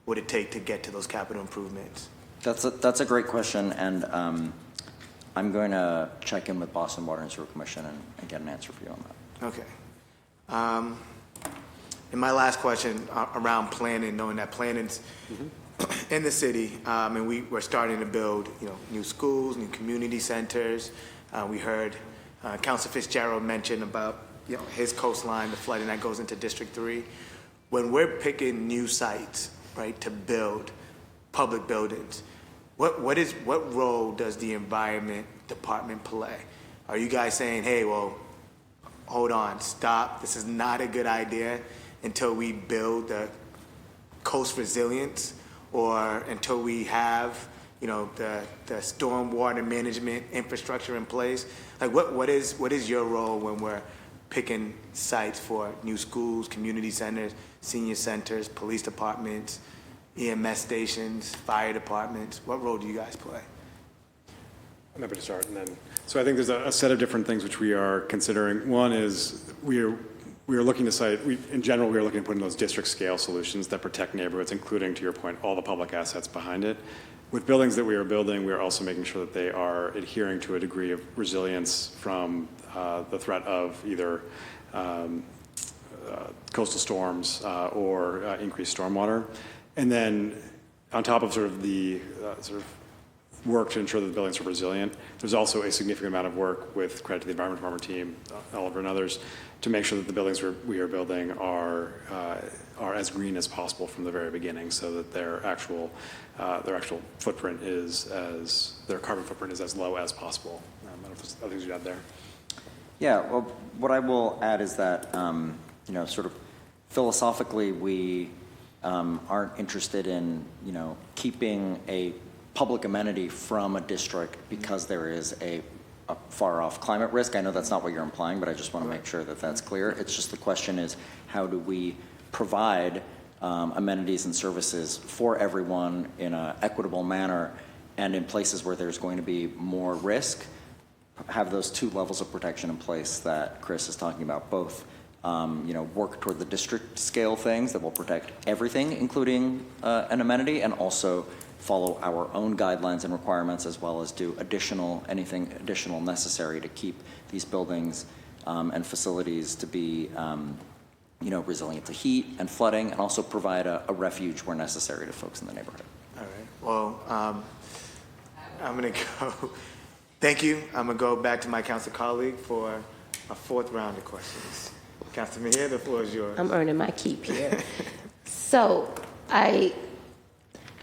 would it take to get to those capital improvements? That's a great question, and I'm going to check in with Boston Water and Sewer Commission and get an answer for you on that. Okay. And my last question around planning, knowing that planning's in the city, and we're starting to build, new schools, new community centers. We heard Council Fitzgerald mention about, his coastline, the flooding that goes into District 3. When we're picking new sites, right, to build public buildings, what role does the environment department play? Are you guys saying, hey, well, hold on, stop, this is not a good idea until we build the coast resilience, or until we have, the stormwater management infrastructure in place? Like, what is your role when we're picking sites for new schools, community centers, senior centers, police departments, EMS stations, fire departments? What role do you guys play? I'm happy to start, and then, so I think there's a set of different things which we are considering. One is we are looking to cite, in general, we are looking to put in those district scale solutions that protect neighborhoods, including, to your point, all the public assets behind it. With buildings that we are building, we are also making sure that they are adhering to a degree of resilience from the threat of either coastal storms or increased stormwater. And then on top of sort of the work to ensure that the buildings are resilient, there's also a significant amount of work, with credit to the Environment Department team, Oliver and others, to make sure that the buildings we are building are as green as possible from the very beginning, so that their actual footprint their carbon footprint is as low as possible. I don't know if there's other things you'd add there. Yeah, well, what I will add is that, sort of philosophically, we aren't interested in, keeping a public amenity from a district because there is a far-off climate risk. I know that's not what you're implying, but I just want to make sure that that's clear. It's just the question is, how do we provide amenities and services for everyone in an equitable manner, and in places where there's going to be more risk, have those two levels of protection in place that Chris is talking about, both work toward the district scale things that will protect everything, including an amenity, and also follow our own guidelines and requirements, as well as do anything additional necessary to keep these buildings and facilities to be resilient to heat and flooding, and also provide a refuge where necessary to folks in the neighborhood. All right. Well, I'm going to go. Thank you. I'm going to go back to my council colleague for a fourth round of questions. Councilman here, the floor is yours. I'm earning my keep here. So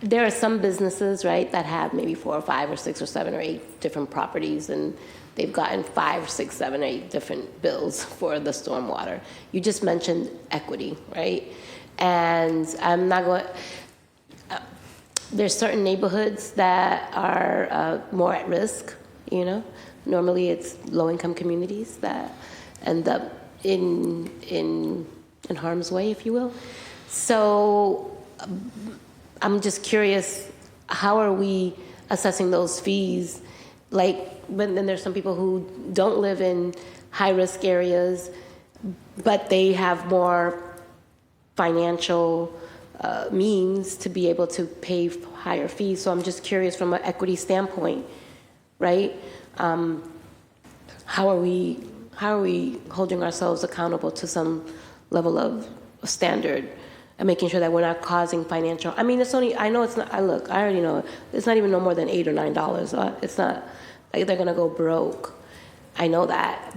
there are some businesses, right, that have maybe 4 or 5 or 6 or 7 or 8 different properties, and they've gotten 5, 6, 7, 8 different bills for the stormwater. You just mentioned equity, right? And I'm not going. There's certain neighborhoods that are more at risk. Normally it's low-income communities that end up in harm's way, if you will. So I'm just curious, how are we assessing those fees? Like, but then there's some people who don't live in high-risk areas, but they have more financial means to be able to pay higher fees. So I'm just curious, from an equity standpoint, right? How are we holding ourselves accountable to some level of standard and making sure that we're not causing financial? I mean, I know it's not. I already know it's not even no more than $8 or $9. It's not like they're gonna go broke. I know that,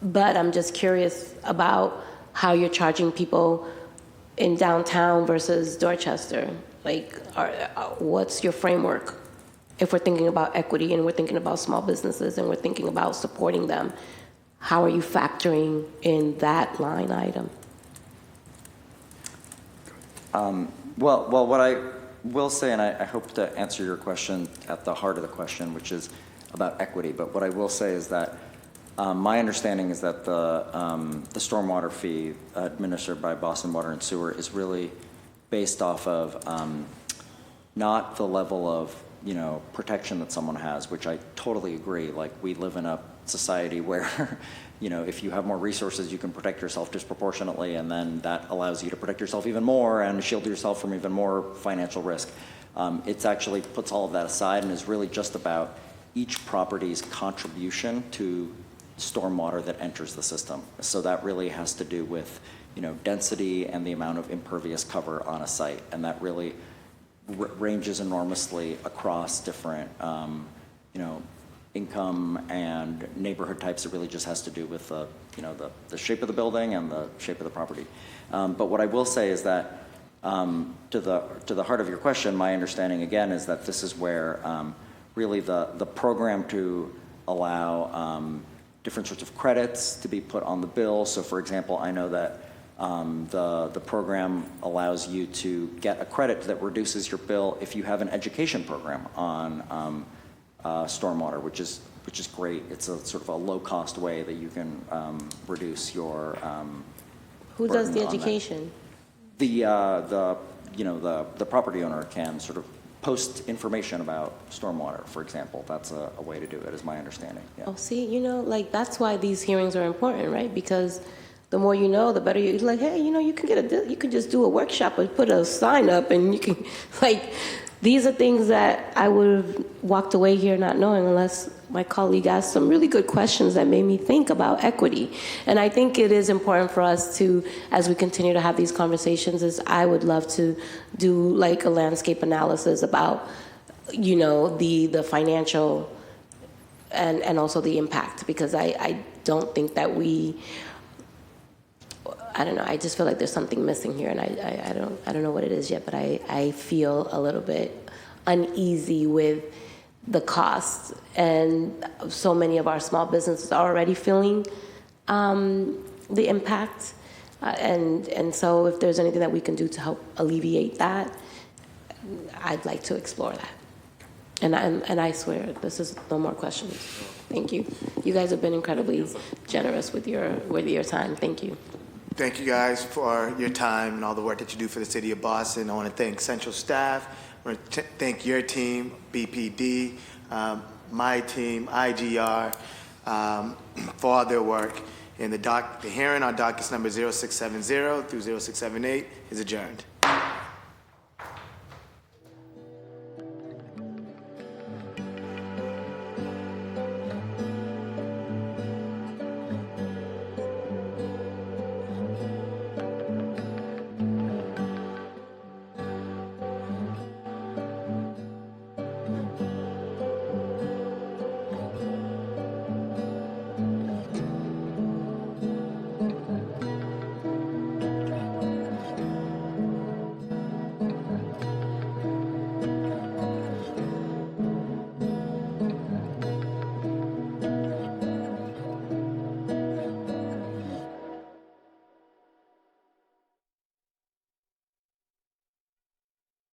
but I'm just curious about how you're charging people in downtown versus Dorchester. Like, what's your framework? If we're thinking about equity and we're thinking about small businesses and we're thinking about supporting them, how are you factoring in that line item? Well, what I will say, and I hope to answer your question at the heart of the question, which is about equity, but what I will say is that my understanding is that the stormwater fee administered by Boston Water and Sewer is really based off of not the level of protection that someone has, which I totally agree. Like, we live in a society where, if you have more resources, you can protect yourself disproportionately, and then that allows you to protect yourself even more and shield yourself from even more financial risk. It actually puts all of that aside and is really just about each property's contribution to stormwater that enters the system. So that really has to do with, density and the amount of impervious cover on a site, and that really ranges enormously across different, income and neighborhood types. It really just has to do with the shape of the building and the shape of the property. But what I will say is that to the heart of your question, my understanding again is that this is where really the program to allow different sorts of credits to be put on the bill. So for example, I know that the program allows you to get a credit that reduces your bill if you have an education program on stormwater, which is great. It's a sort of a low-cost way that you can reduce your Who does the burden on that. education? The property owner can sort of post information about stormwater, for example. That's a way to do it, is my understanding. Yeah. Oh, see, that's why these hearings are important, right? Because the more you know, the better you. Like, hey, you can you can just do a workshop or put a sign up, and you can These are things that I would have walked away here not knowing unless my colleague asked some really good questions that made me think about equity. And I think it is important for us to, as we continue to have these conversations, is I would love to do a landscape analysis about, the financial and also the impact, because I don't think that I don't know. I just feel like there's something missing here, and I don't know what it is yet. But I feel a little bit uneasy with the costs, and so many of our small businesses are already feeling the impact. And so, if there's anything that we can do to help alleviate that, I'd like to explore that. And I swear, this is no more questions. Thank you. You guys have been incredibly generous with your time. Thank you. Thank you guys for your time and all the work that you do for the city of Boston. I want to thank central staff. I want to thank your team, BPD, my team, IGR, for all their work. And the hearing on dockets number 0670 through 0678 is adjourned.